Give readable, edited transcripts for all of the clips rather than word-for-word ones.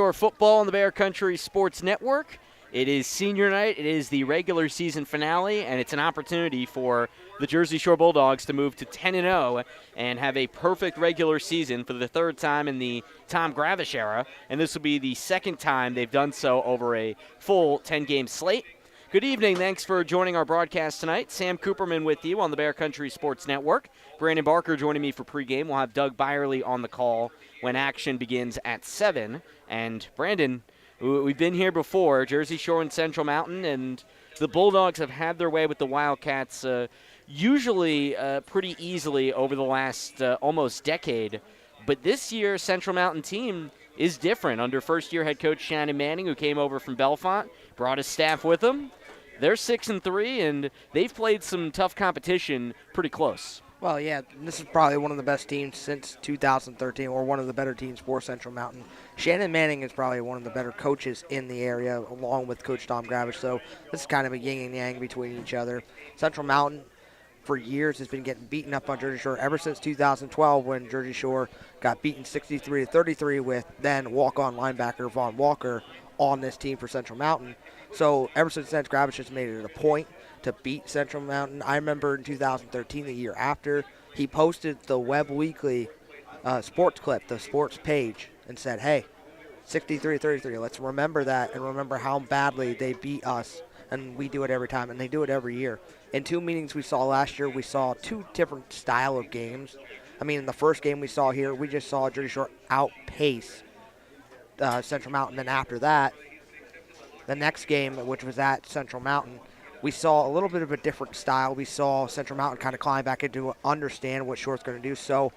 Shore football on the Bear Country Sports Network. It is senior night. It is the regular season finale, and it's an opportunity for the Jersey Shore Bulldogs to move to 10-0 and have a perfect regular season for the third time in the Tom Gravish era, and this will be the second time they've done so over a full 10-game slate. Good evening. Thanks for joining our broadcast tonight. Sam Cooperman with you on the Bear Country Sports Network. Brandon Barker joining me for pregame. We'll have Doug Byerly on the call when action begins at 7. And Brandon, we've been here before, Jersey Shore and Central Mountain, and the Bulldogs have had their way with the Wildcats usually pretty easily over the last almost decade. But this year, Central Mountain team is different under first-year head coach Shannon Manning, who came over from Bellefonte, brought his staff with him. They're 6-3, and they've played some tough competition pretty close. Well, yeah, this is probably one of the best teams since 2013, or one of the better teams for Central Mountain. Shannon Manning is probably one of the better coaches in the area, along with Coach Tom Gravish, so this is kind of a yin and yang between each other. Central Mountain, for years, has been getting beaten up on Jersey Shore ever since 2012, when Jersey Shore got beaten 63-33 with then walk-on linebacker Vaughn Walker on this team for Central Mountain. So ever since then, Gravish has made it a point to beat Central Mountain. I remember in 2013, the year after, he posted the Web Weekly sports clip, the sports page, and said, hey, 63-33, let's remember that and remember how badly they beat us, and we do it every time, and they do it every year. In two meetings we saw last year, we saw two different style of games. I mean, in the first game we saw here, we just saw Jersey Shore outpace Central Mountain. Then after that, the next game, which was at Central Mountain, we saw a little bit of a different style. We saw Central Mountain kind of climb back into understand what Shore's going to do. So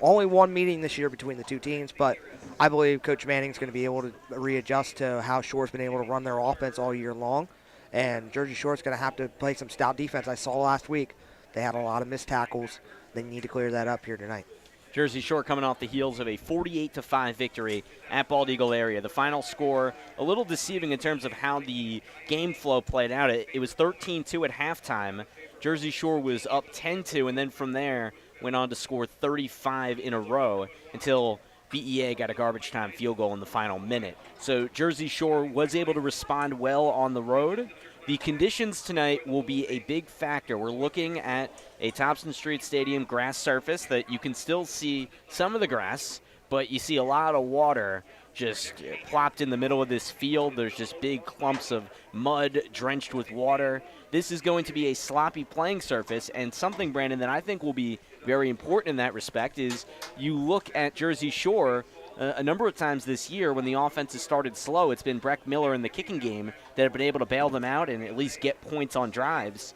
only one meeting this year between the two teams, but I believe Coach Manning's going to be able to readjust to how Shore's been able to run their offense all year long. And Jersey Shore's going to have to play some stout defense. I saw last week they had a lot of missed tackles. They need to clear that up here tonight. Jersey Shore coming off the heels of a 48-5 victory at Bald Eagle area. The final score, a little deceiving in terms of how the game flow played out. It was 13-2 at halftime. Jersey Shore was up 10-2, and then from there went on to score 35 in a row until BEA got a garbage time field goal in the final minute. So Jersey Shore was able to respond well on the road. The conditions tonight will be a big factor. We're looking at a Thompson Street Stadium grass surface that you can still see some of the grass, but you see a lot of water just plopped in the middle of this field. There's just big clumps of mud drenched with water. This is going to be a sloppy playing surface, and something, Brandon, that I think will be very important in that respect is you look at Jersey Shore a number of times this year when the offense has started slow. It's been Breck Miller in the kicking game that have been able to bail them out and at least get points on drives.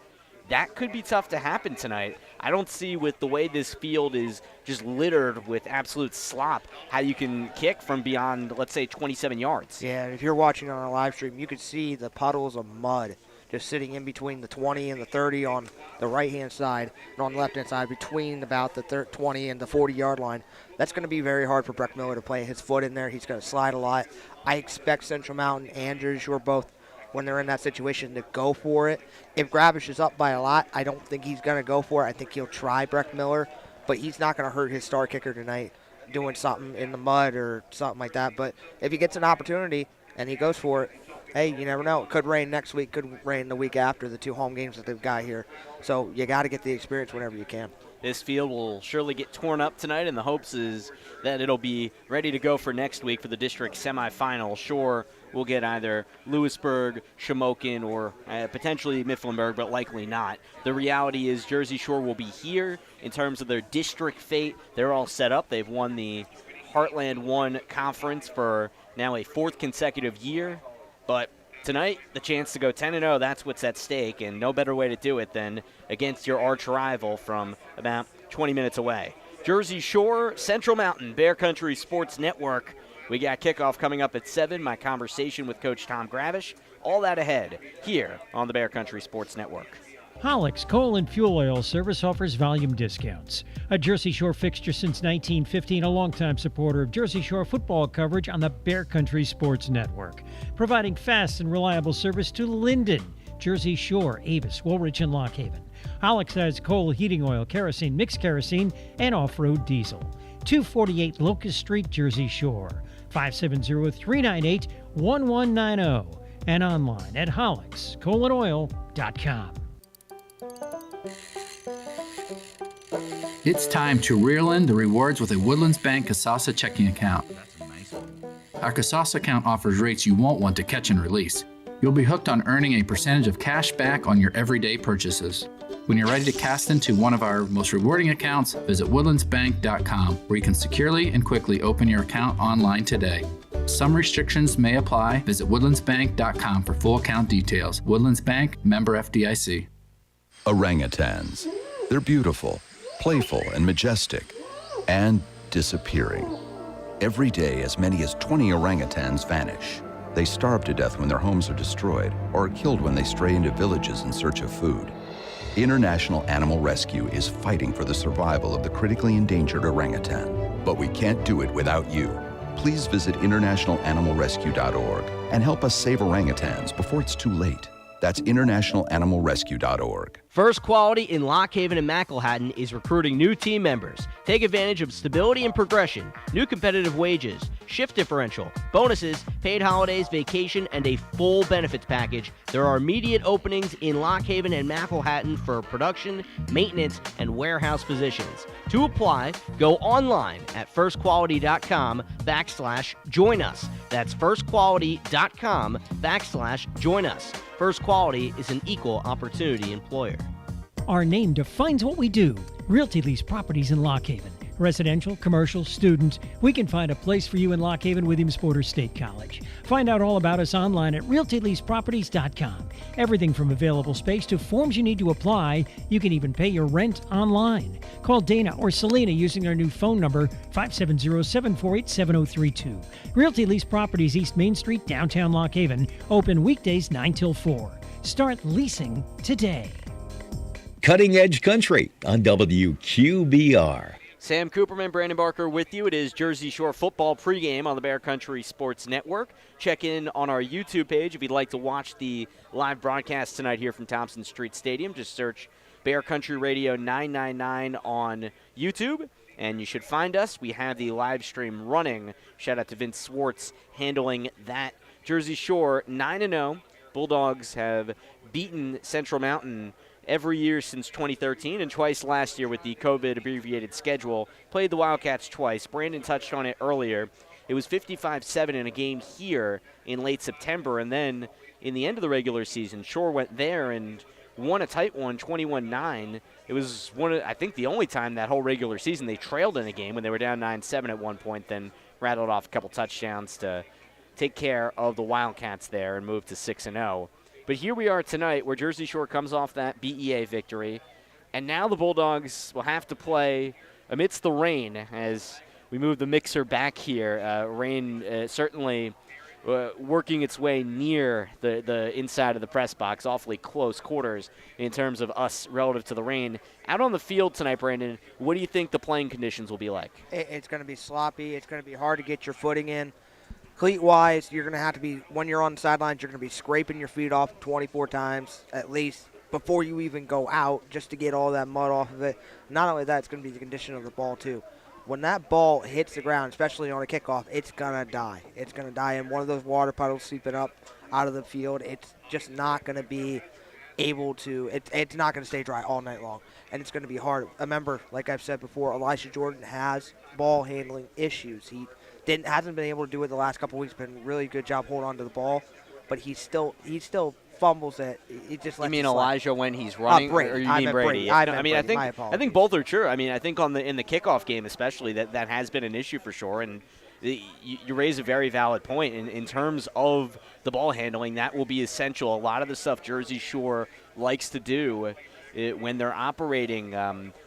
That could be tough to happen tonight. I don't see, with the way this field is just littered with absolute slop, how you can kick from beyond, let's say, 27 yards. Yeah, if you're watching on our live stream, you could see the puddles of mud just sitting in between the 20 and the 30 on the right-hand side, and on the left-hand side between about the 20 and the 40-yard line. That's going to be very hard for Breck Miller to play his foot in there. He's going to slide a lot. I expect Central Mountain and Jersey Shore both, when they're in that situation, to go for it. If Gravish is up by a lot, I don't think he's going to go for it. I think he'll try Breck Miller, but he's not going to hurt his star kicker tonight doing something in the mud or something like that. But if he gets an opportunity and he goes for it, hey, you never know. It could rain next week, could rain the week after, the two home games that they've got here. So you got to get the experience whenever you can. This field will surely get torn up tonight, and the hopes is that it'll be ready to go for next week for the district semifinal. Shore will get either Lewisburg, Shamokin, or potentially Mifflinburg, but likely not. The reality is Jersey Shore will be here in terms of their district fate. They're all set up. They've won the Heartland 1 conference for now a fourth consecutive year. But tonight, the chance to go 10-0, that's what's at stake, and no better way to do it than against your arch rival from about 20 minutes away. Jersey Shore, Central Mountain, Bear Country Sports Network. We got kickoff coming up at 7, my conversation with Coach Tom Gravish. All that ahead here on the Bear Country Sports Network. Hollick's Coal and Fuel Oil Service offers volume discounts. A Jersey Shore fixture since 1915, a longtime supporter of Jersey Shore football coverage on the Bear Country Sports Network. Providing fast and reliable service to Linden, Jersey Shore, Avis, Woolwich, and Lock Haven. Hollick's has coal, heating oil, kerosene, mixed kerosene, and off-road diesel. 248 Locust Street, Jersey Shore. 570-398-1190, and online at hollickscolonoil.com. It's time to reel in the rewards with a Woodlands Bank Kasasa checking account. Our Kasasa account offers rates you won't want to catch and release. You'll be hooked on earning a percentage of cash back on your everyday purchases. When you're ready to cast into one of our most rewarding accounts, visit woodlandsbank.com, where you can securely and quickly open your account online today. Some restrictions may apply. Visit woodlandsbank.com for full account details. Woodlands Bank, member FDIC. Orangutans. They're beautiful, playful, and majestic, and disappearing. Every day, as many as 20 orangutans vanish. They starve to death when their homes are destroyed or are killed when they stray into villages in search of food. International Animal Rescue is fighting for the survival of the critically endangered orangutan, but we can't do it without you. Please visit internationalanimalrescue.org and help us save orangutans before it's too late. That's internationalanimalrescue.org. First Quality in Lock Haven and Macklehattan is recruiting new team members. Take advantage of stability and progression, new competitive wages, shift differential, bonuses, paid holidays, vacation, and a full benefits package. There are immediate openings in Lock Haven and Macklehattan for production, maintenance, and warehouse positions. To apply, go online at firstquality.com/join us. That's firstquality.com/join us. First Quality is an equal opportunity employer. Our name defines what we do. Realty Lease Properties in Lock Haven. Residential, commercial, student. We can find a place for you in Lock Haven, Williams Borders State College. Find out all about us online at realtyleaseproperties.com. Everything from available space to forms you need to apply. You can even pay your rent online. Call Dana or Selena using our new phone number, 570-748-7032. Realty Lease Properties, East Main Street, downtown Lock Haven. Open weekdays 9 till 4. Start leasing today. Cutting Edge Country on WQBR. Sam Cooperman, Brandon Barker with you. It is Jersey Shore football pregame on the Bear Country Sports Network. Check in on our YouTube page if you'd like to watch the live broadcast tonight here from Thompson Street Stadium. Just search Bear Country Radio 999 on YouTube, and you should find us. We have the live stream running. Shout out to Vince Swartz handling that. Jersey Shore 9-0. Bulldogs have beaten Central Mountain every year since 2013 and twice last year with the COVID abbreviated schedule. Played the Wildcats twice. Brandon touched on it earlier. It was 55-7 in a game here in late September, and then in the end of the regular season, Shore went there and won a tight one, 21-9. It was I think the only time that whole regular season they trailed in a game when they were down 9-7 at one point, then rattled off a couple touchdowns to take care of the Wildcats there and move to 6-0. But here we are tonight where Jersey Shore comes off that BEA victory, and now the Bulldogs will have to play amidst the rain as we move the mixer back here. Rain certainly working its way near the inside of the press box, awfully close quarters in terms of us relative to the rain. Out on the field tonight, Brandon, what do you think the playing conditions will be like? It's going to be sloppy. It's going to be hard to get your footing in. Cleat-wise, you're going to have to be, when you're on the sidelines, you're going to be scraping your feet off 24 times at least before you even go out just to get all that mud off of it. Not only that, it's going to be the condition of the ball too. When that ball hits the ground, especially on a kickoff, it's going to die. It's going to die in one of those water puddles sweeping up out of the field. It's just not going to be able to, it's not going to stay dry all night long, and it's going to be hard. Remember, like I've said before, Elisha Jordan has ball handling issues. He hasn't been able to do it the last couple weeks. Been a really good job holding on to the ball, but he still fumbles it. He just lets. You mean it slide. Elijah when he's running, Brady. or you I mean meant Brady? Brady. I think both are true. I mean, I think in the kickoff game especially that has been an issue for sure, and you raise a very valid point in terms of the ball handling. That will be essential. A lot of the stuff Jersey Shore likes to do when they're operating,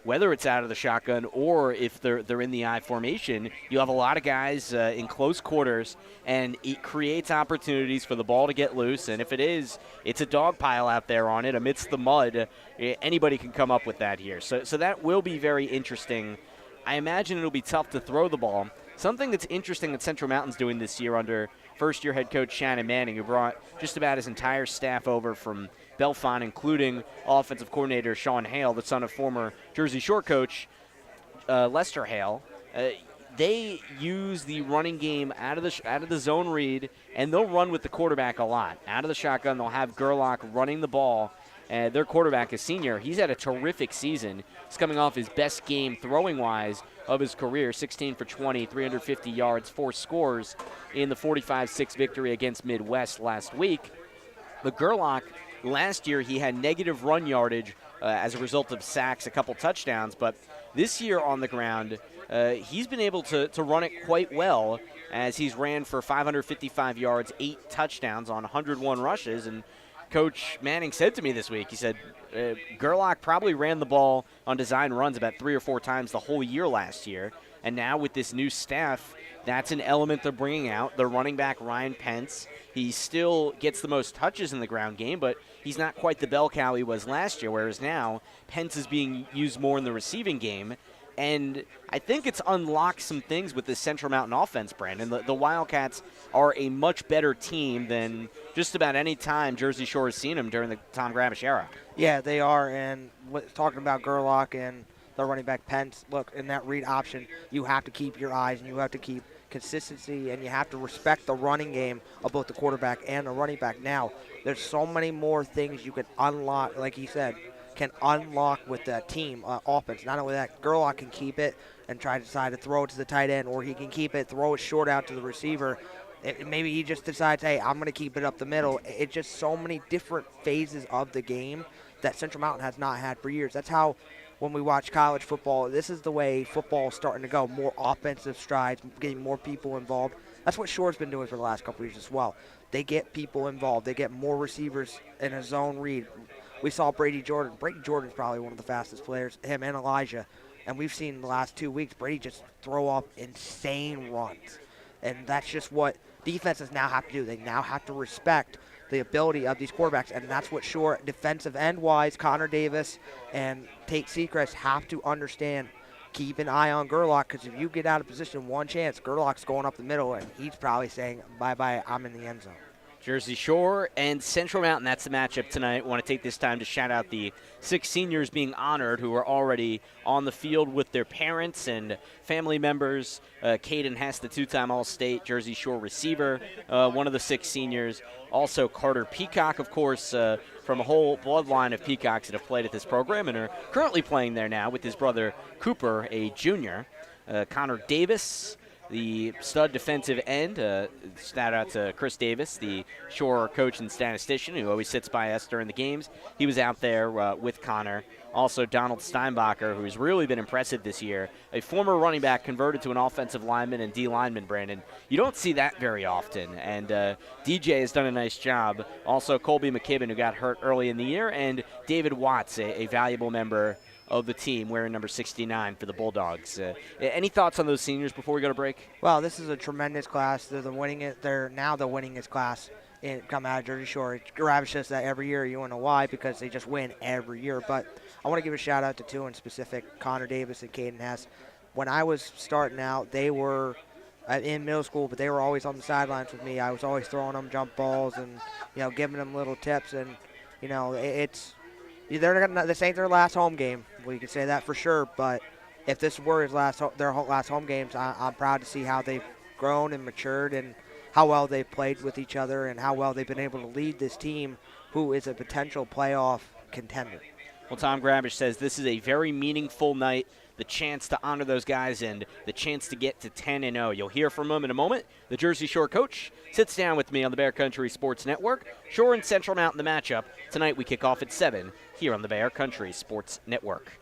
whether it's out of the shotgun or if they're in the I formation, you have a lot of guys in close quarters, and it creates opportunities for the ball to get loose. And if it's a dog pile out there on it amidst the mud, anybody can come up with that here. So that will be very interesting. I imagine it'll be tough to throw the ball. Something that's interesting that Central Mountain's doing this year under first-year head coach Shannon Manning, who brought just about his entire staff over from Belfont, including offensive coordinator Sean Hale, the son of former Jersey Shore coach Lester Hale. they use the running game out of the zone read, and they'll run with the quarterback a lot. Out of the shotgun, they'll have Gerlach running the ball. Their quarterback is senior. He's had a terrific season. He's coming off his best game throwing-wise of his career, 16 for 20, 350 yards, 4 scores in the 45-6 victory against Midwest last week. But Gerlach, last year, he had negative run yardage as a result of sacks, a couple touchdowns. But this year on the ground, he's been able to run it quite well, as he's ran for 555 yards, 8 touchdowns on 101 rushes. And Coach Manning said to me this week, he said, Gerlach probably ran the ball on design runs about 3 or 4 times the whole year last year. And now with this new staff, that's an element they're bringing out. Their running back, Ryan Pence, he still gets the most touches in the ground game, but he's not quite the bell cow he was last year, whereas now Pence is being used more in the receiving game. And I think it's unlocked some things with this Central Mountain offense, Brandon. The Wildcats are a much better team than just about any time Jersey Shore has seen them during the Tom Grabish era. Yeah, they are. And talking about Gerlach and the running back Pence, look, in that read option, you have to keep your eyes and you have to keep consistency and you have to respect the running game of both the quarterback and the running back. Now, there's so many more things you can unlock, like he said, can unlock with that team offense. Not only that, Gerlach can keep it and try to decide to throw it to the tight end, or he can keep it, throw it short out to the receiver. Maybe he just decides, hey, I'm going to keep it up the middle. It's just so many different phases of the game that Central Mountain has not had for years. That's how, when we watch college football, this is the way football is starting to go. More offensive strides, getting more people involved. That's what Shore's been doing for the last couple of years as well. They get people involved. They get more receivers in a zone read. We saw Brady Jordan. Brady Jordan's probably one of the fastest players, him and Elijah. And we've seen the last 2 weeks, Brady just throw off insane runs. And that's just what defenses now have to do. They now have to respect the ability of these quarterbacks. And that's what Shore, defensive end-wise, Connor Davis and Tate Seacrest have to understand. Keep an eye on Gerlach, because if you get out of position one chance, Gerlach's going up the middle, and he's probably saying, bye-bye, I'm in the end zone. Jersey Shore and Central Mountain, that's the matchup tonight. I want to take this time to shout out the 6 seniors being honored who are already on the field with their parents and family members. Caden Hess, the 2-time All-State Jersey Shore receiver, one of the 6 seniors. Also Carter Peacock, of course, from a whole bloodline of Peacocks that have played at this program and are currently playing there now with his brother Cooper, a junior. Connor Davis, the stud defensive end. Shout out to Chris Davis, the Shore coach and statistician who always sits by us during the games. He was out there with Connor. Also Donald Steinbacher, who's really been impressive this year, a former running back converted to an offensive lineman and D lineman, Brandon. You don't see that very often, and DJ has done a nice job. Also Colby McKibben, who got hurt early in the year, and David Watts, a valuable member of the team, wearing number 69 for the Bulldogs. Any thoughts on those seniors before we go to break? Well, this is a tremendous class. They're now the winningest class come out of Jersey Shore. Grabish does that every year. You want to know why? Because they just win every year. But I want to give a shout out to 2 in specific, Connor Davis and Caden Hess. When I was starting out, they were in middle school, but they were always on the sidelines with me. I was always throwing them jump balls and giving them little tips. And this ain't their last home game. We can say that for sure. But if this were their last home games, I'm proud to see how they've grown and matured and how well they've played with each other and how well they've been able to lead this team, who is a potential playoff contender. Well, Tom Grabish says this is a very meaningful night, the chance to honor those guys and the chance to get to 10-0. You'll hear from him in a moment. The Jersey Shore coach sits down with me on the Bear Country Sports Network. Shore and Central Mountain, the matchup. Tonight we kick off at 7 here on the Bear Country Sports Network.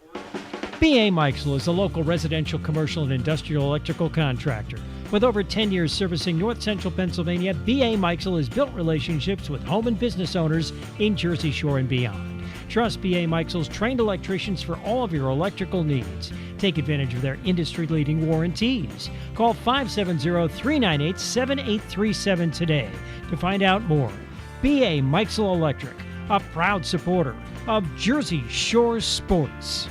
B.A. Meixel is a local residential, commercial, and industrial electrical contractor. With over 10 years servicing north central Pennsylvania, B.A. Meixel has built relationships with home and business owners in Jersey Shore and beyond. Trust B.A. Meixel's trained electricians for all of your electrical needs. Take advantage of their industry-leading warranties. Call 570-398-7837 today to find out more. B.A. Meixel Electric, a proud supporter of Jersey Shore sports.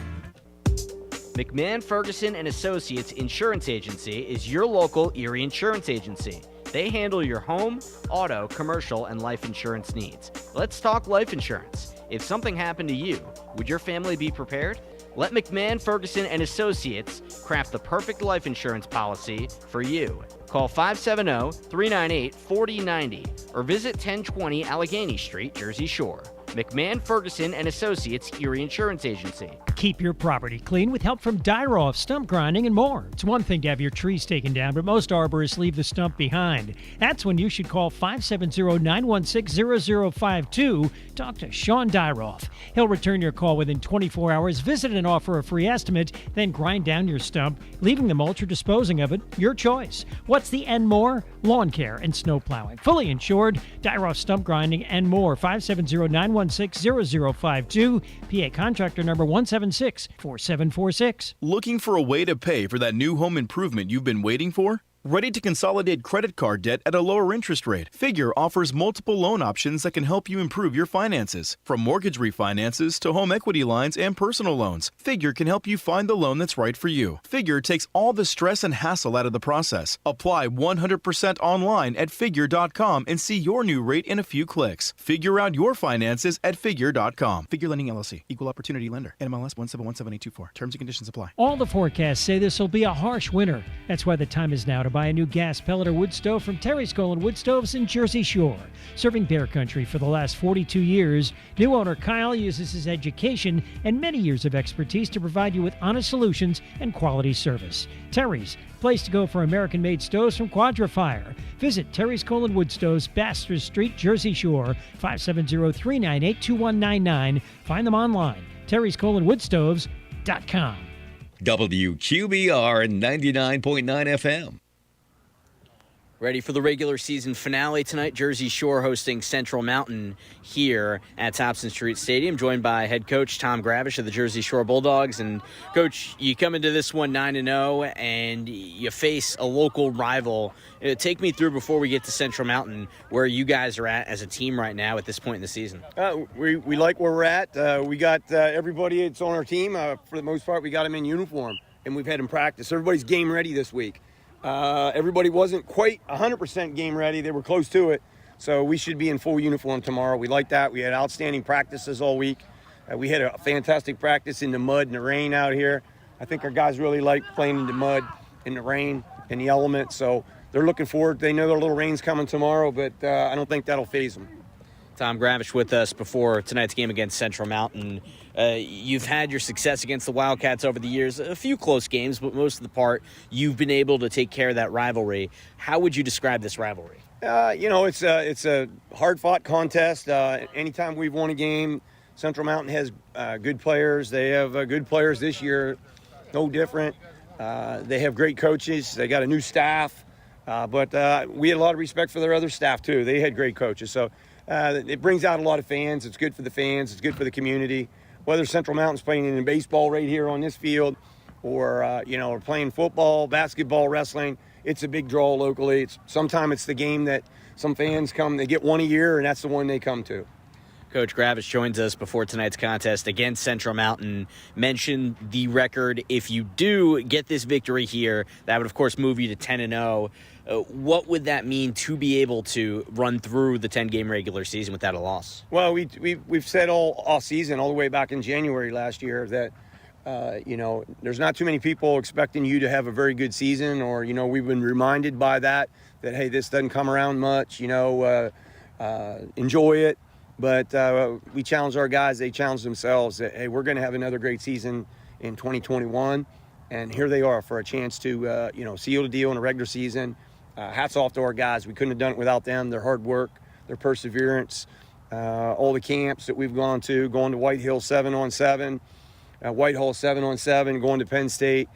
McMahon, Ferguson & Associates Insurance Agency is your local Erie insurance agency. They handle your home, auto, commercial, and life insurance needs. Let's talk life insurance. If something happened to you, would your family be prepared? Let McMahon, Ferguson, and Associates craft the perfect life insurance policy for you. Call 570-398-4090 or visit 1020 Allegheny Street, Jersey Shore. McMahon, Ferguson, and Associates, Erie Insurance Agency. Keep your property clean with help from Dyroff, stump grinding, and more. It's one thing to have your trees taken down, but most arborists leave the stump behind. That's when you should call 570-916-0052. Talk to Sean Dyroff. He'll return your call within 24 hours, visit and offer a free estimate, then grind down your stump, leaving the mulch or disposing of it, your choice. What's the and more? Lawn care and snow plowing. Fully insured, Dyroff stump grinding and more. 570-916-0052. PA contractor number 176-4746. Looking for a way to pay for that new home improvement you've been waiting for? Ready to consolidate credit card debt at a lower interest rate? Figure offers multiple loan options that can help you improve your finances. From mortgage refinances to home equity lines and personal loans, Figure can help you find the loan that's right for you. Figure takes all the stress and hassle out of the process. Apply 100% online at Figure.com and see your new rate in a few clicks. Figure out your finances at Figure.com. Figure Lending LLC. Equal Opportunity Lender. NMLS 1717824. Terms and conditions apply. All the forecasts say this will be a harsh winter. That's why the time is now to buy a new gas pellet or wood stove from Terry's Colon Wood Stoves in Jersey Shore. Serving Bear Country for the last 42 years, new owner Kyle uses his education and many years of expertise to provide you with honest solutions and quality service. Terry's, place to go for American-made stoves from Quadrafire. Visit Terry's Colon Wood Stoves, Baxter Street, Jersey Shore, 570-398-2199. Find them online, terryscolonwoodstoves.com. WQBR 99.9 FM. Ready for the regular season finale tonight. Jersey Shore hosting Central Mountain here at Thompson Street Stadium, joined by head coach Tom Gravish of the Jersey Shore Bulldogs. And, Coach, you come into this one 9-0, and you face a local rival. Take me through, before we get to Central Mountain, where you guys are at as a team right now at this point in the season. We like where we're at. We got everybody that's on our team. For the most part, we got them in uniform, and we've had them practice. Everybody's game ready this week. Everybody wasn't quite 100% game ready. They were close to it. So we should be in full uniform tomorrow. We like that. We had outstanding practices all week. We had a fantastic practice in the mud and the rain out here. I think our guys really like playing in the mud, in the rain, in the elements. So they're looking forward. They know their little rain's coming tomorrow, but I don't think that'll faze them. Tom Gravish with us before tonight's game against Central Mountain. You've had your success against the Wildcats over the years, a few close games, but most of the part you've been able to take care of that rivalry. How would you describe this rivalry? It's a hard-fought contest. Anytime we've won a game, Central Mountain has good players. They have good players this year, no different. They have great coaches. They got a new staff, but we had a lot of respect for their other staff too. They had great coaches, so it brings out a lot of fans. It's good for the fans. It's good for the community. Whether Central Mountain's playing in baseball right here on this field, or or playing football, basketball, wrestling, it's a big draw locally. Sometimes it's the game that some fans come. They get one a year, and that's the one they come to. Coach Gravish joins us before tonight's contest against Central Mountain. Mentioned the record. If you do get this victory here, that would, of course, move you to 10-0. What would that mean to be able to run through the 10-game regular season without a loss? Well, we've said all season, all the way back in January last year, that there's not too many people expecting you to have a very good season, or we've been reminded by that hey, this doesn't come around much. Enjoy it. But we challenge our guys. They challenge themselves that, hey, we're going to have another great season in 2021. And here they are for a chance to, seal the deal in a regular season. Hats off to our guys. We couldn't have done it without them. Their hard work, their perseverance, all the camps that we've gone to, going to White Hill 7-on-7, Whitehall 7-on-7, going to Penn State,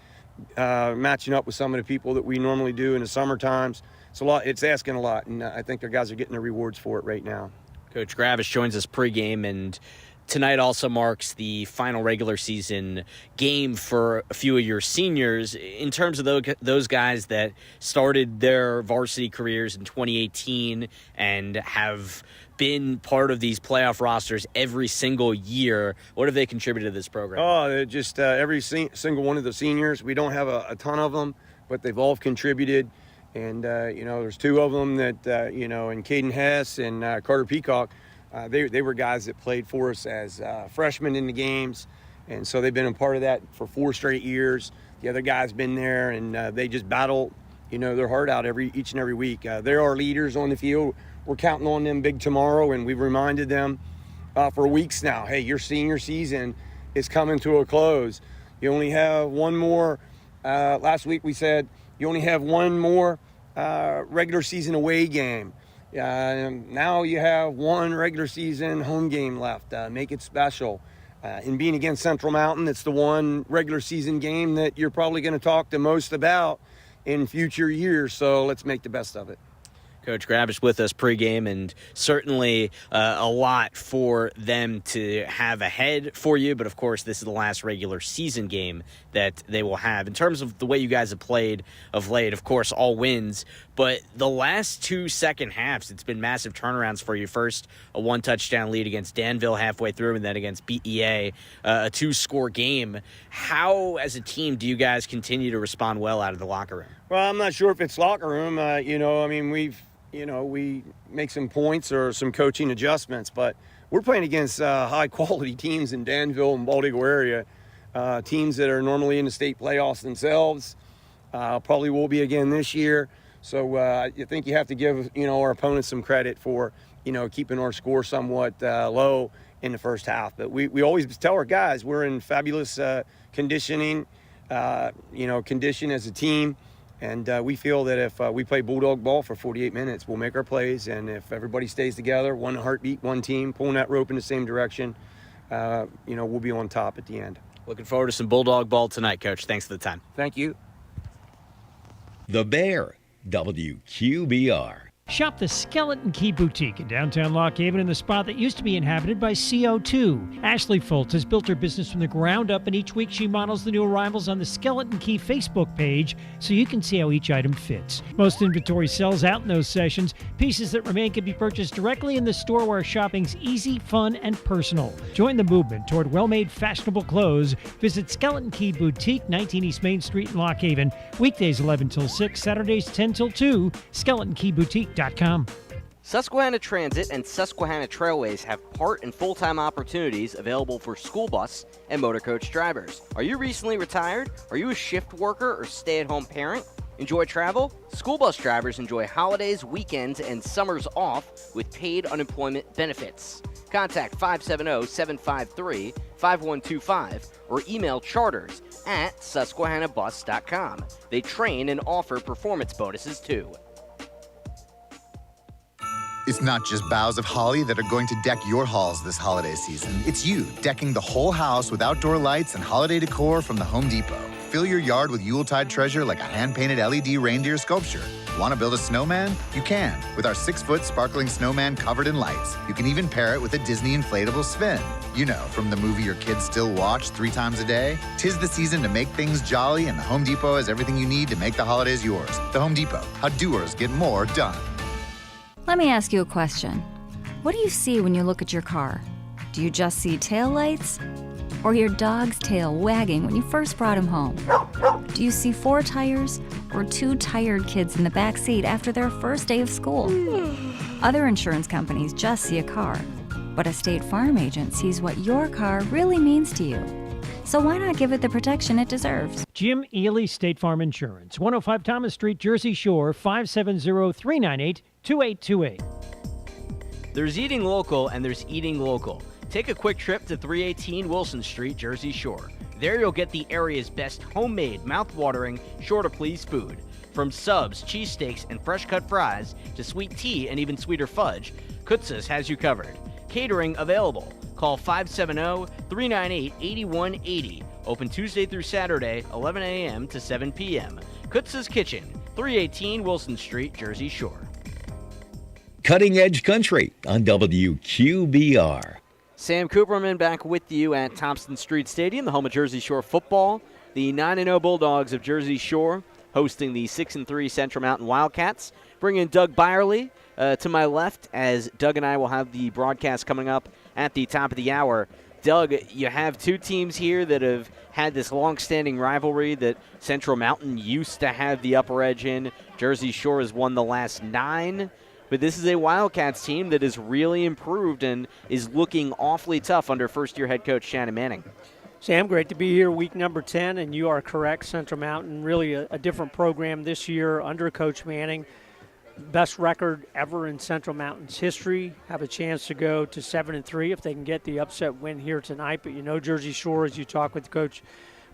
matching up with some of the people that we normally do in the summer times. It's a lot. It's asking a lot, and I think their guys are getting the rewards for it right now. Coach Gravish joins us pregame, and tonight also marks the final regular season game for a few of your seniors. In terms of those guys that started their varsity careers in 2018 and have been part of these playoff rosters every single year, what have they contributed to this program? Oh, just every single one of the seniors. We don't have a ton of them, but they've all contributed. And, there's two of them that, and Caden Hess and Carter Peacock, they were guys that played for us as freshmen in the games, And so they've been a part of that for 4 straight years. The other guys been there, and they just battle, their heart out each and every week. They're our leaders on the field. We're counting on them big tomorrow, and we've reminded them for weeks now, hey, your senior season is coming to a close. You only have one more. Last week we said you only have one more regular season away game. Now you have one regular season home game left. Make it special. In being against Central Mountain, it's the one regular season game that you're probably going to talk the most about in future years, so let's make the best of it. Coach Grabish with us pregame, and certainly a lot for them to have ahead for you. But, of course, this is the last regular season game that they will have. In terms of the way you guys have played of late, of course, all wins. But the last 2 second halves, it's been massive turnarounds for you. First, a 1-touchdown lead against Danville halfway through, and then against BEA, a 2-score game. How, as a team, do you guys continue to respond well out of the locker room? Well, I'm not sure if it's locker room. We make some points or some coaching adjustments, but we're playing against high-quality teams in Danville and Bald Eagle area, teams that are normally in the state playoffs themselves, probably will be again this year. So I think you have to give, our opponents some credit for, keeping our score somewhat low in the first half. But we always tell our guys we're in fabulous condition as a team. And we feel that if we play bulldog ball for 48 minutes, we'll make our plays. And if everybody stays together, one heartbeat, one team, pulling that rope in the same direction, we'll be on top at the end. Looking forward to some bulldog ball tonight, Coach. Thanks for the time. Thank you. The Bear, WQBR. Shop the Skeleton Key Boutique in downtown Lock Haven in the spot that used to be inhabited by CO2. Ashley Foltz has built her business from the ground up, and each week she models the new arrivals on the Skeleton Key Facebook page so you can see how each item fits. Most inventory sells out in those sessions. Pieces that remain can be purchased directly in the store where shopping's easy, fun, and personal. Join the movement toward well-made, fashionable clothes. Visit Skeleton Key Boutique, 19 East Main Street in Lock Haven. Weekdays 11 till 6, Saturdays 10 till 2. SkeletonKeyBoutique.com. Susquehanna Transit and Susquehanna Trailways have part and full-time opportunities available for school bus and motor coach drivers. Are you recently retired? Are you a shift worker or stay-at-home parent? Enjoy travel? School bus drivers enjoy holidays, weekends, and summers off with paid unemployment benefits. Contact 570-753-5125 or email charters@susquehannabus.com. They train and offer performance bonuses too. It's not just boughs of holly that are going to deck your halls this holiday season. It's you decking the whole house with outdoor lights and holiday decor from the Home Depot. Fill your yard with Yuletide treasure like a hand-painted LED reindeer sculpture. Want to build a snowman? You can, with our 6-foot sparkling snowman covered in lights. You can even pair it with a Disney inflatable spin. You know, from the movie your kids still watch 3 times a day. 'Tis the season to make things jolly, and the Home Depot has everything you need to make the holidays yours. The Home Depot, how doers get more done. Let me ask you a question. What do you see when you look at your car? Do you just see taillights? Or your dog's tail wagging when you first brought him home? Do you see 4 tires or 2 tired kids in the back seat after their first day of school? Other insurance companies just see a car, but a State Farm agent sees what your car really means to you. So why not give it the protection it deserves? Jim Ely State Farm Insurance, 105 Thomas Street, Jersey Shore, 570-398-2828. There's eating local and there's eating local. Take a quick trip to 318 Wilson Street, Jersey Shore. There you'll get the area's best homemade, mouth-watering, sure-to-please food. From subs, cheesesteaks, and fresh-cut fries to sweet tea and even sweeter fudge, Kutza's has you covered. Catering available. Call 570-398-8180. Open Tuesday through Saturday, 11 a.m. to 7 p.m. Kutza's Kitchen, 318 Wilson Street, Jersey Shore. Cutting Edge Country on WQBR. Sam Cooperman back with you at Thompson Street Stadium, the home of Jersey Shore football. The 9-0 Bulldogs of Jersey Shore hosting the 6-3 Central Mountain Wildcats. Bring in Doug Byerly to my left, as Doug and I will have the broadcast coming up at the top of the hour. Doug, you have 2 teams here that have had this long-standing rivalry that Central Mountain used to have the upper edge in. Jersey Shore has won the last 9. But this is a Wildcats team that has really improved and is looking awfully tough under first-year head coach Shannon Manning. Sam, great to be here, week number 10, and you are correct. Central Mountain, really a different program this year under Coach Manning. Best record ever in Central Mountain's history. Have a chance to go to 7-3 if they can get the upset win here tonight. But you know Jersey Shore, as you talk with Coach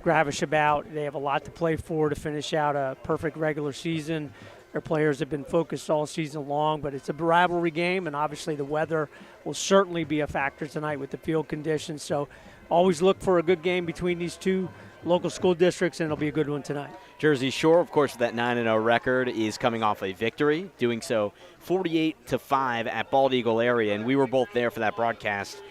Gravish about, they have a lot to play for to finish out a perfect regular season. Their players have been focused all season long, but it's a rivalry game, and obviously the weather will certainly be a factor tonight with the field conditions. So always look for a good game between these two local school districts, and it'll be a good one tonight. Jersey Shore, of course, with that 9-0 record, is coming off a victory, doing so 48-5 at Bald Eagle area, and we were both there for that broadcast.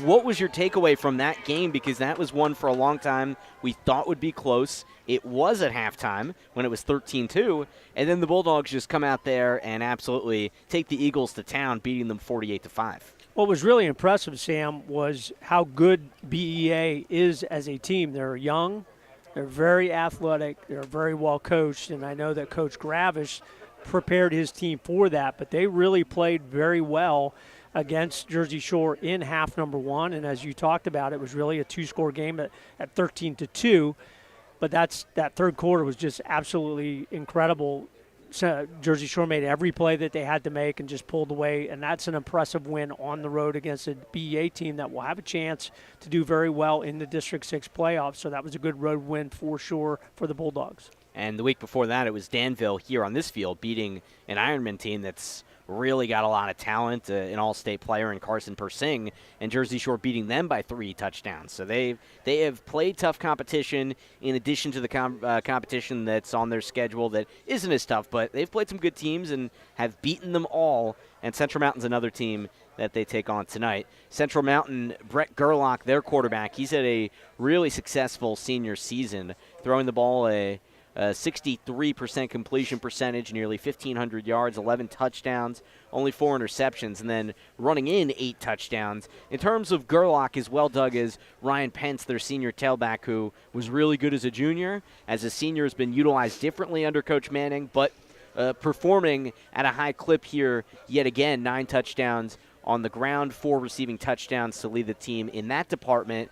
What was your takeaway from that game? Because that was one for a long time we thought would be close. It was at halftime when it was 13-2, and then the Bulldogs just come out there and absolutely take the Eagles to town, beating them 48-5. What was really impressive, Sam, was how good BEA is as a team. They're young, they're very athletic, they're very well coached, and I know that Coach Gravish prepared his team for that, but they really played very well against Jersey Shore in half number one, and as you talked about, it was really a two-score game at 13-2, but that third quarter was just absolutely incredible. Jersey Shore made every play that they had to make and just pulled away, and that's an impressive win on the road against a BEA team that will have a chance to do very well in the District 6 playoffs, so that was a good road win for sure for the Bulldogs. And the week before that, it was Danville here on this field beating an Ironman team that's really got a lot of talent, an all-state player in Carson Persing, and Jersey Shore beating them by 3 touchdowns. So they have played tough competition in addition to the competition that's on their schedule that isn't as tough, but they've played some good teams and have beaten them all, and Central Mountain's another team that they take on tonight. Central Mountain, Brett Gerlach, their quarterback, he's had a really successful senior season, throwing the ball a 63% completion percentage, nearly 1,500 yards, 11 touchdowns, only 4 interceptions, and then running in 8 touchdowns. In terms of Gerlach, as well, Doug, is Ryan Pence, their senior tailback, who was really good as a junior. As a senior, has been utilized differently under Coach Manning, but performing at a high clip here yet again. 9 touchdowns on the ground, 4 receiving touchdowns to lead the team in that department.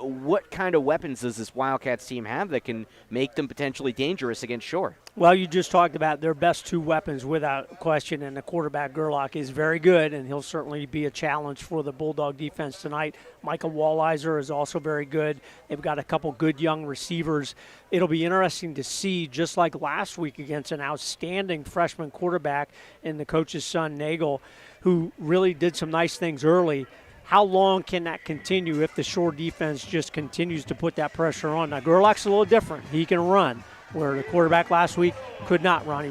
What kind of weapons does this Wildcats team have that can make them potentially dangerous against Shore? Well, you just talked about their best 2 weapons without question, and the quarterback Gerlach is very good, and he'll certainly be a challenge for the Bulldog defense tonight. Michael Walliser is also very good. They've got a couple good young receivers. It'll be interesting to see, just like last week against an outstanding freshman quarterback in the coach's son, Nagel, who really did some nice things early. How long can that continue if the Shore defense just continues to put that pressure on? Now, Gerlach's a little different. He can run, where the quarterback last week could not run.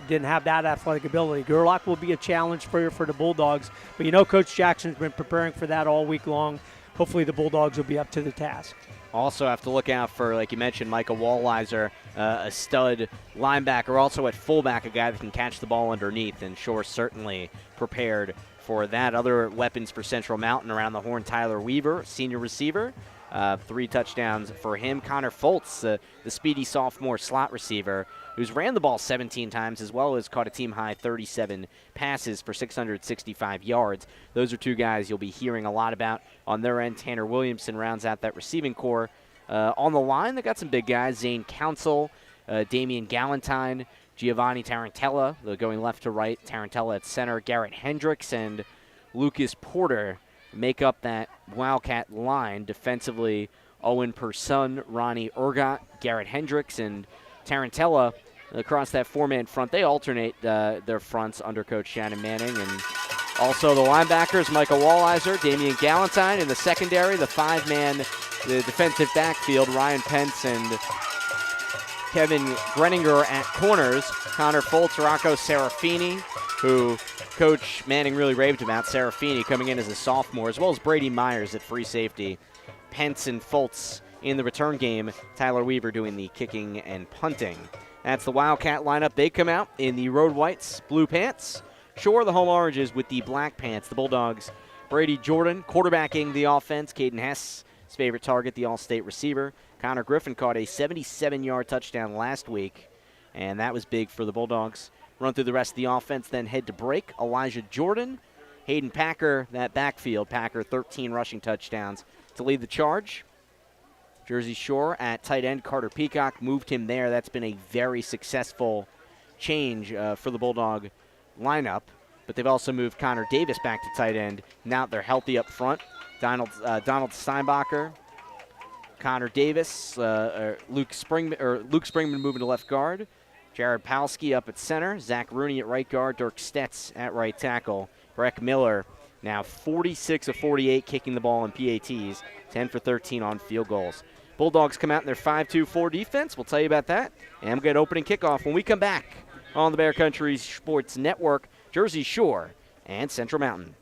Didn't have that athletic ability. Gerlach will be a challenge for the Bulldogs. But you know Coach Jackson's been preparing for that all week long. Hopefully the Bulldogs will be up to the task. Also have to look out for, like you mentioned, Michael Walliser, a stud linebacker, also at fullback, a guy that can catch the ball underneath, and Shore certainly prepared for that. Other weapons for Central Mountain around the horn, Tyler Weaver, senior receiver, 3 touchdowns for him. Connor Foltz, the speedy sophomore slot receiver, who's ran the ball 17 times as well as caught a team-high 37 passes for 665 yards. Those are 2 guys you'll be hearing a lot about on their end. Tanner Williamson rounds out that receiving core. On the line, they got some big guys, Zane Council, Damian Galantine, Giovanni Tarantella, going left to right. Tarantella at center. Garrett Hendricks and Lucas Porter make up that Wildcat line. Defensively, Owen Person, Ronnie Ergot, Garrett Hendricks, and Tarantella across that 4-man front. They alternate their fronts under Coach Shannon Manning. And also the linebackers, Michael Walliser, Damian Galantine. In the secondary, the 5-man, the defensive backfield, Ryan Pence and Kevin Greninger at corners. Connor Foltz, Rocco Serafini, who Coach Manning really raved about. Serafini coming in as a sophomore, as well as Brady Myers at free safety. Pence and Foltz in the return game. Tyler Weaver doing the kicking and punting. That's the Wildcat lineup. They come out in the road whites, blue pants. Shore, the home oranges with the black pants. The Bulldogs, Brady Jordan quarterbacking the offense. Caden Hess, his favorite target, the all-state receiver. Connor Griffin caught a 77-yard touchdown last week, and that was big for the Bulldogs. Run through the rest of the offense, then head to break. Elijah Jordan, Hayden Packer, that backfield. Packer, 13 rushing touchdowns to lead the charge. Jersey Shore at tight end, Carter Peacock moved him there. That's been a very successful change for the Bulldog lineup. But they've also moved Connor Davis back to tight end. Now they're healthy up front. Donald Steinbacher, Connor Davis, Luke Springman moving to left guard. Jared Palski up at center. Zach Rooney at right guard. Dirk Stetz at right tackle. Breck Miller now 46 of 48 kicking the ball in PATs. 10 for 13 on field goals. Bulldogs come out in their 5-2-4 defense. We'll tell you about that. And we'll get opening kickoff when we come back on the Bear Country Sports Network, Jersey Shore and Central Mountain.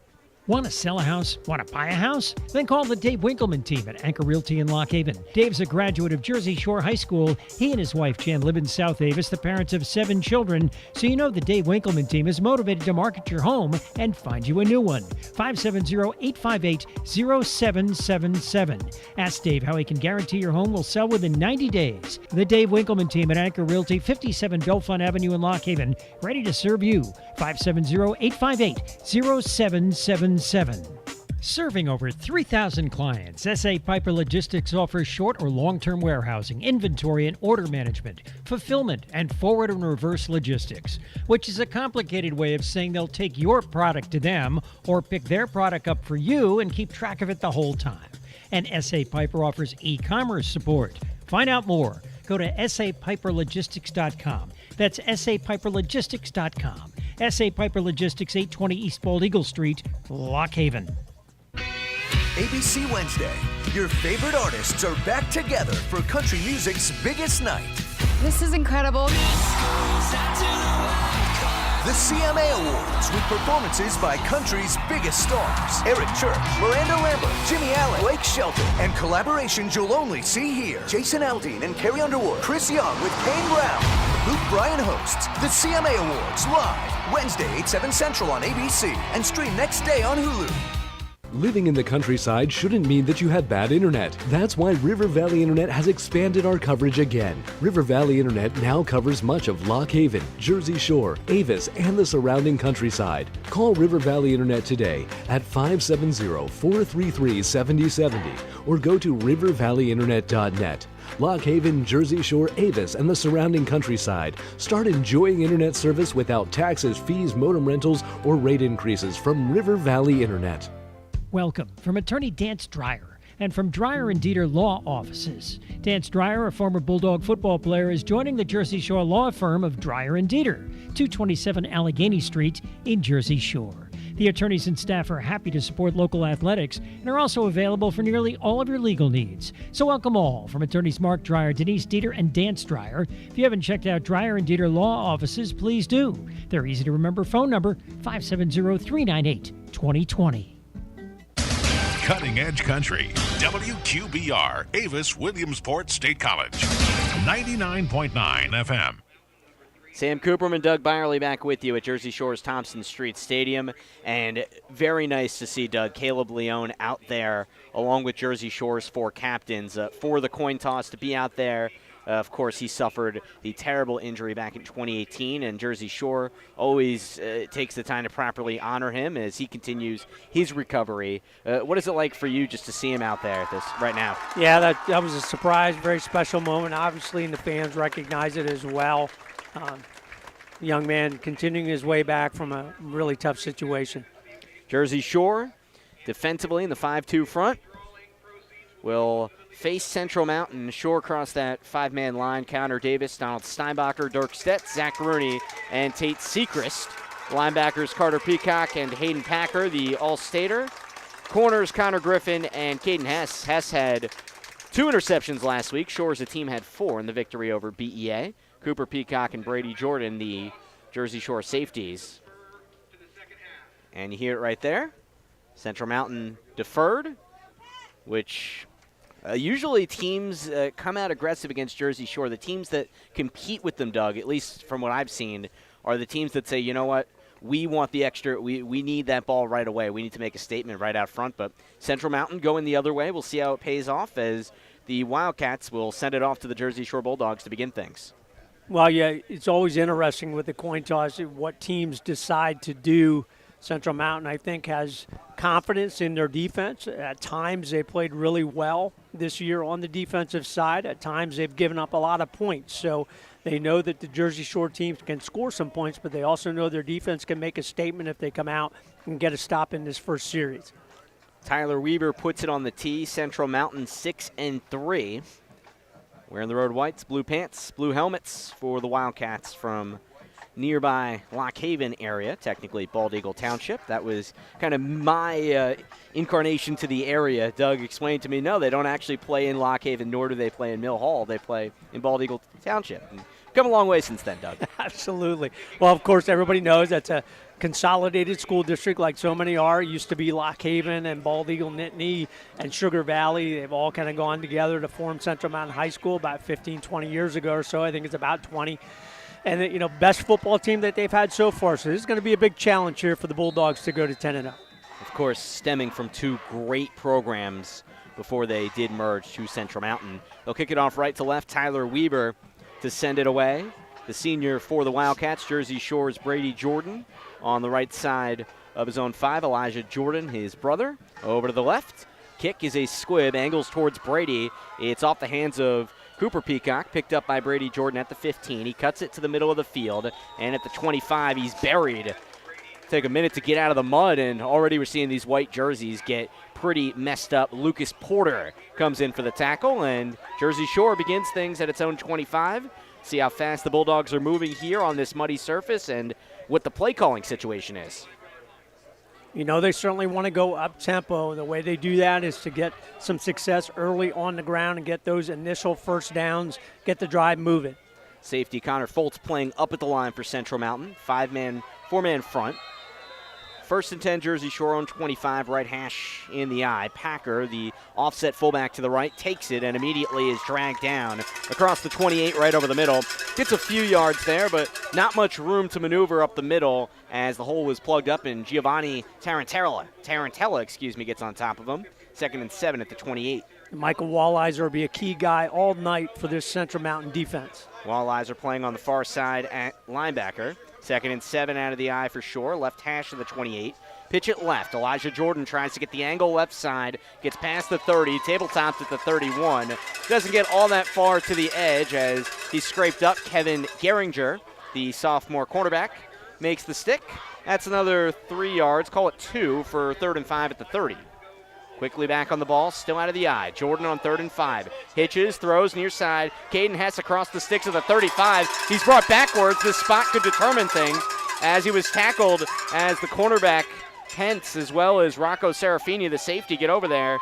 Want to sell a house? Want to buy a house? Then call the Dave Winkleman team at Anchor Realty in Lock Haven. Dave's a graduate of Jersey Shore High School. He and his wife Jan live in South Avis, the parents of 7 children. So you know the Dave Winkleman team is motivated to market your home and find you a new one. 570-858-0777. Ask Dave how he can guarantee your home will sell within 90 days. The Dave Winkleman team at Anchor Realty, 57 Belfont Avenue in Lock Haven, ready to serve you. 570-858-0777. Serving over 3,000 clients, S.A. Piper Logistics offers short or long-term warehousing, inventory and order management, fulfillment, and forward and reverse logistics, which is a complicated way of saying they'll take your product to them or pick their product up for you and keep track of it the whole time. And S.A. Piper offers e-commerce support. Find out more. Go to sapiperlogistics.com. That's sapiperlogistics.com. S.A. Piper Logistics, 820 East Bald Eagle Street, Lock Haven. ABC Wednesday. Your favorite artists are back together for country music's biggest night. This is incredible. The CMA Awards with performances by country's biggest stars. Eric Church, Miranda Lambert, Jimmy Allen, Blake Shelton, and collaborations you'll only see here. Jason Aldean and Carrie Underwood, Chris Young with Kane Brown. Luke Bryan hosts the CMA Awards live Wednesday, 8/7 Central on ABC and stream next day on Hulu. Living in the countryside shouldn't mean that you have bad internet. That's why River Valley Internet has expanded our coverage again. River Valley Internet now covers much of Lock Haven, Jersey Shore, Avis, and the surrounding countryside. Call River Valley Internet today at 570-433-7070 or go to rivervalleyinternet.net. Lock Haven, Jersey Shore, Avis, and the surrounding countryside. Start enjoying internet service without taxes, fees, modem rentals, or rate increases from River Valley Internet. Welcome from attorney Dance Dreyer and from Dreyer and Dieter Law Offices. Dance Dreyer, a former Bulldog football player, is joining the Jersey Shore law firm of Dreyer and Dieter, 227 Allegheny Street in Jersey Shore. The attorneys and staff are happy to support local athletics and are also available for nearly all of your legal needs. So welcome all from attorneys Mark Dreyer, Denise Dieter, and Dance Dreyer. If you haven't checked out Dreyer and Dieter Law Offices, please do. Their easy to remember phone number, 570-398-2020. Cutting Edge Country, WQBR, Avis Williamsport State College, 99.9 FM. Sam Cooperman, Doug Byerly back with you at Jersey Shore's Thompson Street Stadium. And very nice to see, Doug, Caleb Leone out there along with Jersey Shore's 4 captains for the coin toss to be out there. Of course, he suffered the terrible injury back in 2018, and Jersey Shore always takes the time to properly honor him as he continues his recovery. What is it like for you just to see him out there right now? Yeah, that was a surprise, very special moment, obviously, and the fans recognize it as well. The young man continuing his way back from a really tough situation. Jersey Shore, defensively in the 5-2 front, will face Central Mountain. Shore across that 5-man line. Connor Davis, Donald Steinbacher, Dirk Stetz, Zach Rooney, and Tate Sechrist. Linebackers Carter Peacock and Hayden Packer, the All-Stater. Corners Connor Griffin and Caden Hess. Hess had 2 interceptions last week. Shore's team had 4 in the victory over BEA. Cooper Peacock and Brady Jordan, the Jersey Shore safeties. And you hear it right there. Central Mountain deferred, which usually teams come out aggressive against Jersey Shore. The teams that compete with them, Doug, at least from what I've seen, are the teams that say, you know what, we want the extra, we need that ball right away. We need to make a statement right out front. But Central Mountain going the other way. We'll see how it pays off as the Wildcats will send it off to the Jersey Shore Bulldogs to begin things. Well, yeah, it's always interesting with the coin toss what teams decide to do Central Mountain, I think, has confidence in their defense. At times, they played really well this year on the defensive side. At times, they've given up a lot of points. So they know that the Jersey Shore teams can score some points, but they also know their defense can make a statement if they come out and get a stop in this first series. Tyler Weaver puts it on the tee. Central Mountain 6-3. Wearing the road whites, blue pants, blue helmets for the Wildcats from nearby Lock Haven area, technically Bald Eagle Township. That was kind of my incarnation to the area. Doug explained to me, no, they don't actually play in Lock Haven, nor do they play in Mill Hall. They play in Bald Eagle Township. And come a long way since then, Doug. Absolutely. Well, of course, everybody knows that's a consolidated school district like so many are. It used to be Lock Haven and Bald Eagle, Nittany, and Sugar Valley. They've all kind of gone together to form Central Mountain High School about 15, 20 years ago or so. I think it's about 20. And, you know, best football team that they've had so far. So this is going to be a big challenge here for the Bulldogs to go to 10-0. Of course, stemming from two great programs before they did merge to Central Mountain. They'll kick it off right to left. Tyler Weaver to send it away. The senior for the Wildcats, Jersey Shore's Brady Jordan. On the right side of his own 5, Elijah Jordan, his brother. Over to the left. Kick is a squib, angles towards Brady. It's off the hands of Cooper Peacock, picked up by Brady Jordan at the 15. He cuts it to the middle of the field, and at the 25, he's buried. Take a minute to get out of the mud, and already we're seeing these white jerseys get pretty messed up. Lucas Porter comes in for the tackle, and Jersey Shore begins things at its own 25. See how fast the Bulldogs are moving here on this muddy surface and what the play calling situation is. You know, they certainly want to go up-tempo. The way they do that is to get some success early on the ground and get those initial first downs, get the drive moving. Safety Connor Foltz playing up at the line for Central Mountain. 4-man front. First and 10, Jersey Shore on 25, right hash in the eye. Packer, the offset fullback to the right, takes it and immediately is dragged down across the 28 right over the middle. Gets a few yards there, but not much room to maneuver up the middle as the hole was plugged up, and Giovanni Tarantella, gets on top of him. 2nd and 7 at the 28. Michael Walliser will be a key guy all night for this Central Mountain defense. Walliser playing on the far side at linebacker. 2nd and 7 out of the eye for Shore. Left hash of the 28. Pitch it left. Elijah Jordan tries to get the angle left side. Gets past the 30. Tabletopped at the 31. Doesn't get all that far to the edge as he scraped up. Kevin Geringer, the sophomore cornerback, makes the stick. That's another 3 yards. Call it 2 for 3rd and 5 at the 30. Quickly back on the ball, still out of the eye. Jordan on 3rd and 5. Hitches, throws near side. Caden Hess across the sticks of the 35. He's brought backwards. This spot could determine things as he was tackled as the cornerback Hentz as well as Rocco Serafini, the safety, get over there.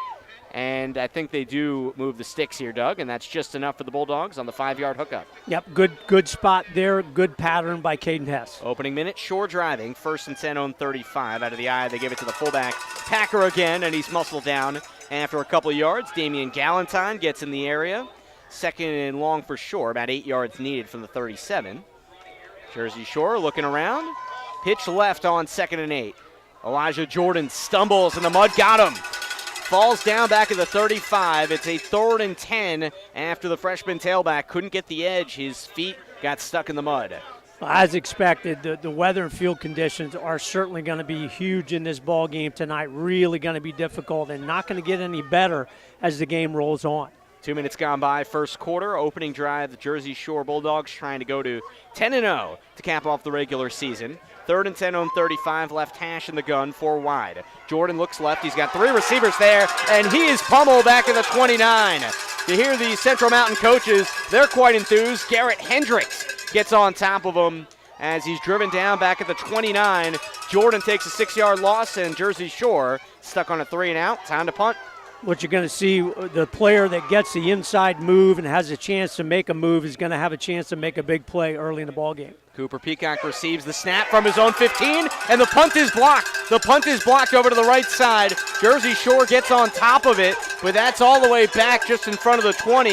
And I think they do move the sticks here, Doug, and that's just enough for the Bulldogs on the 5-yard hookup. Yep, good spot there. Good pattern by Caden Hess. Opening minute, Shore driving. 1st and 10 on 35. Out of the eye, they give it to the fullback, Packer again, and he's muscled down after a couple yards. Damian Galentine gets in the area. 2nd and long for Shore, about 8 yards needed from the 37. Jersey Shore looking around. Pitch left on 2nd and 8. Elijah Jordan stumbles, and the mud got him. Falls down back at the 35. It's a 3rd and 10 after the freshman tailback couldn't get the edge. His feet got stuck in the mud. As expected, the weather and field conditions are certainly going to be huge in this ball game tonight. Really going to be difficult and not going to get any better as the game rolls on. 2 minutes gone by, first quarter. Opening drive, the Jersey Shore Bulldogs trying to go to 10-0 to cap off the regular season. 3rd and 10 on 35, left hash in the gun, 4 wide. Jordan looks left. He's got 3 receivers there, and he is pummeled back at the 29. You hear the Central Mountain coaches, they're quite enthused. Garrett Hendricks gets on top of him as he's driven down back at the 29. Jordan takes a 6-yard loss, and Jersey Shore stuck on a 3 and out. Time to punt. What you're going to see, the player that gets the inside move and has a chance to make a move is going to have a chance to make a big play early in the ball game. Cooper Peacock receives the snap from his own 15, and the punt is blocked. The punt is blocked over to the right side. Jersey Shore gets on top of it, but that's all the way back just in front of the 20.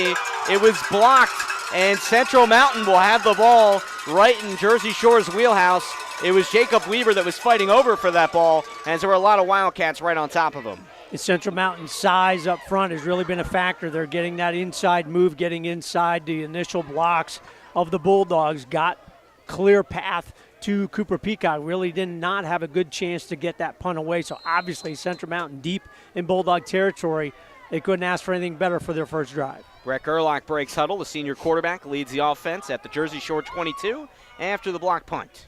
It was blocked, and Central Mountain will have the ball right in Jersey Shore's wheelhouse. It was Jacob Weaver that was fighting over for that ball, as there were a lot of Wildcats right on top of him. Central Mountain's size up front has really been a factor. They're getting that inside move, getting inside the initial blocks of the Bulldogs. Got clear path to Cooper Peacock. Really did not have a good chance to get that punt away. So obviously Central Mountain deep in Bulldog territory. They couldn't ask for anything better for their first drive. Brett Gerlach breaks huddle. The senior quarterback leads the offense at the Jersey Shore 22 after the block punt.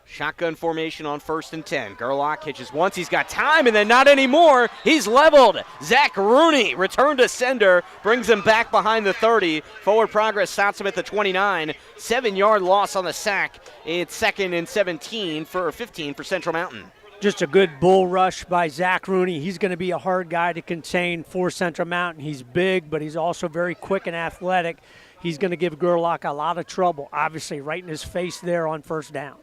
Shotgun formation on 1st and 10. Gerlach hitches once. He's got time, and then not anymore. He's leveled. Zach Rooney, return to sender, brings him back behind the 30. Forward progress stops him at the 29. 7-yard loss on the sack. It's 2nd and 15 for Central Mountain. Just a good bull rush by Zach Rooney. He's going to be a hard guy to contain for Central Mountain. He's big, but he's also very quick and athletic. He's going to give Gerlach a lot of trouble, obviously right in his face there on 1st down.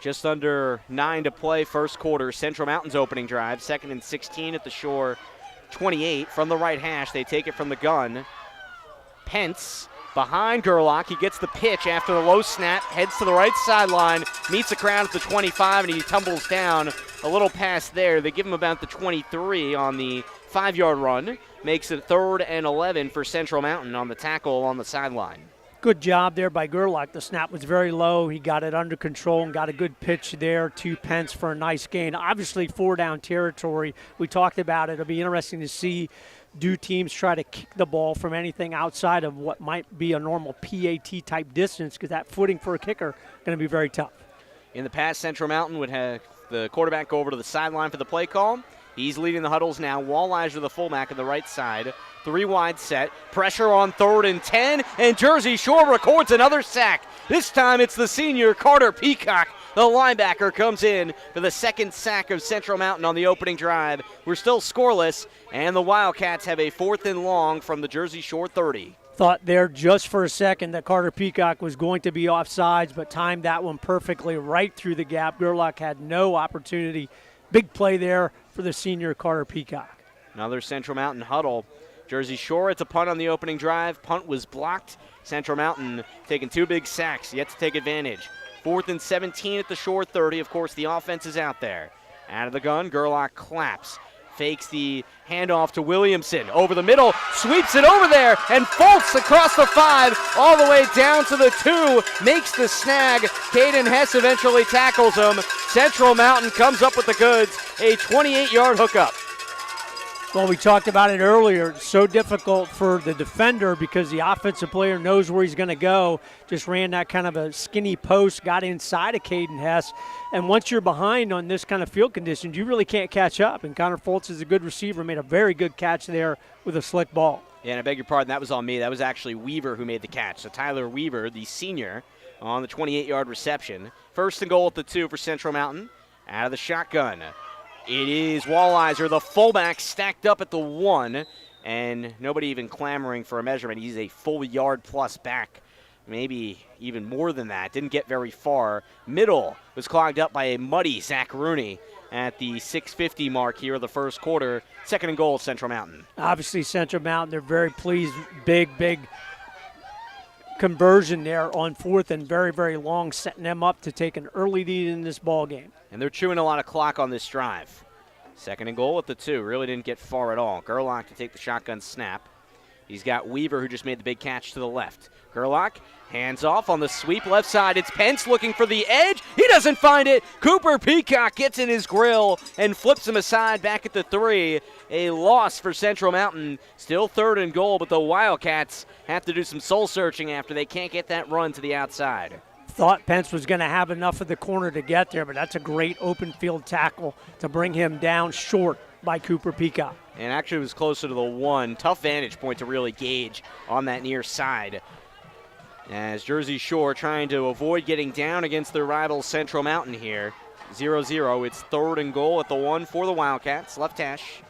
Just under 9 to play, first quarter. Central Mountain's opening drive, 2nd and 16 at the Shore 28. From the right hash, they take it from the gun. Pence behind Gerlach. He gets the pitch after the low snap, heads to the right sideline, meets the crowd at the 25, and he tumbles down a little past there. They give him about the 23 on the 5-yard run. Makes it 3rd and 11 for Central Mountain on the tackle on the sideline. Good job there by Gerlach. The snap was very low. He got it under control and got a good pitch there to Pence for a nice gain. Obviously, 4-down territory. We talked about it. It'll be interesting to see, do teams try to kick the ball from anything outside of what might be a normal PAT-type distance, because that footing for a kicker going to be very tough. In the past, Central Mountain would have the quarterback go over to the sideline for the play call. He's leading the huddles now. Walleyes the fullback on the right side. 3 wide set. Pressure on 3rd and 10. And Jersey Shore records another sack. This time it's the senior Carter Peacock. The linebacker comes in for the 2nd sack of Central Mountain on the opening drive. We're still scoreless, and the Wildcats have a 4th and long from the Jersey Shore 30. Thought there just for a second that Carter Peacock was going to be offsides, but timed that one perfectly right through the gap. Gerlach had no opportunity. Big play there for the senior Carter Peacock. Another Central Mountain huddle. Jersey Shore, it's a punt on the opening drive. Punt was blocked. Central Mountain taking 2 big sacks, yet to take advantage. 4th and 17 at the Shore 30. Of course, the offense is out there. Out of the gun, Gerlach claps. Fakes the handoff to Williamson. Over the middle, sweeps it over there, and Fultz across the 5, all the way down to the 2. Makes the snag. Caden Hess eventually tackles him. Central Mountain comes up with the goods. A 28-yard hookup. Well, we talked about it earlier. It's so difficult for the defender because the offensive player knows where he's going to go. Just ran that kind of a skinny post, got inside of Caden Hess. And once you're behind on this kind of field conditions, you really can't catch up. And Connor Fultz is a good receiver, made a very good catch there with a slick ball. Yeah, and I beg your pardon, that was on me. That was actually Weaver who made the catch. So Tyler Weaver, the senior, on the 28-yard reception. 1st and goal at the 2 for Central Mountain. Out of the shotgun. It is Walleyes, the fullback, stacked up at the 1, and nobody even clamoring for a measurement. He's a full yard-plus back, maybe even more than that. Didn't get very far. Middle was clogged up by a muddy Zach Rooney at the 6:50 mark here of the first quarter. 2nd and goal, Central Mountain. Obviously, Central Mountain, they're very pleased. Big conversion there on 4th and very, very long, setting them up to take an early lead in this ball game. And they're chewing a lot of clock on this drive. 2nd and goal at the 2. Really didn't get far at all. Gerlach to take the shotgun snap. He's got Weaver, who just made the big catch to the left. Gerlach, hands off on the sweep left side. It's Pence looking for the edge. He doesn't find it. Cooper Peacock gets in his grill and flips him aside back at the 3. A loss for Central Mountain. Still 3rd and goal, but the Wildcats have to do some soul searching after they can't get that run to the outside. Thought Pence was going to have enough of the corner to get there, but that's a great open field tackle to bring him down short by Cooper Peacock. And actually it was closer to the 1. Tough vantage point to really gauge on that near side. As Jersey Shore trying to avoid getting down against their rival Central Mountain here. 0-0. It's 3rd and goal at the 1 for the Wildcats. Left hash.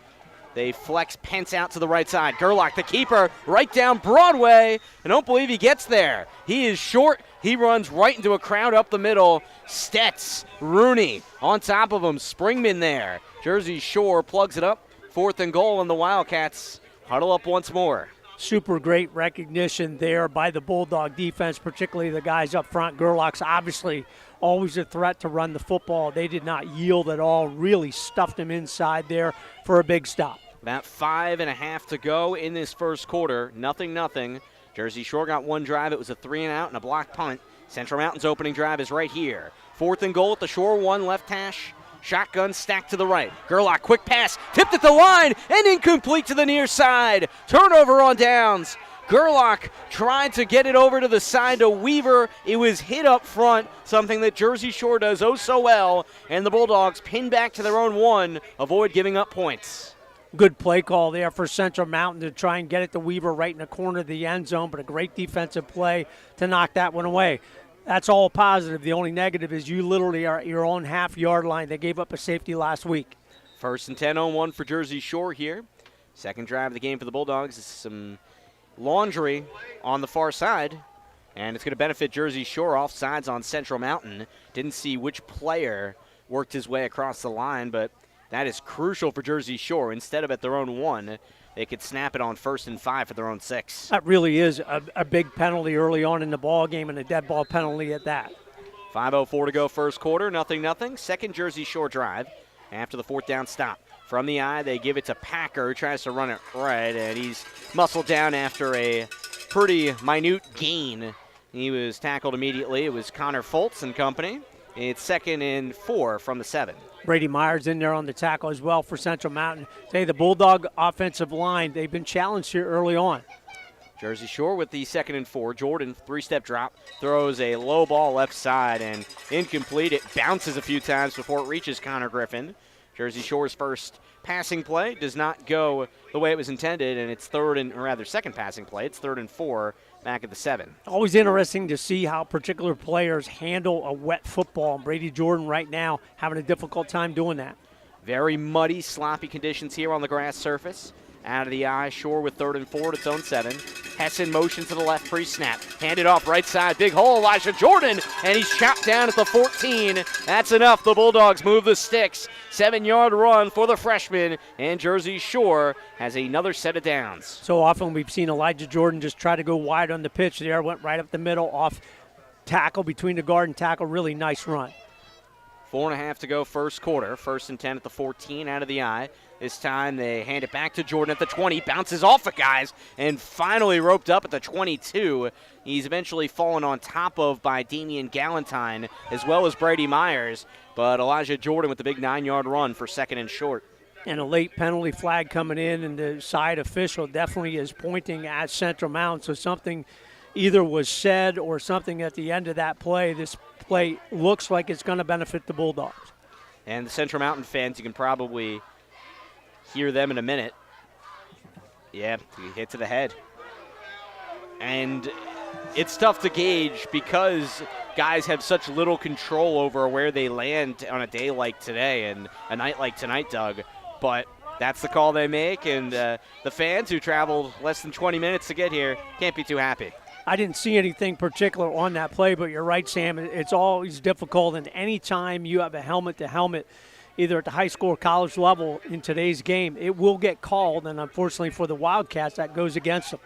They flex Pence out to the right side. Gerlach, the keeper, right down Broadway. I don't believe he gets there. He is short. He runs right into a crowd up the middle. Stetz, Rooney on top of him. Springman there. Jersey Shore plugs it up. 4th and goal, and the Wildcats huddle up once more. Super great recognition there by the Bulldog defense, particularly the guys up front. Gerlach's obviously always a threat to run the football. They did not yield at all, really stuffed him inside there for a big stop. About 5.5 to go in this first quarter. 0-0. Jersey Shore got 1 drive. It was a 3-and-out and a block punt. Central Mountain's opening drive is right here. 4th and goal at the Shore 1 left hash. Shotgun stacked to the right. Gerlach, quick pass, tipped at the line, and incomplete to the near side. Turnover on downs. Gerlach tried to get it over to the side to Weaver. It was hit up front, something that Jersey Shore does oh so well, and the Bulldogs pin back to their own 1, avoid giving up points. Good play call there for Central Mountain to try and get it to Weaver right in the corner of the end zone, but a great defensive play to knock that one away. That's all positive. The only negative is you literally are at your own half-yard line. They gave up a safety last week. 1st and 10 on 1 for Jersey Shore here. Second drive of the game for the Bulldogs is some laundry on the far side, and it's going to benefit Jersey Shore. Offsides on Central Mountain. Didn't see which player worked his way across the line, but that is crucial for Jersey Shore. Instead of at their own 1, they could snap it on 1st and 5 for their own 6. That really is a big penalty early on in the ball game, and a dead ball penalty at that. 5:04 to go first quarter, 0-0. Second Jersey Shore drive after the 4th down stop. From the eye, they give it to Packer, who tries to run it right, and he's muscled down after a pretty minute gain. He was tackled immediately. It was Connor Foltz and company. It's 2nd and 4 from the 7. Brady Myers in there on the tackle as well for Central Mountain. Say the Bulldog offensive line, they've been challenged here early on. Jersey Shore with the 2nd and 4. Jordan, 3-step drop, throws a low ball left side and incomplete. It bounces a few times before it reaches Connor Griffin. Jersey Shore's first passing play does not go the way it was intended, and it's second passing play. It's 3rd and 4 back at the 7. Always interesting to see how particular players handle a wet football. Brady Jordan right now having a difficult time doing that. Very muddy, sloppy conditions here on the grass surface. Out of the eye, Shore with 3rd and 4 at its own 7. Hessen motion to the left pre-snap. Handed off right side, big hole, Elijah Jordan, and he's chopped down at the 14. That's enough. The Bulldogs move the sticks. 7-yard run for the freshman, and Jersey Shore has another set of downs. So often we've seen Elijah Jordan just try to go wide on the pitch there, went right up the middle, off tackle between the guard and tackle. Really nice run. 4.5 to go first quarter. 1st and 10 at the 14 out of the eye. This time they hand it back to Jordan at the 20. Bounces off of guys and finally roped up at the 22. He's eventually fallen on top of by Damian Galentine as well as Brady Myers. But Elijah Jordan with the big 9-yard run for 2nd and short. And a late penalty flag coming in, and the side official definitely is pointing at Central Mountain. So something either was said or something at the end of that play. This play looks like it's going to benefit the Bulldogs. And the Central Mountain fans, you can probably hear them in a minute. Yeah, he hit to the head. And it's tough to gauge because guys have such little control over where they land on a day like today and a night like tonight, Doug. But that's the call they make, and the fans who traveled less than 20 minutes to get here can't be too happy. I didn't see anything particular on that play, but you're right, Sam. It's always difficult, and any time you have a helmet-to-helmet, either at the high school or college level in today's game, it will get called, and unfortunately for the Wildcats, that goes against them.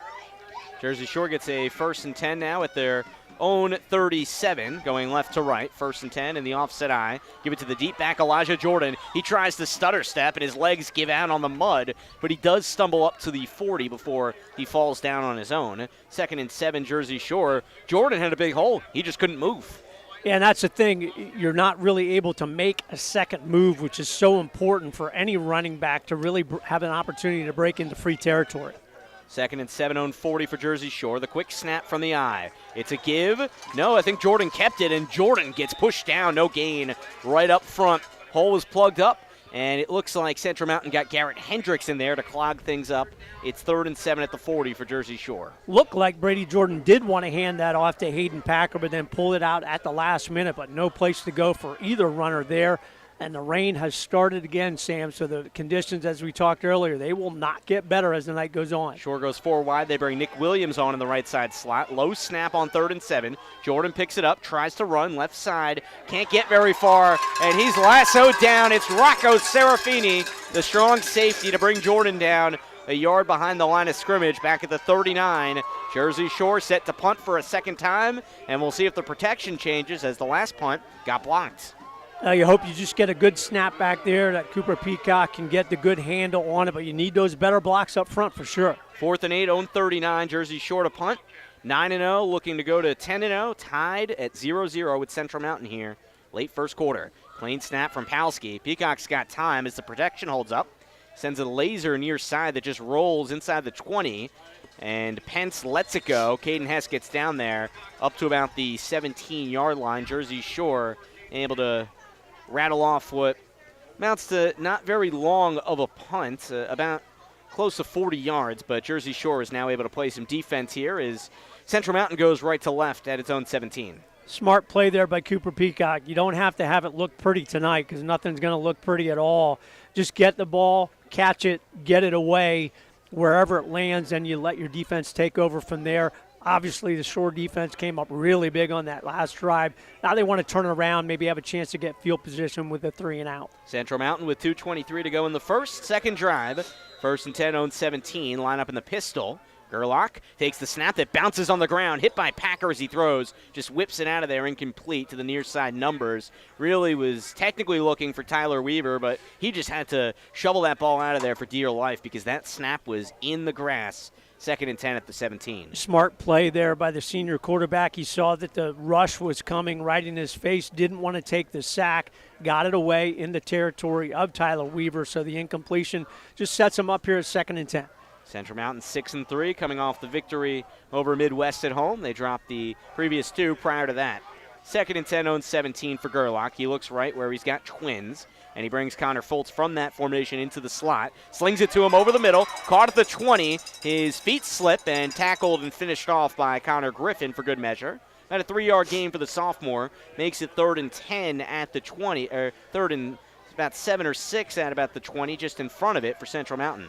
Jersey Shore gets a 1st and 10 now at their own 37, going left to right. 1st and 10 in the offset eye. Give it to the deep back, Elijah Jordan. He tries to stutter step, and his legs give out on the mud, but he does stumble up to the 40 before he falls down on his own. 2nd and 7, Jersey Shore. Jordan had a big hole. He just couldn't move. Yeah, and that's the thing. You're not really able to make a second move, which is so important for any running back to really have an opportunity to break into free territory. 2nd and 7 on 40 for Jersey Shore. The quick snap from the eye. It's a give. No, I think Jordan kept it, and Jordan gets pushed down. No gain right up front. Hole is plugged up, and it looks like Central Mountain got Garrett Hendricks in there to clog things up. It's 3rd and 7 at the 40 for Jersey Shore. Looked like Brady Jordan did want to hand that off to Hayden Packer, but then pulled it out at the last minute, but no place to go for either runner there. And the rain has started again, Sam, so the conditions, as we talked earlier, they will not get better as the night goes on. Shore goes 4 wide. They bring Nick Williams on in the right side slot. Low snap on 3rd and 7. Jordan picks it up, tries to run left side. Can't get very far, and he's lassoed down. It's Rocco Serafini, the strong safety, to bring Jordan down a yard behind the line of scrimmage back at the 39. Jersey Shore set to punt for a second time, and we'll see if the protection changes as the last punt got blocked. You hope you just get a good snap back there, that Cooper Peacock can get the good handle on it, but you need those better blocks up front for sure. 4th and 8, own 39, Jersey Shore to punt. 9-0, looking to go to 10-0, tied at 0-0 with Central Mountain here. Late first quarter. Clean snap from Palski. Peacock's got time as the protection holds up. Sends a laser near side that just rolls inside the 20. And Pence lets it go. Caden Hess gets down there up to about the 17-yard line. Jersey Shore able to rattle off what amounts to not very long of a punt, about close to 40 yards. But Jersey Shore is now able to play some defense here as Central Mountain goes right to left at its own 17. Smart play there by Cooper Peacock. You don't have to have it look pretty tonight because nothing's going to look pretty at all. Just get the ball, catch it, get it away wherever it lands, and you let your defense take over from there. Obviously, the Shore defense came up really big on that last drive. Now they want to turn it around, maybe have a chance to get field position with a 3-and-out. Central Mountain with 2:23 to go in the first. Second drive. First and 10, own 17. Line up in the pistol. Gerlach takes the snap that bounces on the ground, hit by Packer as he throws, just whips it out of there, incomplete to the near side numbers. Really was technically looking for Tyler Weaver, but he just had to shovel that ball out of there for dear life because that snap was in the grass. Second and 10 at the 17. Smart play there by the senior quarterback. He saw that the rush was coming right in his face, didn't want to take the sack, got it away in the territory of Tyler Weaver, so the incompletion just sets him up here at second and 10. Central Mountain 6-3, coming off the victory over Midwest at home. They dropped the previous two prior to that. Second and 10, own 17 for Gerlach. He looks right where he's got twins, and he brings Connor Foltz from that formation into the slot. Slings it to him over the middle, caught at the 20. His feet slip and tackled and finished off by Connor Griffin for good measure. About a 3-yard gain for the sophomore. Makes it 3rd and 10 at the 20, or 3rd and about 7 or 6 at about the 20, just in front of it for Central Mountain.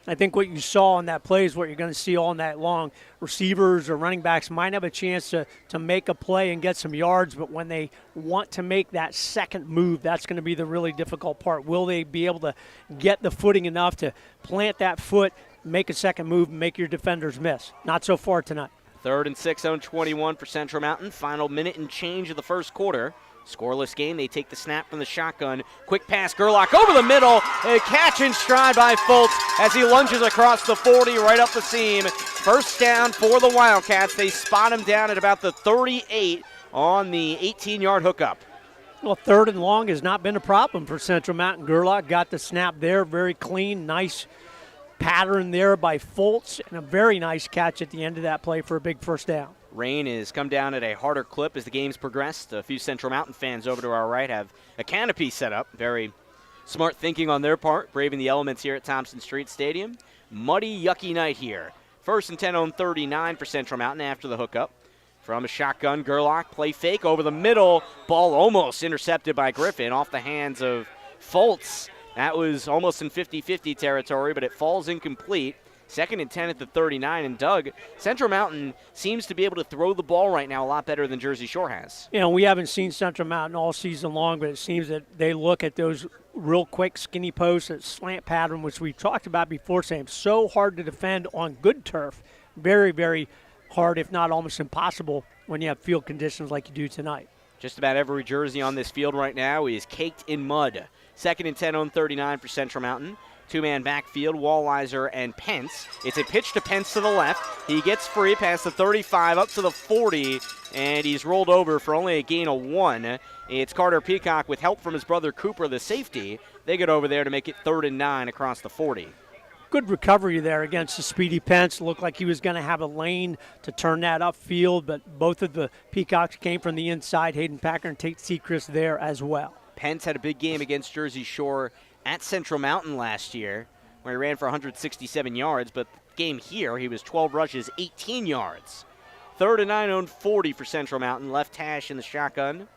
I think what you saw on that play is what you're going to see all night long. Receivers or running backs might have a chance to make a play and get some yards, but when they want to make that second move, that's going to be the really difficult part. Will they be able to get the footing enough to plant that foot, make a second move, and make your defenders miss? Not so far tonight. 3rd and 6, own 21 for Central Mountain. Final minute and change of the first quarter. Scoreless game. They take the snap from the shotgun. Quick pass, Gerlach over the middle. A catch in stride by Foltz as he lunges across the 40 right up the seam. First down for the Wildcats. They spot him down at about the 38 on the 18-yard hookup. Well, 3rd and long has not been a problem for Central Mountain. Gerlach got the snap there, very clean, nice pattern there by Foltz, and a very nice catch at the end of that play for a big first down. Rain has come down at a harder clip as the game's progressed. A few Central Mountain fans over to our right have a canopy set up. Very smart thinking on their part, braving the elements here at Thompson Street Stadium. Muddy, yucky night here. 1st and 10, on 39 for Central Mountain after the hookup. From a shotgun, Gerlach, play fake over the middle. Ball almost intercepted by Griffin off the hands of Foltz. That was almost in 50-50 territory, but it falls incomplete. 2nd and 10 at the 39, and Doug, Central Mountain seems to be able to throw the ball right now a lot better than Jersey Shore has. You know, we haven't seen Central Mountain all season long, but it seems that they look at those real quick skinny posts, that slant pattern, which we talked about before, saying so hard to defend on good turf. Very, very hard, if not almost impossible, when you have field conditions like you do tonight. Just about every jersey on this field right now is caked in mud. 2nd and 10, on 39 for Central Mountain. Two-man backfield, Walliser and Pence. It's a pitch to Pence to the left. He gets free past the 35 up to the 40, and he's rolled over for only a gain of 1. It's Carter Peacock with help from his brother Cooper, the safety. They get over there to make it 3rd and 9 across the 40. Good recovery there against the speedy Pence. Looked like he was going to have a lane to turn that upfield, but both of the Peacocks came from the inside. Hayden Packer and Tate Sechrist there as well. Pence had a big game against Jersey Shore at Central Mountain last year, where he ran for 167 yards, but the game here, he was 12 rushes, 18 yards. 3rd and 9, on 40 for Central Mountain. Left hash in the shotgun.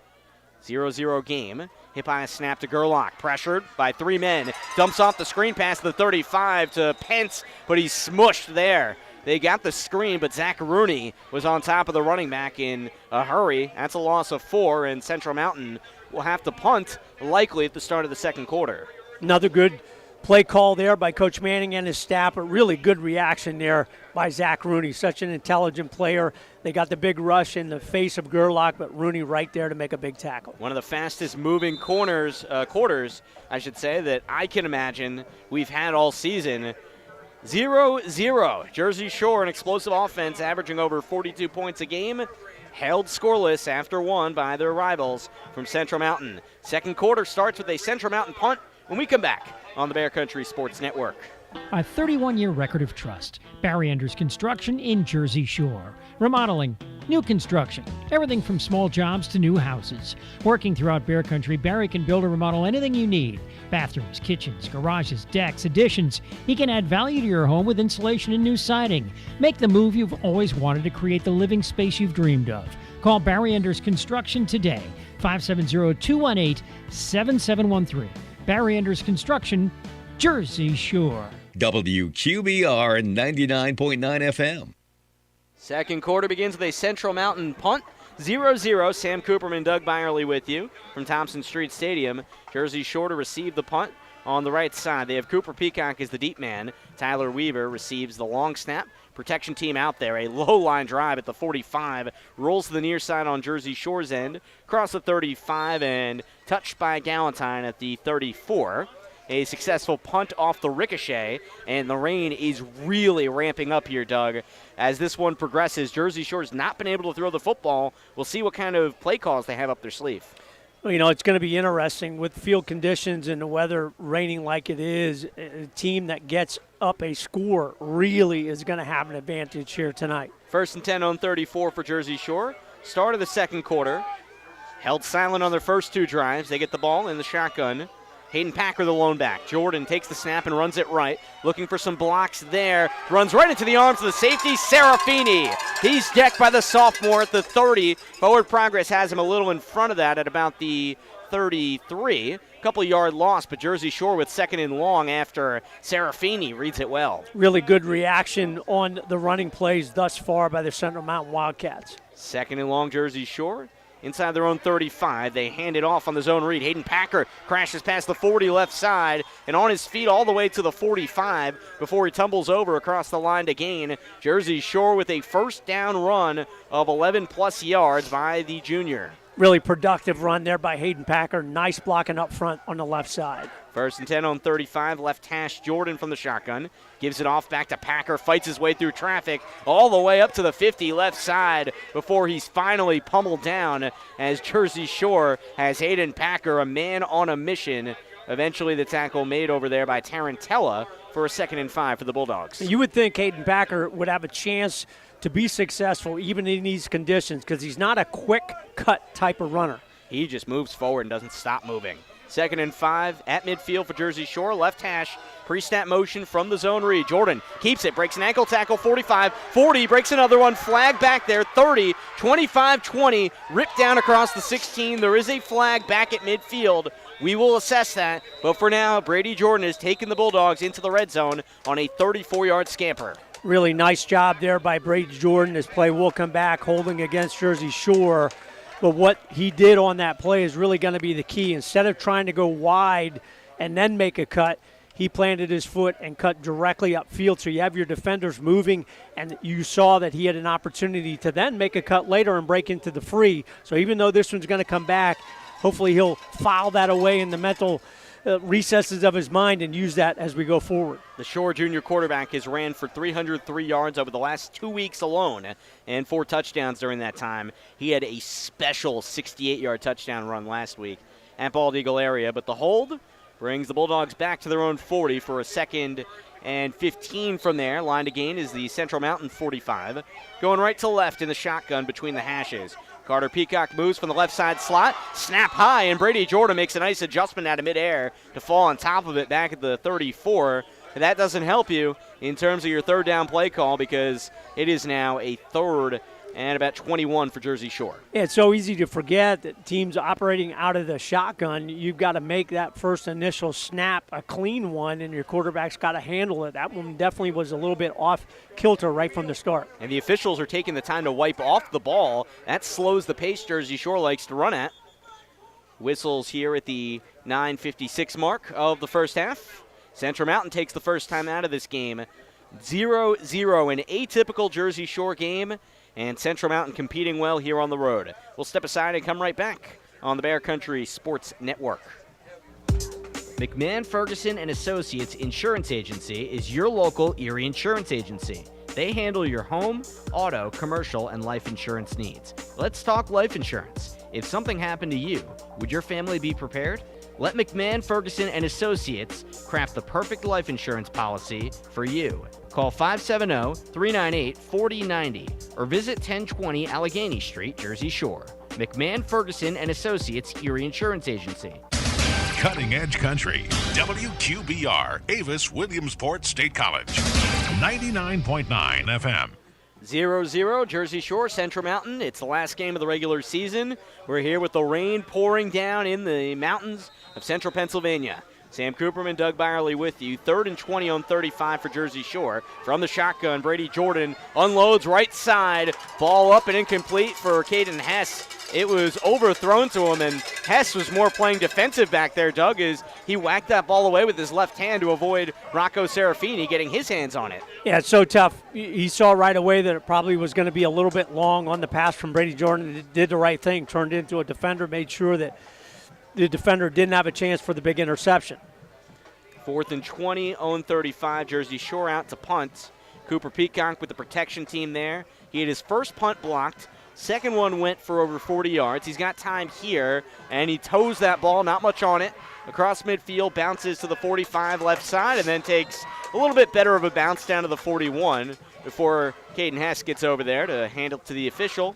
0-0 game. Hit by a snap to Gerlach. Pressured by 3 men. Dumps off the screen pass to the 35 to Pence, but he's smushed there. They got the screen, but Zach Rooney was on top of the running back in a hurry. That's a loss of 4, and Central Mountain will have to punt likely at the start of the second quarter. Another good play call there by Coach Manning and his staff, but really good reaction there by Zach Rooney. Such an intelligent player. They got the big rush in the face of Gerlach, but Rooney right there to make a big tackle. One of the fastest moving quarters, I should say, that I can imagine we've had all season. 0-0. Jersey Shore, an explosive offense averaging over 42 points a game, held scoreless after one by their rivals from Central Mountain. Second quarter starts with a Central Mountain punt when we come back on the Bear Country Sports Network. A 31-year record of trust. Barry Enders Construction in Jersey Shore. Remodeling, new construction, everything from small jobs to new houses. Working throughout Bear Country, Barry can build or remodel anything you need. Bathrooms, kitchens, garages, decks, additions. He can add value to your home with insulation and new siding. Make the move you've always wanted to create the living space you've dreamed of. Call Barry Enders Construction today, 570-218-7713. Barry Enders Construction, Jersey Shore. WQBR 99.9 FM. Second quarter begins with a Central Mountain punt. 0-0. Sam Cooperman, Doug Byerly with you from Thompson Street Stadium. Jersey Shore to receive the punt on the right side. They have Cooper Peacock as the deep man. Tyler Weaver receives the long snap. Protection team out there. A low line drive at the 45. Rolls to the near side on Jersey Shore's end. Across the 35 and touched by Galentine at the 34. A successful punt off the ricochet, and the rain is really ramping up here, Doug. As this one progresses, Jersey Shore's not been able to throw the football. We'll see what kind of play calls they have up their sleeve. Well, it's going to be interesting with field conditions and the weather raining like it is. A team that gets up a score really is going to have an advantage here tonight. 1st and 10 on 34 for Jersey Shore. Start of the second quarter. Held silent on their first two drives. They get the ball in the shotgun. Hayden Packer, the lone back. Jordan takes the snap and runs it right. Looking for some blocks there. Runs right into the arms of the safety, Serafini. He's decked by the sophomore at the 30. Forward progress has him a little in front of that at about the 33. A couple yard loss, but Jersey Shore with second and long after Serafini reads it well. Really good reaction on the running plays thus far by the Central Mountain Wildcats. Second and long, Jersey Shore. Inside their own 35, they hand it off on the zone read. Hayden Packer crashes past the 40 left side and on his feet all the way to the 45 before he tumbles over across the line to gain. Jersey Shore with a first down run of 11-plus yards by the junior. Really productive run there by Hayden Packer. Nice blocking up front on the left side. 1st and 10 on 35, left hash Jordan from the shotgun. Gives it off back to Packer, fights his way through traffic all the way up to the 50 left side before he's finally pummeled down as Jersey Shore has Hayden Packer, a man on a mission. Eventually the tackle made over there by Tarantella for a 2nd and 5 for the Bulldogs. You would think Hayden Packer would have a chance to be successful even in these conditions because he's not a quick cut type of runner. He just moves forward and doesn't stop moving. 2nd and 5 at midfield for Jersey Shore. Left hash, pre-snap motion from the zone read. Jordan keeps it, breaks an ankle tackle, 45, 40, breaks another one, flag back there, 30, 25, 20, ripped down across the 16. There is a flag back at midfield. We will assess that, but for now, Brady Jordan has taken the Bulldogs into the red zone on a 34-yard scamper. Really nice job there by Brady Jordan. This play will come back holding against Jersey Shore. But what he did on that play is really going to be the key. Instead of trying to go wide and then make a cut, he planted his foot and cut directly upfield. So you have your defenders moving, and you saw that he had an opportunity to then make a cut later and break into the free. So even though this one's going to come back, hopefully he'll file that away in the mental recesses of his mind and use that as we go forward. The Shore junior quarterback has ran for 303 yards over the last 2 weeks alone and 4 touchdowns during that time. He had a special 68-yard touchdown run last week at Bald Eagle area, but the hold brings the Bulldogs back to their own 40 for a 2nd and 15 from there. Line to gain is the Central Mountain 45. Going right to left in the shotgun between the hashes. Carter Peacock moves from the left side slot, snap high, and Brady Jordan makes a nice adjustment out of midair to fall on top of it back at the 34. And that doesn't help you in terms of your third down play call because it is now a 3rd and about 21 for Jersey Shore. Yeah, it's so easy to forget that teams operating out of the shotgun, you've got to make that first initial snap a clean one, and your quarterback's got to handle it. That one definitely was a little bit off kilter right from the start. And the officials are taking the time to wipe off the ball. That slows the pace Jersey Shore likes to run at. Whistles here at the 9:56 mark of the first half. Central Mountain takes the first time out of this game. 0-0, an atypical Jersey Shore game. And Central Mountain competing well here on the road. We'll step aside and come right back on the Bear Country Sports Network. McMahon, Ferguson and Associates Insurance Agency is your local Erie insurance agency. They handle your home, auto, commercial, and life insurance needs. Let's talk life insurance. If something happened to you, would your family be prepared? Let McMahon, Ferguson and Associates craft the perfect life insurance policy for you. Call 570-398-4090 or visit 1020 Allegheny Street, Jersey Shore. McMahon, Ferguson and Associates Erie Insurance Agency. Cutting Edge Country, WQBR, Avis Williamsport State College, 99.9 FM. 0-0, Jersey Shore, Central Mountain. It's the last game of the regular season. We're here with the rain pouring down in the mountains of central Pennsylvania. Sam Cooperman, Doug Byerly with you. 3rd and 20 on 35 for Jersey Shore. From the shotgun, Brady Jordan unloads right side. Ball up and incomplete for Caden Hess. It was overthrown to him, and Hess was more playing defensive back there, Doug, as he whacked that ball away with his left hand to avoid Rocco Serafini getting his hands on it. Yeah, it's so tough. He saw right away that it probably was going to be a little bit long on the pass from Brady Jordan. He did the right thing, turned into a defender, made sure that the defender didn't have a chance for the big interception. 4th and 20, own 35, Jersey Shore out to punt. Cooper Peacock with the protection team there. He had his first punt blocked. Second one went for over 40 yards. He's got time here, and he toes that ball, not much on it. Across midfield, bounces to the 45 left side, and then takes a little bit better of a bounce down to the 41 before Caden Hess gets over there to hand it to the official.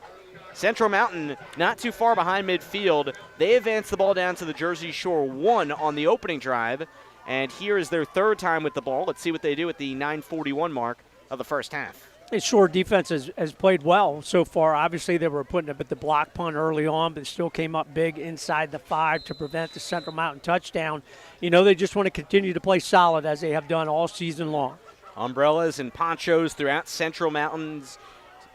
Central Mountain not too far behind midfield. They advance the ball down to the Jersey Shore 1 on the opening drive, and here is their third time with the ball. Let's see what they do at the 9:41 mark of the first half. Shore defense has played well so far. Obviously, they were putting up at the block punt early on, but still came up big inside the 5 to prevent the Central Mountain touchdown. You know, they just want to continue to play solid as they have done all season long. Umbrellas and ponchos throughout Central Mountain's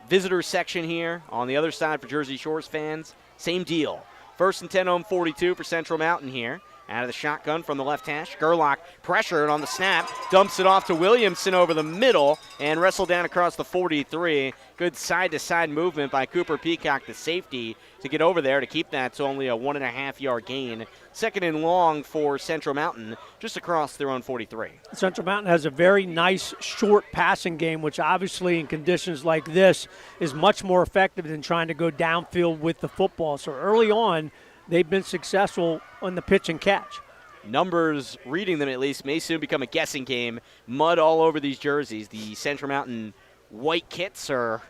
visitor section here. On the other side for Jersey Shore's fans, same deal. 1st and 10 on 42 for Central Mountain here. Out of the shotgun from the left hash. Gerlach pressured on the snap. Dumps it off to Williamson over the middle and wrestled down across the 43. Good side-to-side movement by Cooper Peacock, the safety, to get over there to keep that to only a 1.5-yard gain. 2nd and long for Central Mountain, just across their own 43. Central Mountain has a very nice short passing game, which obviously in conditions like this is much more effective than trying to go downfield with the football. So early on, they've been successful on the pitch and catch. Numbers, reading them at least, may soon become a guessing game. Mud all over these jerseys. The Central Mountain white kits are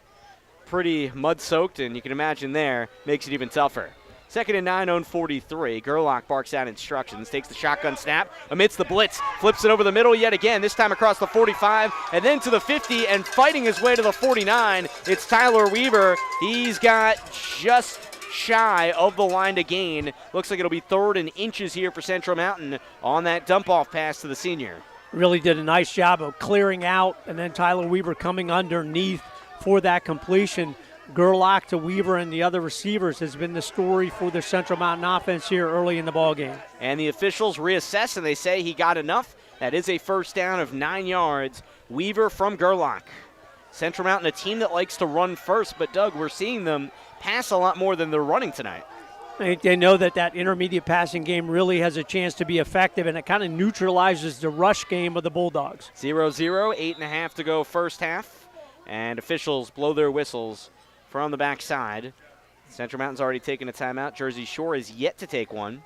pretty mud-soaked, and you can imagine there, makes it even tougher. 2nd and 9 on 43. Gerlach barks out instructions, takes the shotgun snap, amidst the blitz, flips it over the middle yet again, this time across the 45, and then to the 50, and fighting his way to the 49. It's Tyler Weaver. He's got just shy of the line to gain. Looks like it'll be 3rd and inches here for Central Mountain on that dump-off pass to the senior. Really did a nice job of clearing out, and then Tyler Weaver coming underneath for that completion. Gerlach to Weaver and the other receivers has been the story for the Central Mountain offense here early in the ballgame. And the officials reassess, and they say he got enough. That is a first down of 9 yards. Weaver from Gerlach. Central Mountain, a team that likes to run first, but Doug, we're seeing them pass a lot more than they're running tonight. I think they know that intermediate passing game really has a chance to be effective, and it kind of neutralizes the rush game of the Bulldogs. 0-0, 8.5 to go first half, and officials blow their whistles from the backside. Central Mountain's already taken a timeout. Jersey Shore is yet to take one.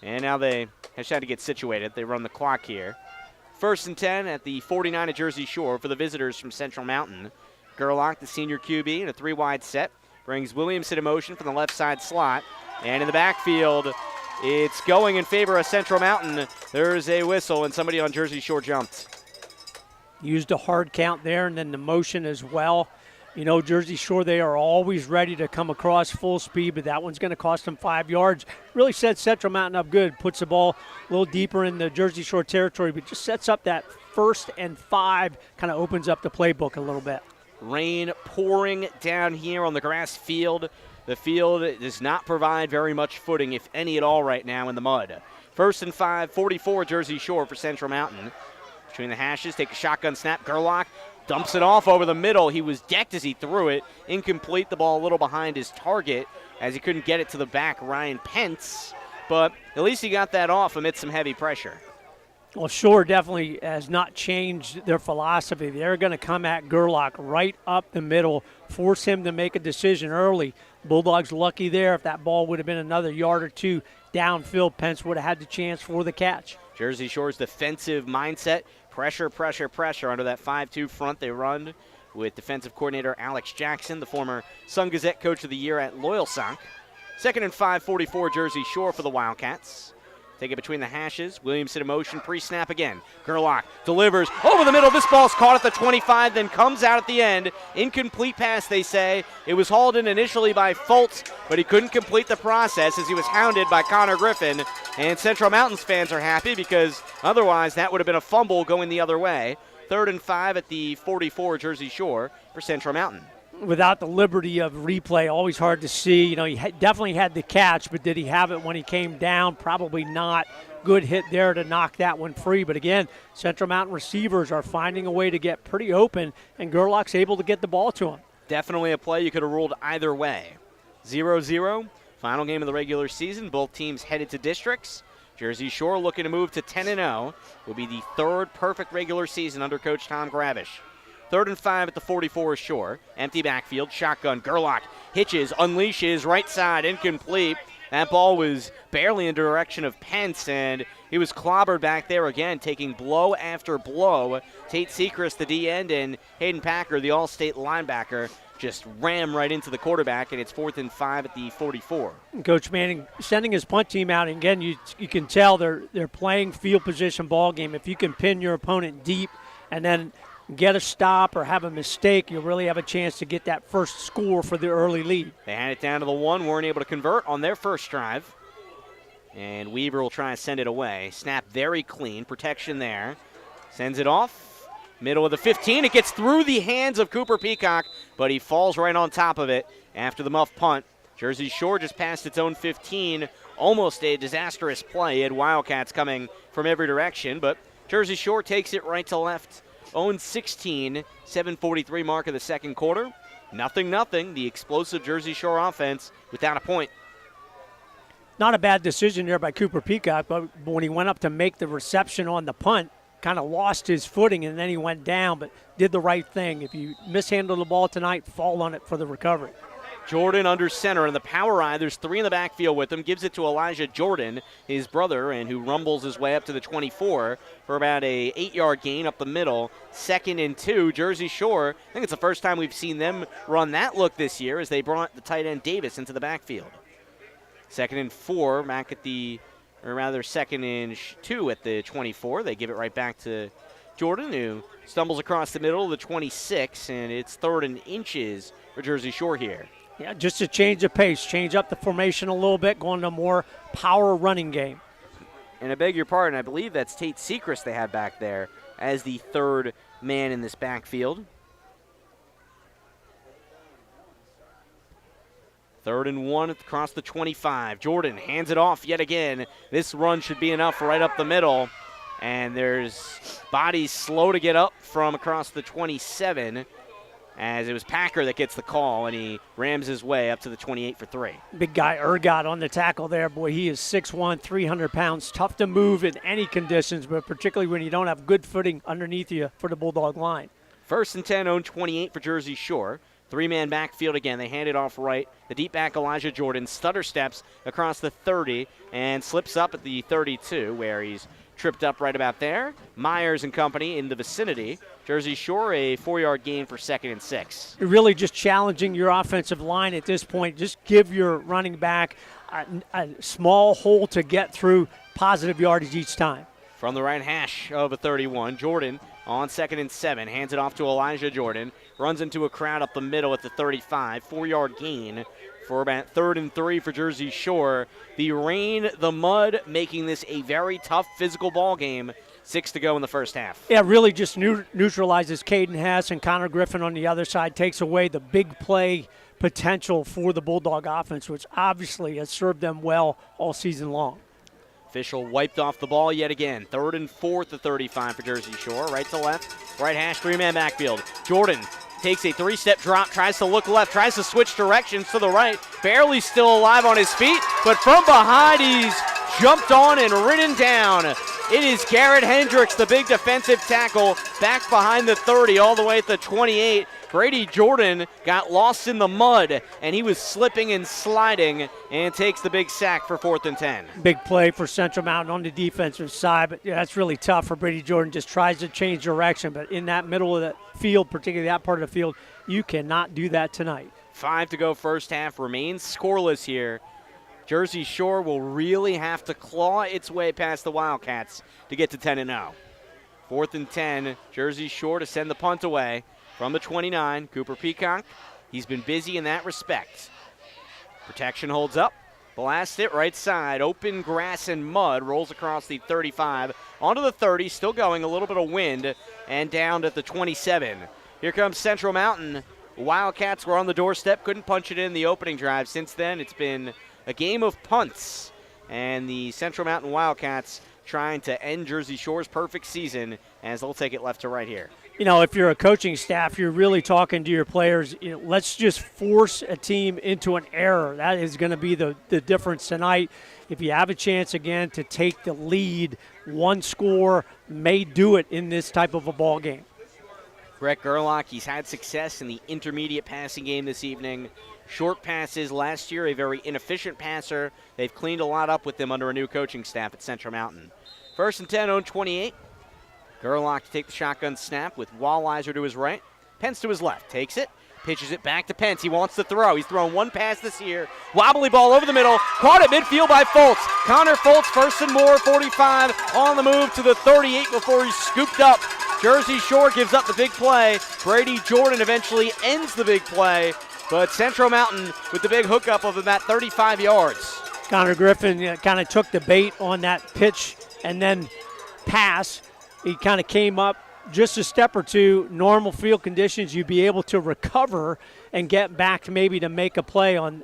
And now they have tried to get situated. They run the clock here. 1st and 10 at the 49 of Jersey Shore for the visitors from Central Mountain. Gerlach, the senior QB, in a 3-wide set, brings Williamson in motion from the left side slot. And in the backfield, it's going in favor of Central Mountain. There's a whistle, and somebody on Jersey Shore jumped. Used a hard count there, and then the motion as well. You know, Jersey Shore, they are always ready to come across full speed, but that one's going to cost them 5 yards. Really sets Central Mountain up good. Puts the ball a little deeper in the Jersey Shore territory, but just sets up that 1st and 5, kind of opens up the playbook a little bit. Rain pouring down here on the grass field. The field does not provide very much footing, if any at all, right now in the mud. 1st and 5, 44 Jersey Shore for Central Mountain. Between the hashes, take a shotgun snap. Gerlach dumps it off over the middle. He was decked as he threw it. Incomplete, the ball a little behind his target as he couldn't get it to the back. Ryan Pence but at least he got that off amidst some heavy pressure. Well, Shore definitely has not changed their philosophy. They're going to come at Gerlach right up the middle, force him to make a decision early. Bulldogs lucky there. If that ball would have been another yard or two downfield, Pence would have had the chance for the catch. Jersey Shore's defensive mindset, pressure, pressure, pressure under that 5-2 front they run with defensive coordinator Alex Jackson, the former Sun Gazette Coach of the Year at Loyalsock. 2nd and 5, 44 Jersey Shore for the Wildcats. Take it between the hashes. Williamson in motion, pre-snap again. Gerlach delivers over the middle. This ball's caught at the 25, then comes out at the end. Incomplete pass, they say. It was hauled in initially by Fultz, but he couldn't complete the process as he was hounded by Connor Griffin. And Central Mountains fans are happy because otherwise that would have been a fumble going the other way. 3rd and 5 at the 44 Jersey Shore for Central Mountain. Without the liberty of replay, always hard to see. You know, he definitely had the catch, but did he have it when he came down? Probably not. Good hit there to knock that one free. But again, Central Mountain receivers are finding a way to get pretty open, and Gerlach's able to get the ball to him. Definitely a play you could have ruled either way. 0-0, final game of the regular season. Both teams headed to districts. Jersey Shore looking to move to 10-0. Will be the 3rd perfect regular season under Coach Tom Gravish. 3rd and 5 at the 44 Shore. Empty backfield, shotgun. Gerlach hitches, unleashes, right side, incomplete. That ball was barely in the direction of Pence, and he was clobbered back there again, taking blow after blow. Tate Sechrist, the D-end, and Hayden Packer, the All-State linebacker, just ram right into the quarterback, and it's 4th and 5 at the 44. Coach Manning sending his punt team out, and again, you can tell they're playing field position ball game. If you can pin your opponent deep and then get a stop or have a mistake, you'll really have a chance to get that first score for the early lead. They had it down to the 1, weren't able to convert on their first drive. And Weaver will try and send it away. Snap very clean, protection there. Sends it off, middle of the 15. It gets through the hands of Cooper Peacock, but he falls right on top of it after the muff punt. Jersey Shore just passed its own 15. Almost a disastrous play. Had Wildcats coming from every direction, but Jersey Shore takes it right to left. 0-16, 7:43 mark of the second quarter. 0-0, the explosive Jersey Shore offense without a point. Not a bad decision there by Cooper Peacock, but when he went up to make the reception on the punt, kind of lost his footing and then he went down, but did the right thing. If you mishandle the ball tonight, fall on it for the recovery. Jordan under center in the power eye. There's 3 in the backfield with him. Gives it to Elijah Jordan, his brother, and who rumbles his way up to the 24 for about a 8-yard gain up the middle. 2nd and 2, Jersey Shore. I think it's the first time we've seen them run that look this year as they brought the tight end Davis into the backfield. 2nd and 4, back at the, or rather 2nd and 2 at the 24. They give it right back to Jordan, who stumbles across the middle of the 26, and it's 3rd and inches for Jersey Shore here. Yeah, just to change the pace, change up the formation a little bit, going to a more power running game. And I beg your pardon, I believe that's Tate Sechrist they had back there as the 3rd man in this backfield. 3rd and 1 across the 25. Jordan hands it off yet again. This run should be enough right up the middle. And there's bodies slow to get up from across the 27. As it was Packer that gets the call, and he rams his way up to the 28 for 3. Big guy Ergot on the tackle there. Boy, he is 6'1", 300 pounds. Tough to move in any conditions, but particularly when you don't have good footing underneath you for the Bulldog line. 1st and 10, 0-28 for Jersey Shore. 3-man backfield again. They hand it off right. The deep back Elijah Jordan stutter steps across the 30 and slips up at the 32 where he's tripped up right about there. Myers and company in the vicinity. Jersey Shore a 4-yard gain for 2nd and 6. You're really just challenging your offensive line at this point. Just give your running back a small hole to get through, positive yardage each time. From the right hash of a 31, Jordan on 2nd and 7. Hands it off to Elijah Jordan. Runs into a crowd up the middle at the 35. 4-yard gain for about 3rd and 3 for Jersey Shore. The rain, the mud, making this a very tough physical ball game. 6 to go in the first half. Yeah, really just neutralizes Caden Hess, and Connor Griffin on the other side takes away the big play potential for the Bulldog offense, which obviously has served them well all season long. Official wiped off the ball yet again. 3rd and 4 at the 35 for Jersey Shore. Right to left, right hash, 3-man backfield. Jordan takes a 3-step drop, tries to look left, tries to switch directions to the right. Barely still alive on his feet, but from behind he's jumped on and ridden down. It is Garrett Hendricks, the big defensive tackle, back behind the 30, all the way at the 28. Brady Jordan got lost in the mud, and he was slipping and sliding and takes the big sack for 4th and 10. Big play for Central Mountain on the defensive side, but that's really tough for Brady Jordan. Just tries to change direction, but in that middle of the field, particularly that part of the field, you cannot do that tonight. 5 to go first half, remains scoreless here. Jersey Shore will really have to claw its way past the Wildcats to get to 10-0. 4th and 10, Jersey Shore to send the punt away from the 29. Cooper Peacock, he's been busy in that respect. Protection holds up. Blast it right side. Open grass and mud. Rolls across the 35. Onto the 30. Still going. A little bit of wind. And down at the 27. Here comes Central Mountain. Wildcats were on the doorstep. Couldn't punch it in the opening drive. Since then, it's been a game of punts. And the Central Mountain Wildcats trying to end Jersey Shore's perfect season as they'll take it left to right here. You know, if you're a coaching staff, you're really talking to your players, let's just force a team into an error. That is going to be the difference tonight. If you have a chance again to take the lead, one score may do it in this type of a ball game. Brett Gerlach, he's had success in the intermediate passing game this evening. Short passes last year, a very inefficient passer. They've cleaned a lot up with him under a new coaching staff at Central Mountain. 1st and 10 on 28. Gerlach to take the shotgun snap with Walliser to his right. Pence to his left. Takes it. Pitches it back to Pence. He wants to throw. He's thrown one pass this year. Wobbly ball over the middle. Caught at midfield by Fultz. Connor Fultz, 1st and more, 45. On the move to the 38 before he's scooped up. Jersey Shore gives up the big play. Brady Jordan eventually ends the big play. But Central Mountain with the big hookup of about 35 yards. Connor Griffin kind of took the bait on that pitch and then pass. He kind of came up just a step or two. Normal field conditions, you'd be able to recover and get back maybe to make a play on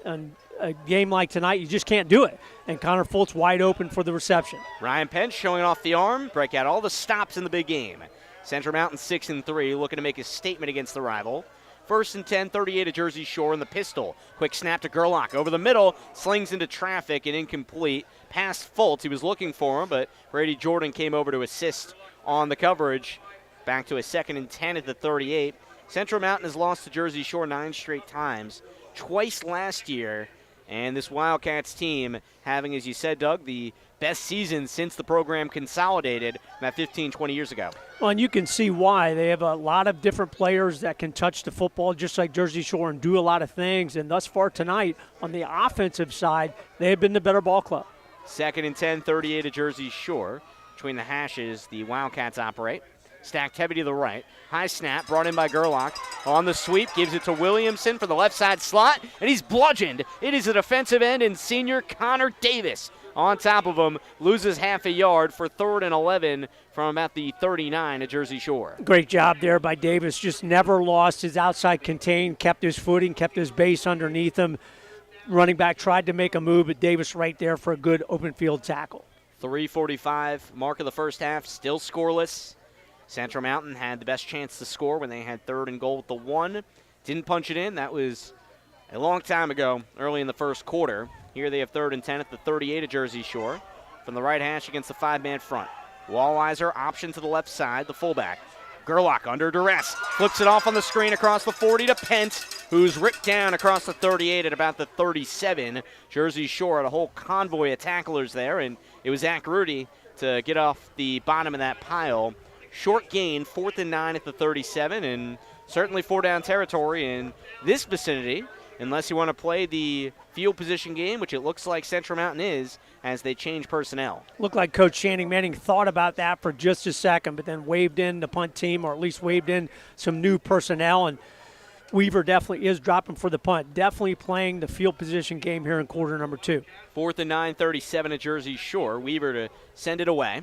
a game like tonight. You just can't do it. And Connor Fultz wide open for the reception. Ryan Pence showing off the arm, break out all the stops in the big game. Central Mountain 6 and 3, looking to make a statement against the rival. 1st and 10, 38 at Jersey Shore in the pistol. Quick snap to Gerlach. Over the middle, slings into traffic and incomplete. Past Fultz, he was looking for him, but Brady Jordan came over to assist on the coverage. Back to a 2nd and 10 at the 38. Central Mountain has lost to Jersey Shore 9 straight times, twice last year. And this Wildcats team having, as you said, Doug, the best season since the program consolidated about 15, 20 years ago. Well, and you can see why. They have a lot of different players that can touch the football just like Jersey Shore and do a lot of things. And thus far tonight, on the offensive side, they have been the better ball club. 2nd and 10, 38 at Jersey Shore. Between the hashes, the Wildcats operate. Stacked heavy to the right. High snap brought in by Gerlach. On the sweep, gives it to Williamson for the left side slot, and he's bludgeoned. It is a defensive end and senior Connor Davis on top of him. Loses half a yard for 3rd and 11 from about the 39 at Jersey Shore. Great job there by Davis. Just never lost his outside contain, kept his footing, kept his base underneath him. Running back tried to make a move, but Davis right there for a good open field tackle. 3:45 mark of the first half, still scoreless. Central Mountain had the best chance to score when they had 3rd and goal at the 1. Didn't punch it in. That was a long time ago, early in the first quarter. Here they have 3rd and 10 at the 38 at Jersey Shore. From the right hash against the 5-man front. Walliser option to the left side, the fullback. Gerlach under duress. Flips it off on the screen across the 40 to Pence, who's ripped down across the 38 at about the 37. Jersey Shore had a whole convoy of tacklers there, and it was Zach Rudy to get off the bottom of that pile. Short gain, 4th and 9 at the 37, and certainly 4-down territory in this vicinity, unless you want to play the field position game, which it looks like Central Mountain is, as they change personnel. Looked like Coach Channing Manning thought about that for just a second, but then waved in the punt team, or at least waved in some new personnel, and Weaver definitely is dropping for the punt. Definitely playing the field position game here in quarter number 2. 4th and 9, 37 at Jersey Shore. Weaver to send it away.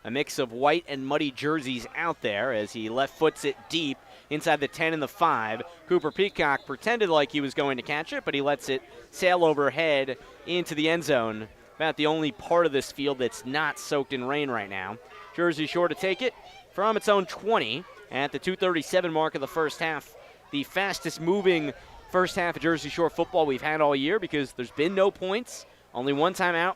A mix of white and muddy jerseys out there as he left foots it deep inside the 10 and the 5. Cooper Peacock pretended like he was going to catch it, but he lets it sail overhead into the end zone. About the only part of this field that's not soaked in rain right now. Jersey Shore to take it from its own 20 at the 2:37 mark of the first half. The fastest moving first half of Jersey Shore football we've had all year because there's been no points, only one timeout,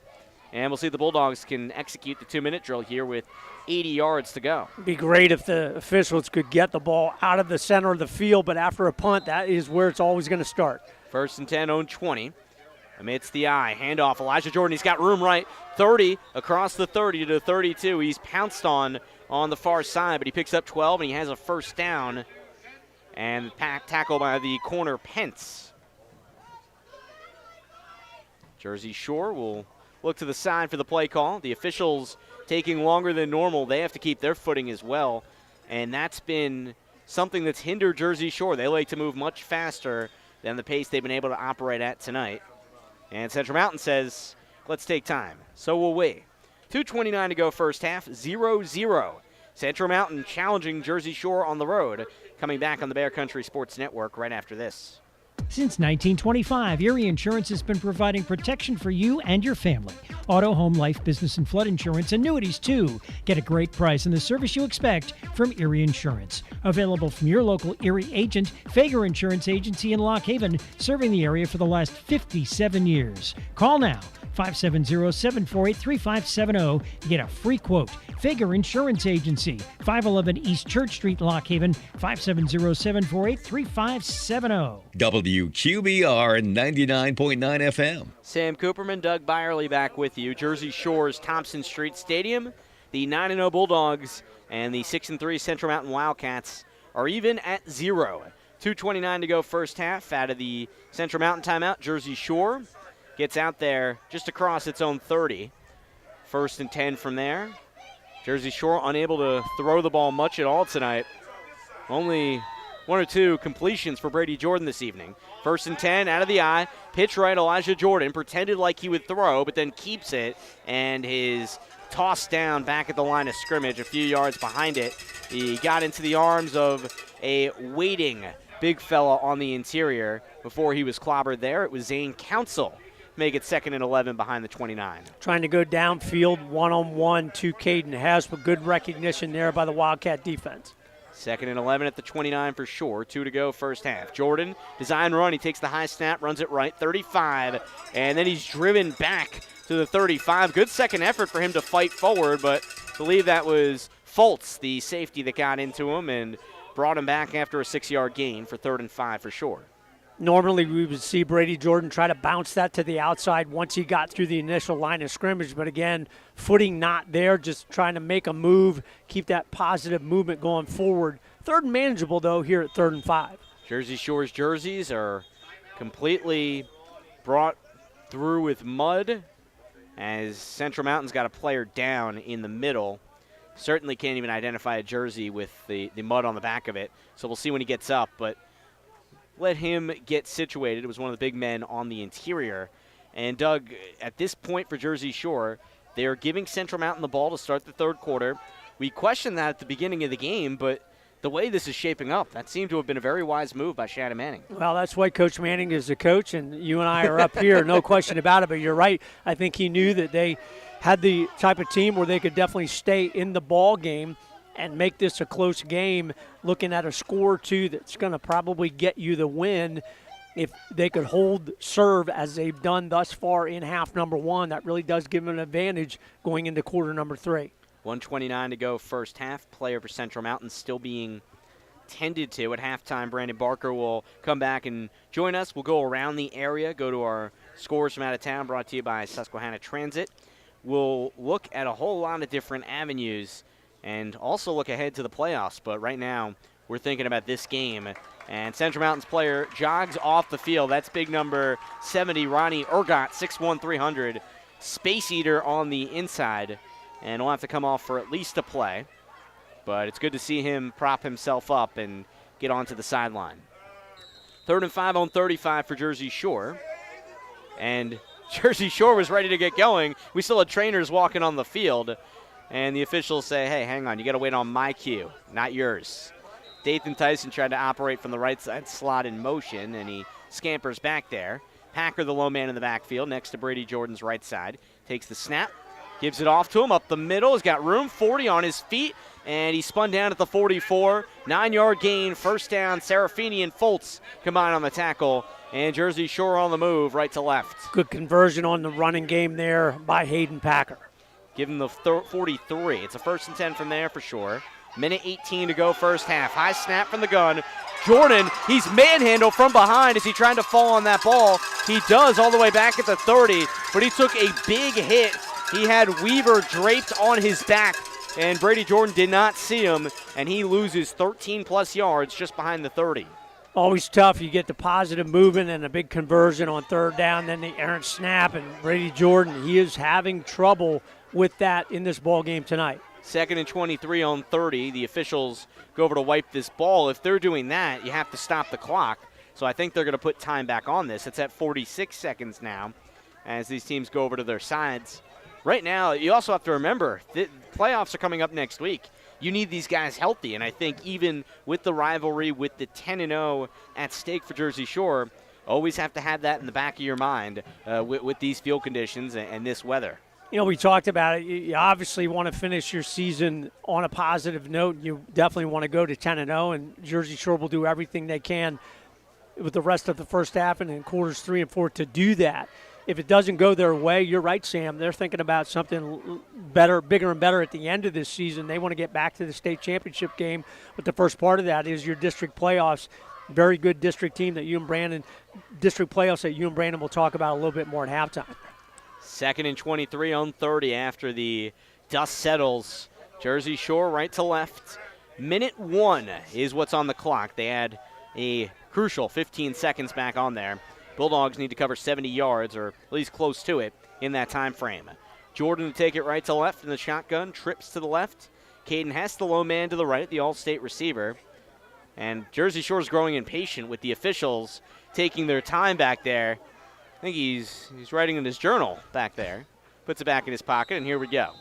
And we'll see if the Bulldogs can execute the 2-minute drill here with 80 yards to go. It'd be great if the officials could get the ball out of the center of the field, but after a punt, that is where it's always going to start. 1st and 10, own 20. Amidst the eye, handoff, Elijah Jordan, he's got room right, 30, across the 30 to 32. He's pounced on the far side, but he picks up 12, and he has a first down. And tackle by the corner, Pence. Jersey Shore will look to the side for the play call. The officials taking longer than normal. They have to keep their footing as well, and that's been something that's hindered Jersey Shore. They like to move much faster than the pace they've been able to operate at tonight. And Central Mountain says, let's take time. So will we. 2:29 to go first half, 0-0. Central Mountain challenging Jersey Shore on the road. Coming back on the Bear Country Sports Network right after this. Since 1925, Erie Insurance has been providing protection for you and your family. Auto, home, life, business, and flood insurance, annuities too. Get a great price and the service you expect from Erie Insurance. Available from your local Erie agent, Fager Insurance Agency in Lock Haven, serving the area for the last 57 years. Call now, 570-748-3570 to get a free quote. Fager Insurance Agency, 511 East Church Street, Lock Haven, 570-748-3570. WQBR 99.9 FM. Sam Cooperman, Doug Byerly back with you. Jersey Shore's Thompson Street Stadium. The 9-0 Bulldogs and the 6-3 Central Mountain Wildcats are even at 0. 2:29 to go first half. Out of the Central Mountain timeout, Jersey Shore gets out there just across its own 30. 1st and 10 from there. Jersey Shore unable to throw the ball much at all tonight. Only 1 or 2 completions for Brady Jordan this evening. 1st and 10, out of the eye. Pitch right, Elijah Jordan pretended like he would throw, but then keeps it, and his tossed down back at the line of scrimmage, a few yards behind it. He got into the arms of a waiting big fella on the interior before he was clobbered there. It was Zane Council. Make it 2nd and 11 behind the 29. Trying to go downfield one-on-one to Caden Hess, but good recognition there by the Wildcat defense. 2nd and 11 at the 29 for sure. 2 to go first half. Jordan, design run. He takes the high snap, runs it right, 35, and then he's driven back to the 35. Good second effort for him to fight forward, but I believe that was Fultz, the safety, that got into him and brought him back after a 6-yard gain for 3rd and 5 for sure. Normally we would see Brady Jordan try to bounce that to the outside once he got through the initial line of scrimmage. But again, footing not there, just trying to make a move, keep that positive movement going forward. 3rd and manageable, though, here at 3rd and 5. Jersey Shore's jerseys are completely brought through with mud as Central Mountain's got a player down in the middle. Certainly can't even identify a jersey with the mud on the back of it. So we'll see when he gets up, but let him get situated. It was one of the big men on the interior. And, Doug, at this point for Jersey Shore, they're giving Central Mountain the ball to start the 3rd quarter. We questioned that at the beginning of the game, but the way this is shaping up, that seemed to have been a very wise move by Shannon Manning. Well, that's why Coach Manning is the coach, and you and I are up here, no question about it. But you're right. I think he knew that they had the type of team where they could definitely stay in the ball game and make this a close game, looking at a score or two that's going to probably get you the win. If they could hold serve as they've done thus far in half number 1, that really does give them an advantage going into quarter number 3. 1:29 to go first half. Player for Central Mountain still being tended to at halftime. Brandon Barker will come back and join us. We'll go around the area, go to our scores from out of town, brought to you by Susquehanna Transit. We'll look at a whole lot of different avenues and also look ahead to the playoffs. But right now, we're thinking about this game. And Central Mountain's player jogs off the field. That's big number 70, Ronnie Ergot, 6'1", 300. Space Eater on the inside. And will have to come off for at least a play. But it's good to see him prop himself up and get onto the sideline. 3rd and 5 on 35 for Jersey Shore. And Jersey Shore was ready to get going. We still had trainers walking on the field. And the officials say, hey, hang on, you got to wait on my cue, not yours. Dathan Tyson tried to operate from the right side slot in motion, and he scampers back there. Packer, the low man in the backfield, next to Brady Jordan's right side. Takes the snap, gives it off to him up the middle. He's got room, 40 on his feet. and he spun down at the 44. 9-yard gain, first down. Serafini and Foltz combine on the tackle, and Jersey Shore on the move right to left. Good conversion on the running game there by Hayden Packer. Give him the 43. It's a 1st and 10 from there for sure. Minute 18 to go first half. High snap from the gun. Jordan, he's manhandled from behind. Is he trying to fall on that ball? He does all the way back at the 30, but he took a big hit. He had Weaver draped on his back, and Brady Jordan did not see him, and he loses 13-plus yards just behind the 30. Always tough. You get the positive movement and a big conversion on 3rd down, then the errant snap, and Brady Jordan, he is having trouble with that in this ball game tonight. 2nd and 23 on 30. The officials go over to wipe this ball. If they're doing that, you have to stop the clock. So I think they're going to put time back on this. It's at 46 seconds now as these teams go over to their sides. Right now, you also have to remember, the playoffs are coming up next week. You need these guys healthy, and I think even with the rivalry, with the 10-0 at stake for Jersey Shore, always have to have that in the back of your mind with these field conditions and this weather. You know, we talked about it. You obviously want to finish your season on a positive note. You definitely want to go to 10-0, and Jersey Shore will do everything they can with the rest of the first half and in quarters 3 and 4 to do that. If it doesn't go their way, you're right, Sam. They're thinking about something better, bigger and better at the end of this season. They want to get back to the state championship game, but the first part of that is your district playoffs. Very good district team that district playoffs that you and Brandon will talk about a little bit more at halftime. 2nd and 23 on 30 after the dust settles. Jersey Shore right to left. Minute 1 is what's on the clock. They had a crucial 15 seconds back on there. Bulldogs need to cover 70 yards, or at least close to it, in that time frame. Jordan to take it right to left in the shotgun, trips to the left. Caden Hess, the low man to the right, the all-state receiver. And Jersey Shore's growing impatient with the officials taking their time back there. I think he's writing in his journal back there. Puts it back in his pocket, and here we go.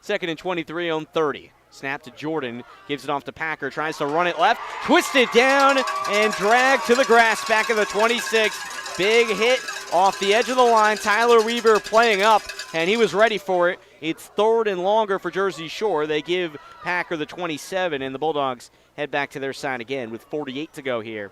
2nd and 23 on 30. Snap to Jordan, gives it off to Packer, tries to run it left, twisted down, and dragged to the grass back of the 26. Big hit off the edge of the line. Tyler Weaver playing up, and he was ready for it. It's 3rd and longer for Jersey Shore. They give Packer the 27, and the Bulldogs head back to their side again with 48 to go here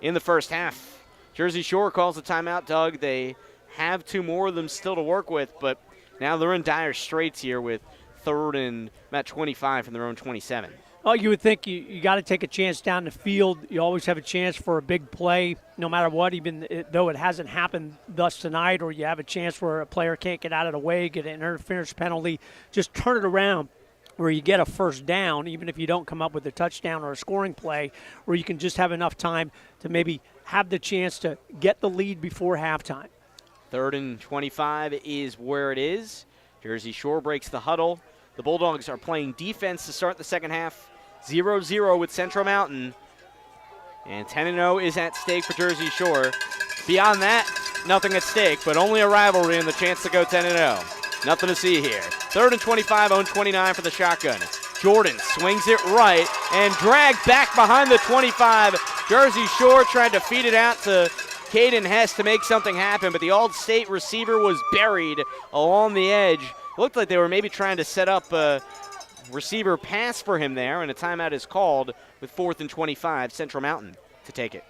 in the first half. Jersey Shore calls the timeout, Doug. They have 2 more of them still to work with, but now they're in dire straits here with 3rd and about 25 from their own 27. Oh, you would think you got to take a chance down the field. You always have a chance for a big play, no matter what, even though it hasn't happened thus tonight, or you have a chance where a player can't get out of the way, get an interference penalty. Just turn it around where you get a first down, even if you don't come up with a touchdown or a scoring play, where you can just have enough time to maybe have the chance to get the lead before halftime. 3rd and 25 is where it is. Jersey Shore breaks the huddle. The Bulldogs are playing defense to start the second half. 0-0 with Central Mountain. And 10-0 is at stake for Jersey Shore. Beyond that, nothing at stake, but only a rivalry and the chance to go 10-0. Nothing to see here. 3rd and 25 on 29 for the shotgun. Jordan swings it right and dragged back behind the 25. Jersey Shore tried to feed it out to Caden Hess to make something happen, but the All-State receiver was buried along the edge. Looked like they were maybe trying to set up a receiver pass for him there, and a timeout is called with 4th and 25, Central Mountain to take it.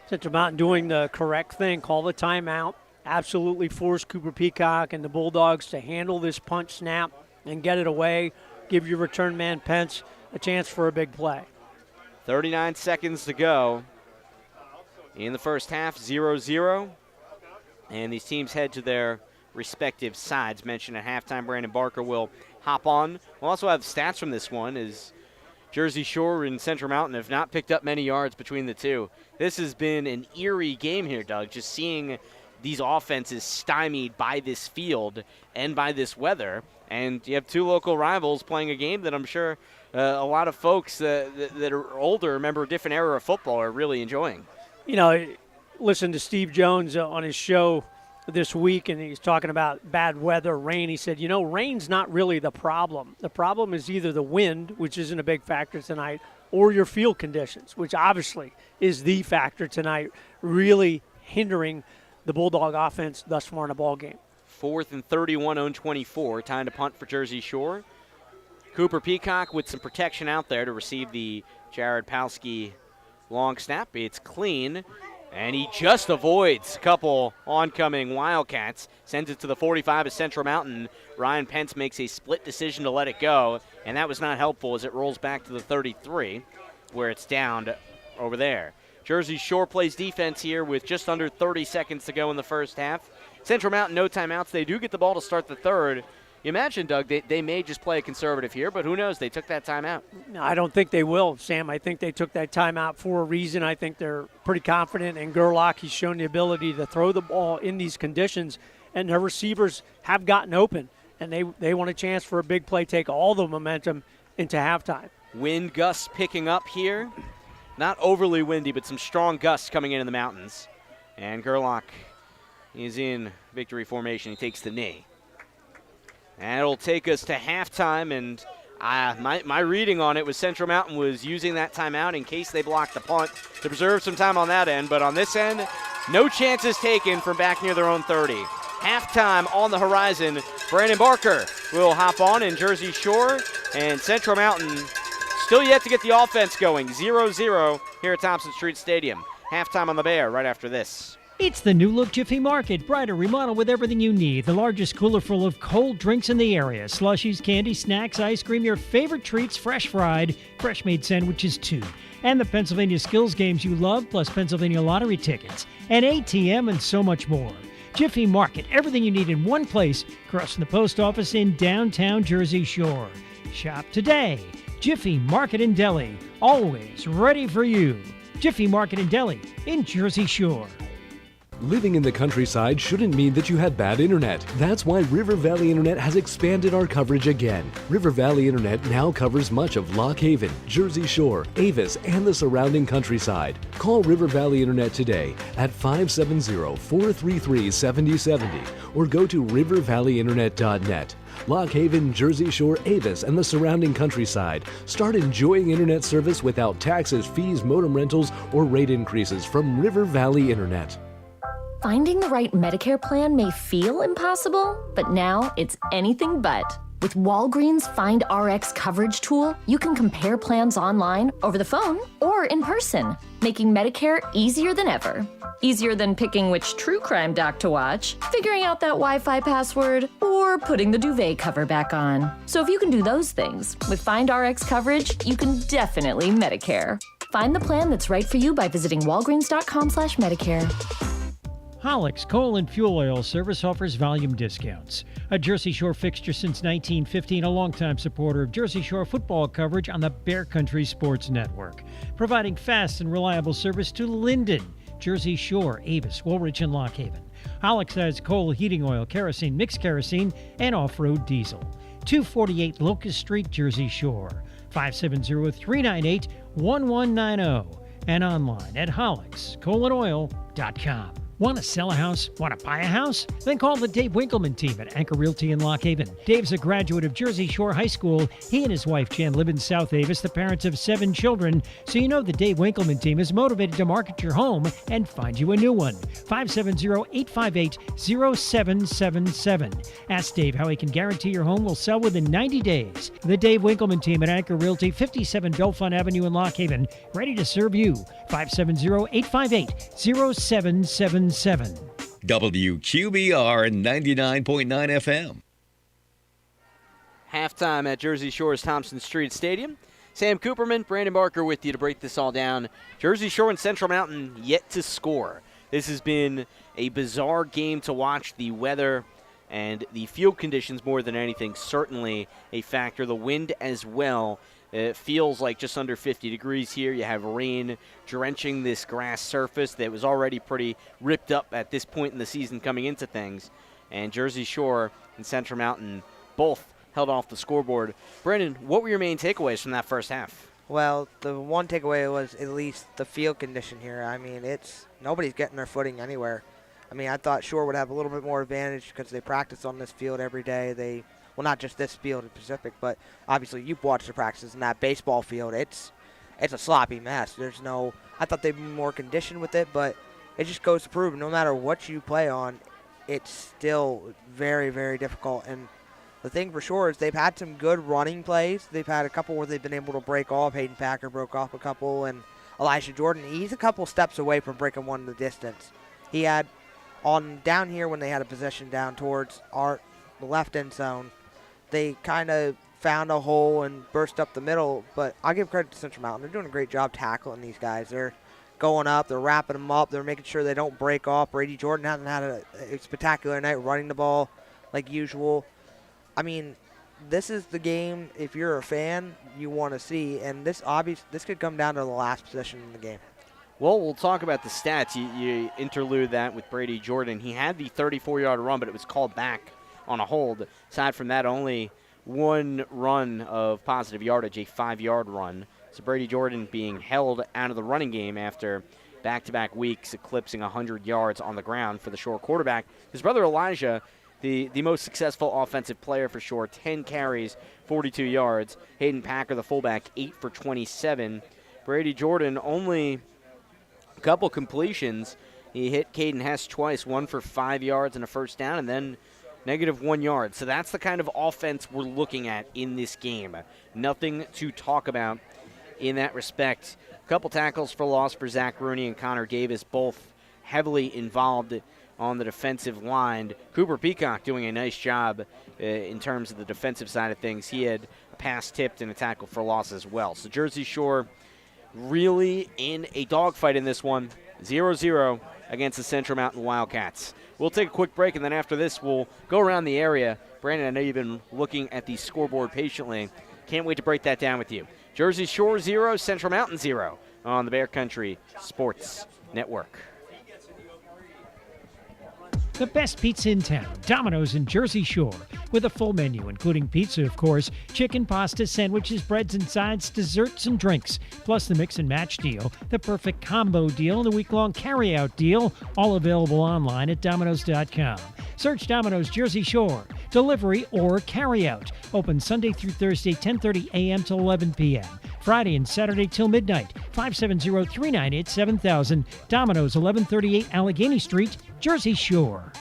Central Mountain doing the correct thing, call the timeout, absolutely force Cooper Peacock and the Bulldogs to handle this punch snap and get it away, give your return man Pence a chance for a big play. 39 seconds to go in the first half, 0-0, and these teams head to their respective sides. Mentioned at halftime, Brandon Barker will hop on. We'll also have stats from this one, as Jersey Shore and Central Mountain have not picked up many yards between the two. This has been an eerie game here, Doug, just seeing these offenses stymied by this field and by this weather. And you have 2 local rivals playing a game that I'm sure a lot of folks that are older, remember a different era of football, are really enjoying. You know, listen to Steve Jones on his show this week, and he's talking about bad weather, rain. He said, you know, rain's not really the problem. The problem is either the wind, which isn't a big factor tonight, or your field conditions, which obviously is the factor tonight, really hindering the Bulldog offense thus far in the ball game. 4th and 31 on 24. Time to punt for Jersey Shore. Cooper Peacock with some protection out there to receive the Jared Palski long snap. It's clean, and he just avoids a couple oncoming Wildcats. Sends it to the 45 of Central Mountain. Ryan Pence makes a split decision to let it go, and that was not helpful as it rolls back to the 33, where it's downed over there. Jersey Shore plays defense here with just under 30 seconds to go in the first half. Central Mountain, no timeouts. They do get the ball to start the third. You imagine, Doug, they may just play a conservative here, but who knows? They took that timeout. No, I don't think they will, Sam. I think they took that timeout for a reason. I think they're pretty confident in Gerlach. He's shown the ability to throw the ball in these conditions, and their receivers have gotten open, and they want a chance for a big play, take all the momentum into halftime. Wind gusts picking up here. Not overly windy, but some strong gusts coming in the mountains. And Gerlach is in victory formation. He takes the knee. And it'll take us to halftime, and my reading on it was Central Mountain was using that timeout in case they blocked the punt to preserve some time on that end. But on this end, no chances taken from back near their own 30. Halftime on the horizon. Brandon Barker will hop on in Jersey Shore, and Central Mountain still yet to get the offense going. 0-0 here at Thompson Street Stadium. Halftime on the Bear right after this. It's the new look Jiffy Market. Brighter, remodeled with everything you need. The largest cooler full of cold drinks in the area. Slushies, candy, snacks, ice cream, your favorite treats, fresh fried, fresh made sandwiches too. And the Pennsylvania Skills games you love, plus Pennsylvania lottery tickets, an ATM, and so much more. Jiffy Market, everything you need in one place, across from the post office in downtown Jersey Shore. Shop today. Jiffy Market and Deli, always ready for you. Jiffy Market and Deli in Jersey Shore. Living in the countryside shouldn't mean that you had bad internet. That's why River Valley Internet has expanded our coverage again. River Valley Internet now covers much of Lock Haven, Jersey Shore, Avis, and the surrounding countryside. Call River Valley Internet today at 570-433-7070 or go to rivervalleyinternet.net. Lock Haven, Jersey Shore, Avis, and the surrounding countryside. Start enjoying internet service without taxes, fees, modem rentals, or rate increases from River Valley Internet. Finding the right Medicare plan may feel impossible, but now it's anything but. With Walgreens Find RX coverage tool, you can compare plans online, over the phone, or in person, making Medicare easier than ever. Easier than picking which true crime doc to watch, figuring out that Wi-Fi password, or putting the duvet cover back on. So if you can do those things, with Find RX coverage, you can definitely Medicare. Find the plan that's right for you by visiting walgreens.com/Medicare. Hollick's Coal and Fuel Oil Service offers volume discounts. A Jersey Shore fixture since 1915, a longtime supporter of Jersey Shore football coverage on the Bear Country Sports Network. Providing fast and reliable service to Linden, Jersey Shore, Avis, Woolwich, and Lock Haven. Hollick's has coal, heating oil, kerosene, mixed kerosene, and off-road diesel. 248 Locust Street, Jersey Shore. 570-398-1190. And online at hollickscoalandoil.com. Want to sell a house? Want to buy a house? Then call the Dave Winkleman team at Anchor Realty in Lock Haven. Dave's a graduate of Jersey Shore High School. He and his wife Jan live in South Avis, the parents of 7 children. So you know the Dave Winkleman team is motivated to market your home and find you a new one. 570-858-0777. Ask Dave how he can guarantee your home will sell within 90 days. The Dave Winkleman team at Anchor Realty, 57 Belfont Avenue in Lock Haven, ready to serve you. 570-858-0777. WQBR 99.9 FM. Halftime at Jersey Shore's Thompson Street Stadium. Sam Cooperman, Brandon Barker with you to break this all down. Jersey Shore and Central Mountain yet to score. This has been a bizarre game to watch. The weather and the field conditions more than anything certainly a factor. The wind as well. It feels like just under 50 degrees here. You have rain drenching this grass surface that was already pretty ripped up at this point in the season coming into things. And Jersey Shore and Central Mountain both held off the scoreboard. Brandon, what were your main takeaways from that first half? Well, the one takeaway was at least the field condition here. I mean, nobody's getting their footing anywhere. I mean, I thought Shore would have a little bit more advantage because they practice on this field every day. Well, not just this field in Pacific, but obviously you've watched the practices in that baseball field. It's a sloppy mess. I thought they'd be more conditioned with it, but it just goes to prove no matter what you play on, it's still very, very difficult. And the thing for sure is they've had some good running plays. They've had a couple where they've been able to break off. Hayden Packer broke off a couple, and Elijah Jordan, he's a couple steps away from breaking one in the distance. He had on down here when they had a possession down towards the left end zone, they kind of found a hole and burst up the middle, but I'll give credit to Central Mountain. They're doing a great job tackling these guys. They're going up, they're wrapping them up, they're making sure they don't break off. Brady Jordan hasn't had a spectacular night running the ball like usual. I mean, this is the game, if you're a fan, you want to see, and this could come down to the last possession in the game. Well, we'll talk about the stats. You interlude that with Brady Jordan. He had the 34-yard run, but it was called back on a hold. Aside from that, only one run of positive yardage, a 5-yard run. So Brady Jordan being held out of the running game after back-to-back weeks eclipsing 100 yards on the ground for the Shore quarterback. His brother Elijah, the most successful offensive player for Shore, 10 carries, 42 yards. Hayden Packer, the fullback, 8 for 27. Brady Jordan only a couple completions. He hit Caden Hess twice, 1 for 5 yards and a first down, and then -1 yard. So that's the kind of offense we're looking at in this game. Nothing to talk about in that respect. A couple tackles for loss for Zach Rooney and Connor Davis, both heavily involved on the defensive line. Cooper Peacock doing a nice job in terms of the defensive side of things. He had a pass tipped and a tackle for loss as well. So Jersey Shore really in a dogfight in this one, 0-0 against the Central Mountain Wildcats. We'll take a quick break, and then after this, we'll go around the area. Brandon, I know you've been looking at the scoreboard patiently. Can't wait to break that down with you. Jersey Shore 0, Central Mountain 0 on the Bear Country Sports Network. The best pizza in town, Domino's in Jersey Shore, with a full menu, including pizza, of course, chicken, pasta, sandwiches, breads and sides, desserts and drinks, plus the mix and match deal, the perfect combo deal, and the week-long carry-out deal, all available online at Domino's.com. Search Domino's Jersey Shore, delivery or carry-out. Open Sunday through Thursday, 10:30 a.m. to 11 p.m. Friday and Saturday till midnight. 570-398-7000. Domino's, 1138 Allegheny Street, Jersey Shore.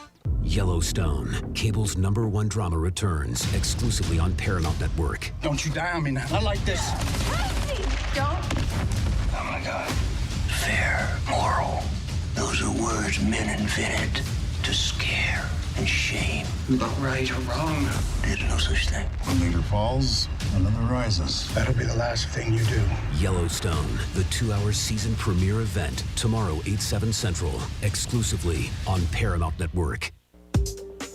Yellowstone, cable's #1 drama, returns exclusively on Paramount Network. Don't you die on me now. I like this. Don't. Oh my God. Fair, moral. Those are words men invented to scare and shame. About right or wrong. There's no such thing. One leader falls, another rises. That'll be the last thing you do. Yellowstone, the 2-hour season premiere event, tomorrow 8/7 Central, exclusively on Paramount Network.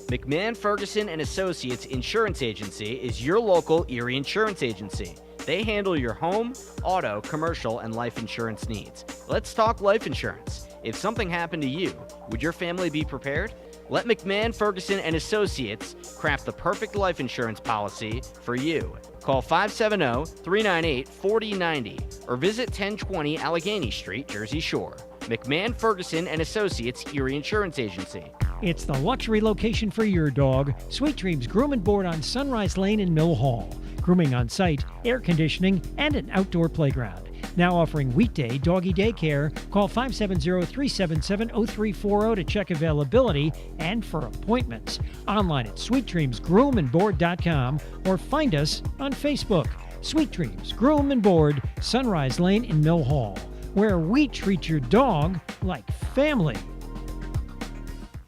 McMahon Ferguson and Associates Insurance Agency is your local Erie insurance agency. They handle your home, auto, commercial, and life insurance needs. Let's talk life insurance. If something happened to you, would your family be prepared? Let McMahon Ferguson and Associates craft the perfect life insurance policy for you. Call 570-398-4090 or visit 1020 Allegheny Street, Jersey Shore. McMahon Ferguson and Associates Erie Insurance Agency. It's the luxury location for your dog. Sweet Dreams Groom and Board on Sunrise Lane in Mill Hall. Grooming on site, air conditioning, and an outdoor playground. Now offering weekday doggy daycare. Call 570-377-0340 to check availability and for appointments. Online at sweetdreamsgroomandboard.com or find us on Facebook. Sweet Dreams Groom and Board, Sunrise Lane in Mill Hall, where we treat your dog like family.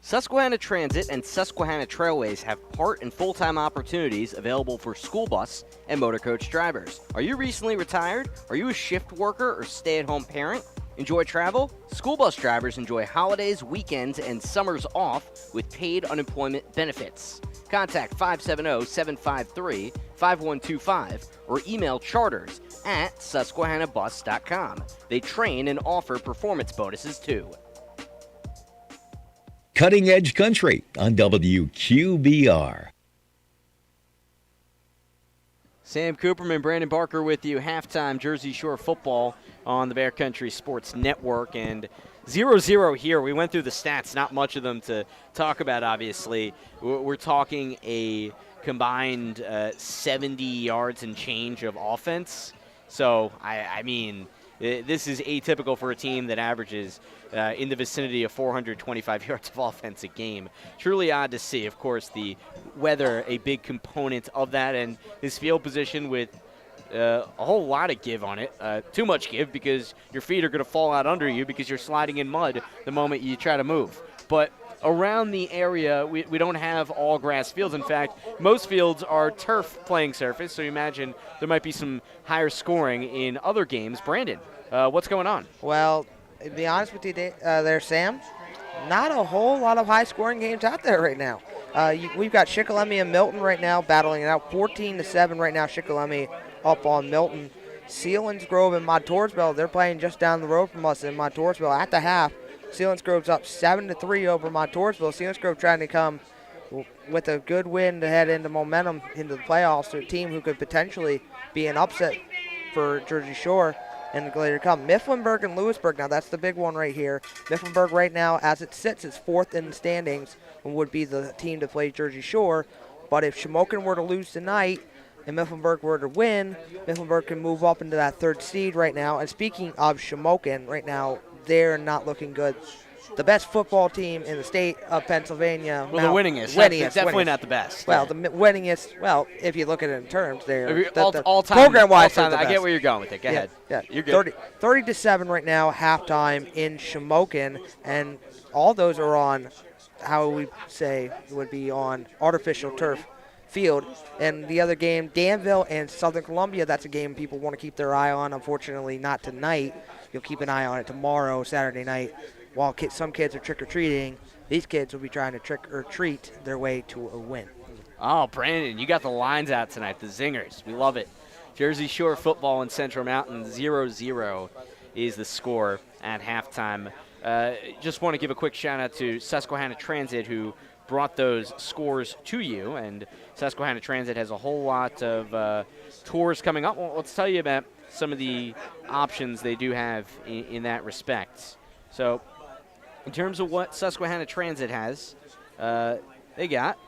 Susquehanna Transit and Susquehanna Trailways have part and full-time opportunities available for school bus and motor coach drivers. Are you recently retired? Are you a shift worker or stay-at-home parent? Enjoy travel? School bus drivers enjoy holidays, weekends, and summers off with paid unemployment benefits. Contact 570-753-5125 or email charters@susquehannabus.com. They train and offer performance bonuses too. Cutting Edge Country on WQBR. Sam Cooperman, Brandon Barker with you. Halftime Jersey Shore football on the Bear Country Sports Network. And 0-0 here. We went through the stats, not much of them to talk about, obviously. We're talking a combined 70 yards and change of offense. So, I mean, This is atypical for a team that averages in the vicinity of 425 yards of offense a game. Truly odd to see. Of course, the weather a big component of that, and his field position with a whole lot of give on it. Too much give because your feet are going to fall out under you because you're sliding in mud the moment you try to move. But around the area, we don't have all grass fields. In fact, most fields are turf playing surface, so you imagine there might be some higher scoring in other games. Brandon, what's going on? Well, to be honest with you there, Sam, not a whole lot of high-scoring games out there right now. We've got Shikellamy and Milton right now battling it out. 14-7 right now, Shikellamy up on Milton. Selinsgrove and Montoursville, they're playing just down the road from us in Montoursville at the half. Selinsgrove's up 7-3 over Montoursville. Selinsgrove trying to come with a good win to head into momentum into the playoffs to a team who could potentially be an upset for Jersey Shore in the later come. Mifflinburg and Lewisburg, now that's the big one right here. Mifflinburg right now, as it sits, is 4th in the standings and would be the team to play Jersey Shore. But if Shamokin were to lose tonight and Mifflinburg were to win, Mifflinburg can move up into that 3rd seed right now. And speaking of Shamokin, right now, they're not looking good. The best football team in the state of Pennsylvania. Well, the winningest. Definitely not the best. Well, the winningest, well, if you look at it in terms, they're all-time. Program-wise, they're the I best. get where you're going with it. Go ahead. Yeah. You're good. 30-7 right now, halftime in Shamokin, and all those are on, how we say, would be on artificial turf field. And the other game, Danville and Southern Columbia, that's a game people want to keep their eye on. Unfortunately, not tonight. You'll keep an eye on it tomorrow, Saturday night. While some kids are trick-or-treating, these kids will be trying to trick-or-treat their way to a win. Oh, Brandon, you got the lines out tonight, the zingers. We love it. Jersey Shore football in Central Mountain, 0-0 is the score at halftime. Just want to give a quick shout-out to Susquehanna Transit, who brought those scores to you. And Susquehanna Transit has a whole lot of tours coming up. Well, let's tell you about some of the options they do have in that respect. So, in terms of what Susquehanna Transit has, they got,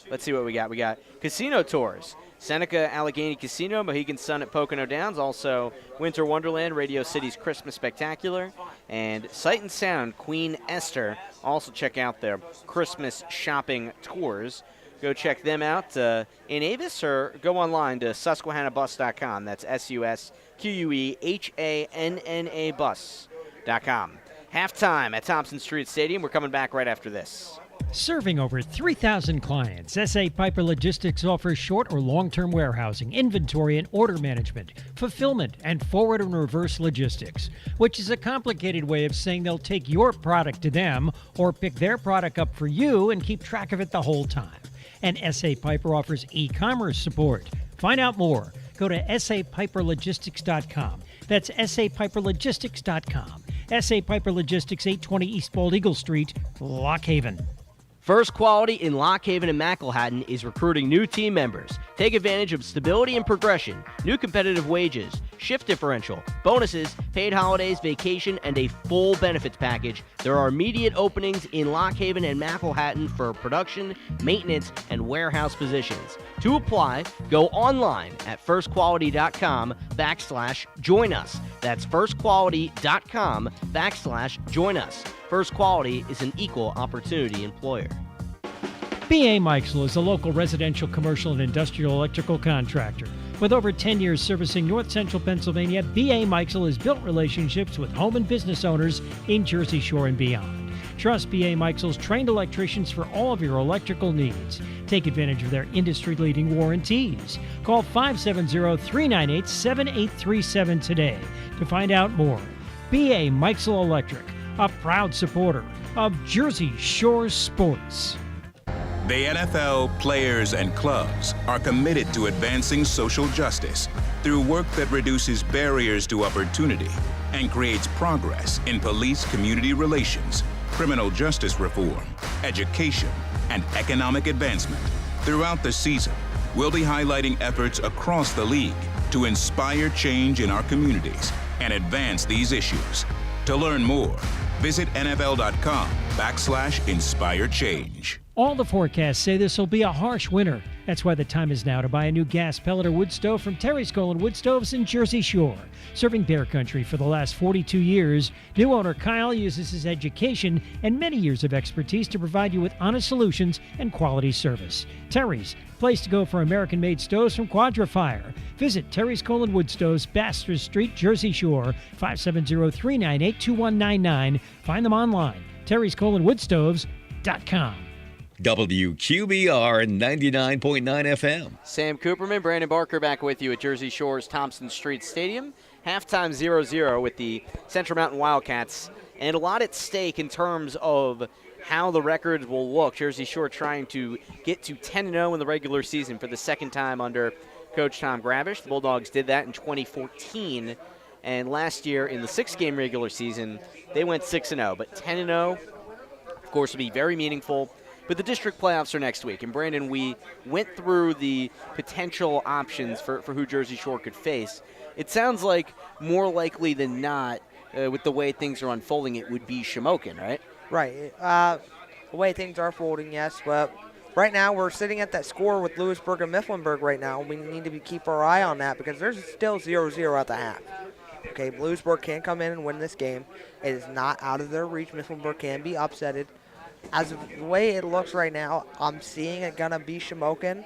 let's see what we got. We got casino tours. Seneca Allegheny Casino, Mohegan Sun at Pocono Downs, also Winter Wonderland, Radio City's Christmas Spectacular, and Sight and Sound, Queen Esther. Also check out their Christmas shopping tours. Go check them out in Avis or go online to SusquehannaBus.com. That's SUSQUEHANNA bus.com. Halftime at Thompson Street Stadium. We're coming back right after this. Serving over 3,000 clients, S.A. Piper Logistics offers short or long-term warehousing, inventory and order management, fulfillment, and forward and reverse logistics, which is a complicated way of saying they'll take your product to them or pick their product up for you and keep track of it the whole time. And S.A. Piper offers e-commerce support. Find out more. Go to sapiperlogistics.com. That's sapiperlogistics.com. S.A. Piper Logistics, 820 East Bald Eagle Street, Lock Haven. First Quality in Lock Haven and McElhatton is recruiting new team members. Take advantage of stability and progression, new competitive wages, shift differential, bonuses, paid holidays, vacation, and a full benefits package. There are immediate openings in Lock Haven and McElhatton for production, maintenance, and warehouse positions. To apply, go online at firstquality.com/join us. That's firstquality.com/join us. First Quality is an equal opportunity employer. B.A. Mikesell is a local residential, commercial, and industrial electrical contractor. With over 10 years servicing North Central Pennsylvania, B.A. Mikesell has built relationships with home and business owners in Jersey Shore and beyond. Trust B.A. Mikesell's trained electricians for all of your electrical needs. Take advantage of their industry-leading warranties. Call 570-398-7837 today to find out more. B.A. Mikesell Electric, a proud supporter of Jersey Shore sports. The NFL, players, and clubs are committed to advancing social justice through work that reduces barriers to opportunity and creates progress in police-community relations, criminal justice reform, education, and economic advancement. Throughout the season, we'll be highlighting efforts across the league to inspire change in our communities and advance these issues. To learn more, visit NFL.com/inspire change. All the forecasts say this will be a harsh winter. That's why the time is now to buy a new gas pellet or wood stove from Terry's Colon Wood Stoves in Jersey Shore. Serving Bear Country for the last 42 years, new owner Kyle uses his education and many years of expertise to provide you with honest solutions and quality service. Terry's, place to go for American-made stoves from Quadra-Fire. Visit Terry's Colon Wood Stoves, Bastrop Street, Jersey Shore, 570-398-2199. Find them online, terryscolonwoodstoves.com. WQBR 99.9 FM. Sam Cooperman, Brandon Barker back with you at Jersey Shore's Thompson Street Stadium. Halftime 0-0 with the Central Mountain Wildcats, and a lot at stake in terms of how the records will look. Jersey Shore trying to get to 10-0 in the regular season for the second time under Coach Tom Gravish. The Bulldogs did that in 2014, and last year in the 6-game regular season, they went 6-0. But 10-0, of course, would be very meaningful. But the district playoffs are next week. And, Brandon, we went through the potential options for who Jersey Shore could face. It sounds like more likely than not, with the way things are unfolding, it would be Shamokin, right? Right. The way things are folding, yes. But right now we're sitting at that score with Lewisburg and Mifflinburg right now. We need to keep our eye on that because there's still 0-0 at the half. Okay, Lewisburg can come in and win this game. It is not out of their reach. Mifflinburg can be upsetted. As of the way it looks right now, I'm seeing it going to be Shamokin,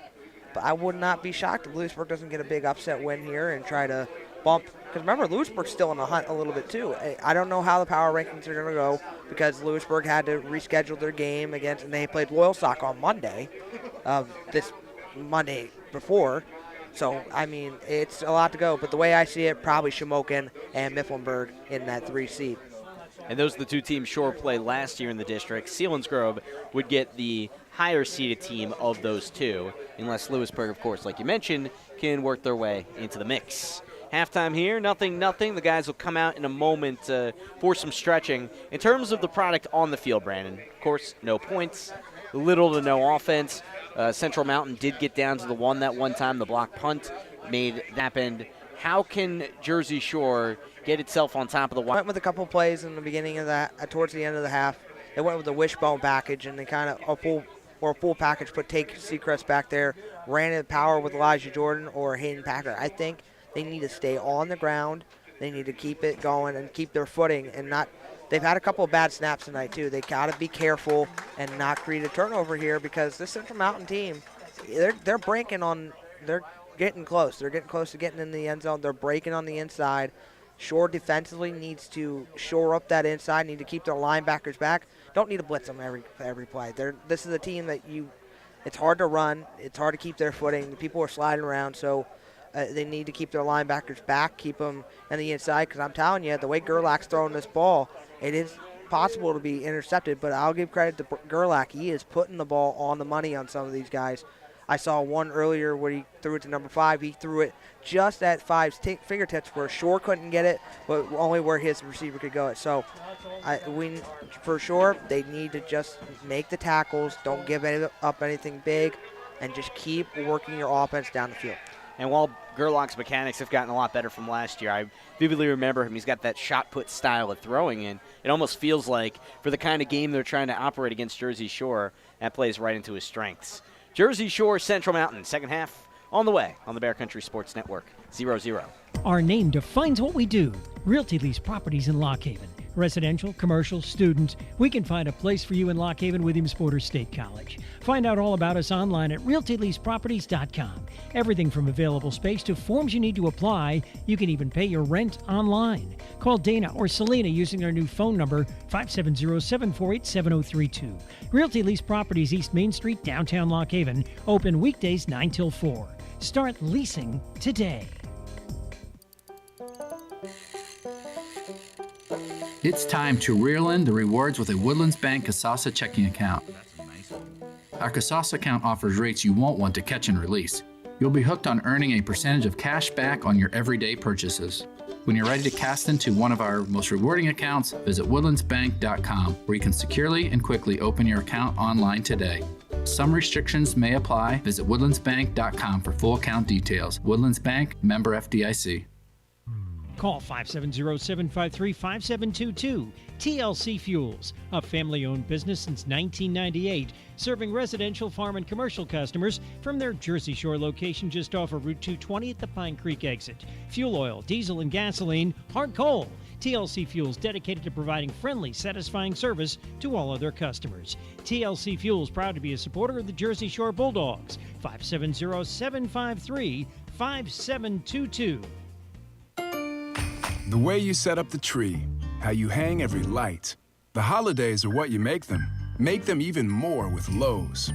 but I would not be shocked if Lewisburg doesn't get a big upset win here and try to bump. Because remember, Lewisburg's still in the hunt a little bit too. I don't know how the power rankings are going to go because Lewisburg had to reschedule their game against, and they played Loyalsock on Monday, this Monday before. So, I mean, it's a lot to go. But the way I see it, probably Shamokin and Mifflinburg in that 3 seed. And those are the two teams Shore played last year in the district. Selinsgrove would get the higher seeded team of those two, unless Lewisburg, of course, like you mentioned, can work their way into the mix. Halftime here, 0-0. The guys will come out in a moment for some stretching. In terms of the product on the field, Brandon, of course, no points, little to no offense. Central Mountain did get down to the one that one time. The block punt made that happen. How can Jersey Shore get itself on top of the went with a couple plays in the beginning of that, towards the end of the half. They went with the wishbone package, and they kind of a full package, put Take Seacrest back there, ran in power with Elijah Jordan or Hayden Packer. I think they need to stay on the ground. They need to keep it going and keep their footing and not. They've had a couple of bad snaps tonight too. They got to be careful and not create a turnover here because this Central Mountain team, they're breaking on. They're getting close. They're getting close to getting in the end zone. They're breaking on the inside. Shore defensively needs to shore up that inside, need to keep their linebackers back. Don't need to blitz them every play. This is a team that it's hard to run. It's hard to keep their footing. The people are sliding around, so they need to keep their linebackers back, keep them on the inside, because I'm telling you, the way Gerlach's throwing this ball, it is possible to be intercepted, but I'll give credit to Gerlach. He is putting the ball on the money on some of these guys. I saw one earlier where he threw it to number 5. He threw it just at 5's fingertips where Shore couldn't get it, but only where his receiver could go. So for sure, they need to just make the tackles, don't give up anything big, and just keep working your offense down the field. And while Gerlach's mechanics have gotten a lot better from last year, I vividly remember him. He's got that shot put style of throwing in. It almost feels like for the kind of game they're trying to operate against Jersey Shore, that plays right into his strengths. Jersey Shore, Central Mountain, second half on the way on the Bear Country Sports Network, 0-0. Our name defines what we do. Realty Lease Properties in Lock Haven. Residential, commercial, students, we can find a place for you in Lock Haven Williams-Porter State College. Find out all about us online at realtyleaseproperties.com. Everything from available space to forms you need to apply. You can even pay your rent online. Call Dana or Selena using our new phone number, 570-748-7032. Realty Lease Properties, East Main Street, downtown Lock Haven. Open weekdays 9 till 4. Start leasing today. It's time to reel in the rewards with a Woodlands Bank Kasasa checking account. Our Kasasa account offers rates you won't want to catch and release. You'll be hooked on earning a percentage of cash back on your everyday purchases. When you're ready to cast into one of our most rewarding accounts, visit woodlandsbank.com, where you can securely and quickly open your account online today. Some restrictions may apply. Visit woodlandsbank.com for full account details. Woodlands Bank, member FDIC. Call 570-753-5722. TLC Fuels, a family-owned business since 1998, serving residential, farm, and commercial customers from their Jersey Shore location just off of Route 220 at the Pine Creek exit. Fuel oil, diesel, and gasoline, hard coal. TLC Fuels, dedicated to providing friendly, satisfying service to all of their customers. TLC Fuels, proud to be a supporter of the Jersey Shore Bulldogs. 570-753-5722. The way you set up the tree, how you hang every light. The holidays are what you make them. Make them even more with Lowe's.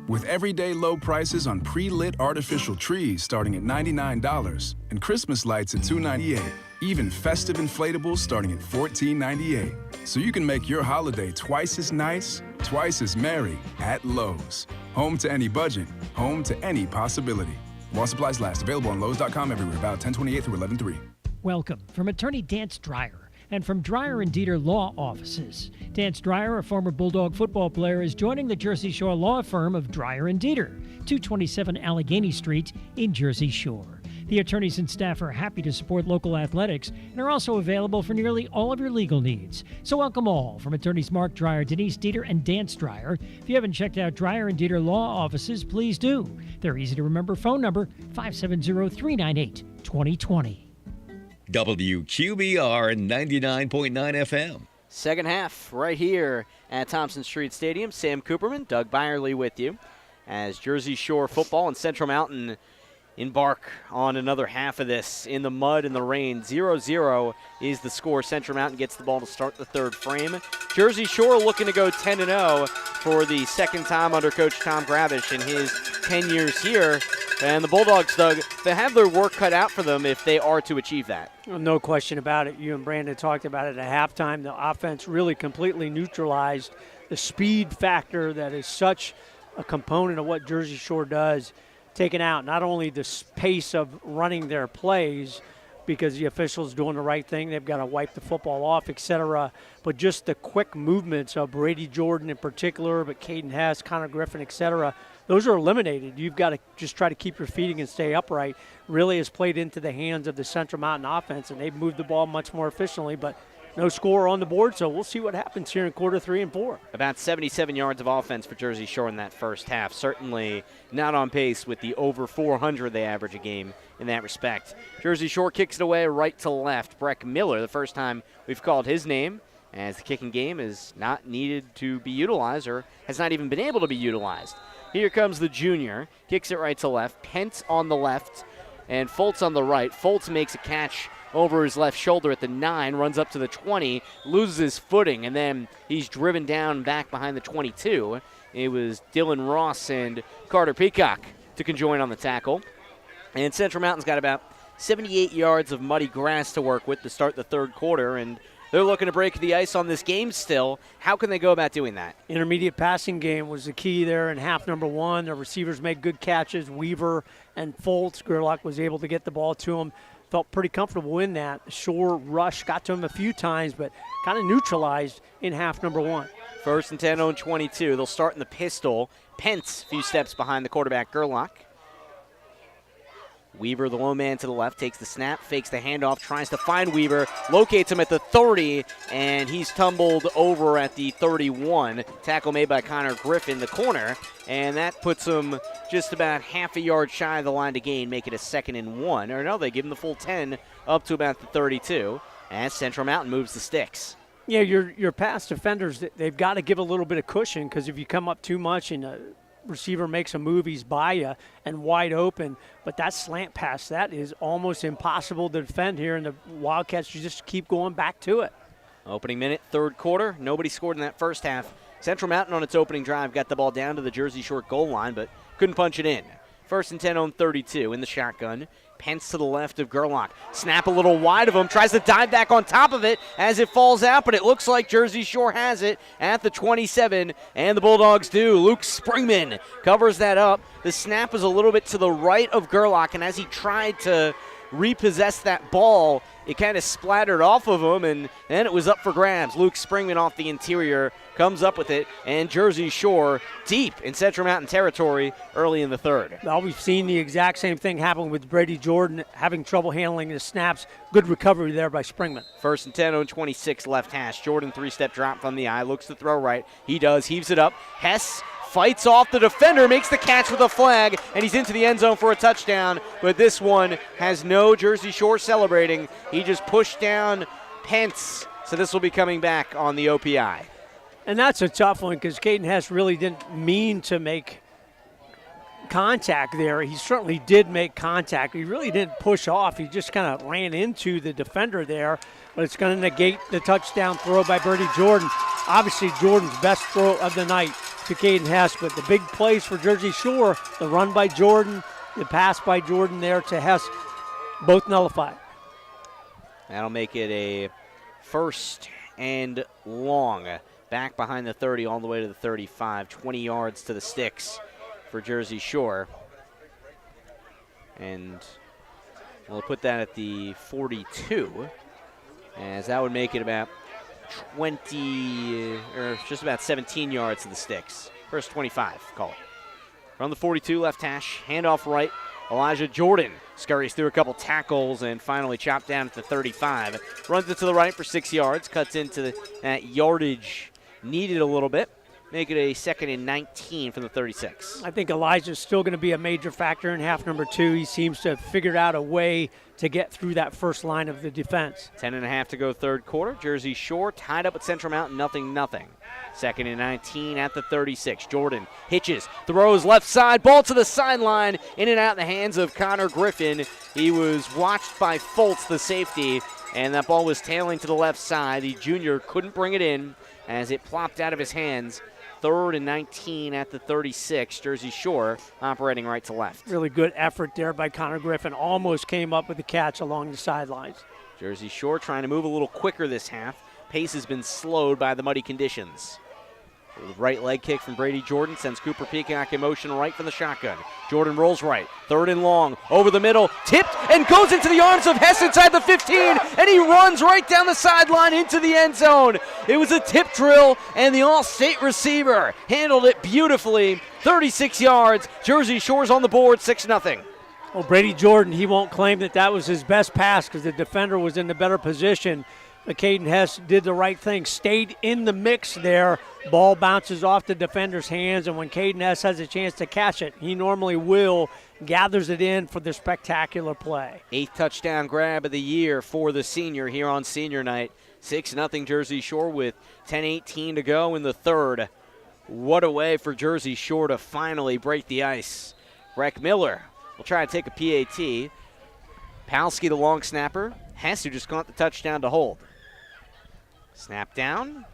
With everyday low prices on pre-lit artificial trees starting at $99 and Christmas lights at $298. Even festive inflatables starting at $14.98. So you can make your holiday twice as nice, twice as merry at Lowe's. Home to any budget, home to any possibility. While supplies last. Available on Lowe's.com everywhere. About 10/28 through 11/3. Welcome from attorney Dance Dreyer and from Dreyer and Dieter Law Offices. Dance Dreyer, a former Bulldog football player, is joining the Jersey Shore law firm of Dreyer and Dieter, 227 Allegheny Street in Jersey Shore. The attorneys and staff are happy to support local athletics and are also available for nearly all of your legal needs. So welcome all from attorneys Mark Dreyer, Denise Dieter, and Dance Dreyer. If you haven't checked out Dreyer and Dieter Law Offices, please do. Their easy-to-remember phone number, 570-398-2020. WQBR 99.9 FM. Second half right here at Thompson Street Stadium. Sam Cooperman, Doug Byerly with you as Jersey Shore football and Central Mountain embark on another half of this in the mud and the rain. 0-0 is the score. Central Mountain gets the ball to start the third frame. Jersey Shore looking to go 10-0 for the second time under Coach Tom Gravish in his 10 years here. And the Bulldogs, Doug, they have their work cut out for them if they are to achieve that. Well, no question about it. You and Brandon talked about it at halftime. The offense really completely neutralized the speed factor that is such a component of what Jersey Shore does, taking out not only the pace of running their plays because the officials doing the right thing, they've got to wipe the football off, etc., but just the quick movements of Brady Jordan in particular, but Caden Hess, Connor Griffin, etc., those are eliminated. You've got to just try to keep your feet and stay upright. Really has played into the hands of the Central Mountain offense, and they've moved the ball much more efficiently, but no score on the board, so we'll see what happens here in quarter 3 and 4. About 77 yards of offense for Jersey Shore in that first half. Certainly not on pace with the over 400 they average a game in that respect. Jersey Shore kicks it away right to left. Breck Miller, the first time we've called his name, as the kicking game is not needed to be utilized or has not even been able to be utilized. Here comes the junior, kicks it right to left. Pence on the left and Foltz on the right. Foltz makes a catch over his left shoulder at the 9, runs up to the 20, loses his footing, and then he's driven down back behind the 22. It was Dylan Ross and Carter Peacock to conjoin on the tackle. And Central Mountain's got about 78 yards of muddy grass to work with to start the third quarter, and they're looking to break the ice on this game still. How can they go about doing that? Intermediate passing game was the key there in half number 1. The receivers made good catches. Weaver and Foltz. Gerlach was able to get the ball to him. Felt pretty comfortable in that. Shore rush got to him a few times, but kind of neutralized in half number 1. First and 10 on 22. They'll start in the pistol. Pence a few steps behind the quarterback, Gerlach. Weaver, the low man to the left, takes the snap, fakes the handoff, tries to find Weaver, locates him at the 30, and he's tumbled over at the 31. Tackle made by Connor Griffin, the corner, and that puts him just about half a yard shy of the line to gain, make it a 2nd and 1. Or no, they give him the full 10 up to about the 32, as Central Mountain moves the sticks. Yeah, your pass defenders, they've got to give a little bit of cushion, because if you come up too much and receiver makes a move, he's by you and wide open. But that slant pass, that is almost impossible to defend here, and the Wildcats just keep going back to it. Opening minute, third quarter. Nobody scored in that first half. Central Mountain on its opening drive got the ball down to the Jersey Shore goal line, but couldn't punch it in. First and 10 on 32 in the shotgun. Pence to the left of Gerlach. Snap a little wide of him. Tries to dive back on top of it as it falls out, but it looks like Jersey Shore has it at the 27, and the Bulldogs do. Luke Springman covers that up. The snap was a little bit to the right of Gerlach, and as he tried to repossess that ball, it kind of splattered off of him, and then it was up for grabs. Luke Springman off the interior comes up with it, and Jersey Shore deep in Central Mountain territory early in the third. Well, we've seen the exact same thing happen with Brady Jordan having trouble handling his snaps. Good recovery there by Springman. 1st and 10 on 26 left hash. Jordan 3-step drop from the eye, looks to throw right. He does, heaves it up. Hess fights off the defender, makes the catch with a flag, and he's into the end zone for a touchdown. But this one has no Jersey Shore celebrating. He just pushed down Pence, so this will be coming back on the OPI. And that's a tough one because Caden Hess really didn't mean to make contact there. He certainly did make contact. He really didn't push off. He just kind of ran into the defender there, but it's going to negate the touchdown throw by Brady Jordan. Obviously, Jordan's best throw of the night to Caden Hess, but the big plays for Jersey Shore, the run by Jordan, the pass by Jordan there to Hess, both nullified. That'll make it a 1st and long. Back behind the 30 all the way to the 35, 20 yards to the sticks for Jersey Shore. And we'll put that at the 42, as that would make it about 20, or just about 17 yards to the sticks. First 25, call it. From the 42, left hash, handoff right. Elijah Jordan scurries through a couple tackles and finally chopped down at the 35. Runs it to the right for 6 yards, cuts into that yardage needed a little bit. Make it a 2nd and 19 from the 36. I think Elijah's still going to be a major factor in half number 2. He seems to have figured out a way to get through that first line of the defense. 10.5 to go third quarter. Jersey Shore tied up at Central Mountain, 0-0. 2nd and 19 at the 36. Jordan hitches, throws left side, ball to the sideline, in and out in the hands of Connor Griffin. He was watched by Foltz, the safety, and that ball was tailing to the left side. The junior couldn't bring it in as it plopped out of his hands. 3rd and 19 at the 36. Jersey Shore operating right to left. Really good effort there by Connor Griffin. Almost came up with the catch along the sidelines. Jersey Shore trying to move a little quicker this half. Pace has been slowed by the muddy conditions. Right leg kick from Brady Jordan sends Cooper Peacock in motion right from the shotgun. Jordan rolls right, 3rd and long, over the middle, tipped, and goes into the arms of Hess inside the 15, and he runs right down the sideline into the end zone. It was a tip drill, and the All-State receiver handled it beautifully. 36 yards, Jersey Shore's on the board, 6-0. Well, Brady Jordan, he won't claim that that was his best pass because the defender was in the better position. But Caden Hess did the right thing, stayed in the mix there. Ball bounces off the defender's hands, and when Caden Hess has a chance to catch it, he normally will, gathers it in for the spectacular play. 8th touchdown grab of the year for the senior here on senior night. 6-0 Jersey Shore with 10:18 to go in the third. What a way for Jersey Shore to finally break the ice. Breck Miller will try to take a PAT. Palski, the long snapper. Hess, who just caught the touchdown to hold. Snap down.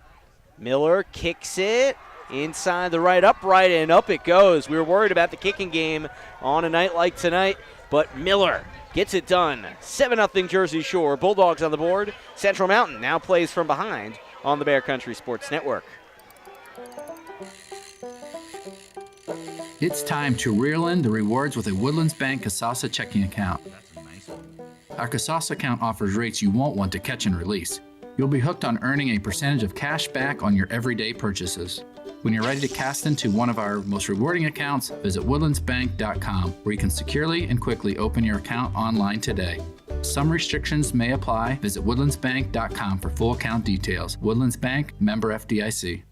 Miller kicks it inside the right upright, and up it goes. We were worried about the kicking game on a night like tonight, but Miller gets it done. 7-0 Jersey Shore. Bulldogs on the board. Central Mountain now plays from behind on the Bear Country Sports Network. It's time to reel in the rewards with a Woodlands Bank Kasasa checking account. Our Kasasa account offers rates you won't want to catch and release. You'll be hooked on earning a percentage of cash back on your everyday purchases. When you're ready to cast into one of our most rewarding accounts, visit woodlandsbank.com, where you can securely and quickly open your account online today. Some restrictions may apply. Visit woodlandsbank.com for full account details. Woodlands Bank, member FDIC.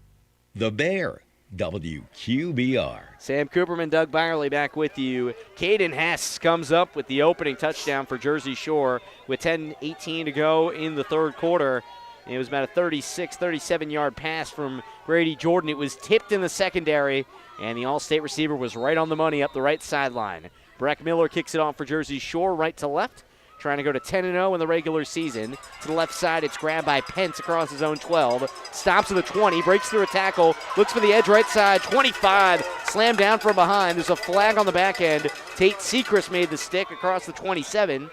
The Bear, WQBR. Sam Cooperman, Doug Byerly back with you. Caden Hess comes up with the opening touchdown for Jersey Shore with 10:18 to go in the third quarter. It was about a 36, 37-yard pass from Brady Jordan. It was tipped in the secondary, and the All-State receiver was right on the money up the right sideline. Breck Miller kicks it off for Jersey Shore, right to left, trying to go to 10-0 in the regular season. To the left side, it's grabbed by Pence across his own 12. Stops at the 20, breaks through a tackle, looks for the edge right side, 25, slammed down from behind. There's a flag on the back end. Tate Sechrist made the stick across the 27.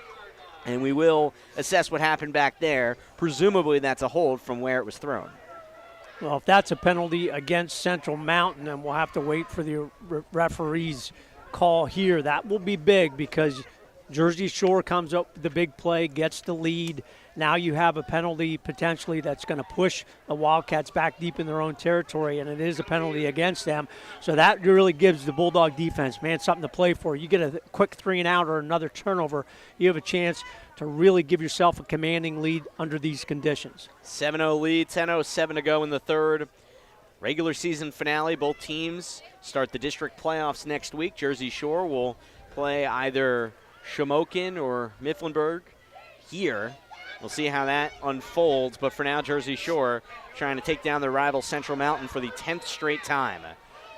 And we will assess what happened back there. Presumably that's a hold from where it was thrown. Well, if that's a penalty against Central Mountain, then we'll have to wait for the referee's call here. That will be big because Jersey Shore comes up with the big play, gets the lead. Now you have a penalty potentially that's going to push the Wildcats back deep in their own territory, and it is a penalty against them. So that really gives the Bulldog defense, man, something to play for. You get a quick 3-and-out or another turnover, you have a chance to really give yourself a commanding lead under these conditions. 7-0 lead, 10:07 to go in the third. Regular season finale, both teams start the district playoffs next week. Jersey Shore will play either Shamokin or Mifflinburg here. We'll see how that unfolds, but for now, Jersey Shore trying to take down their rival Central Mountain for the 10th straight time.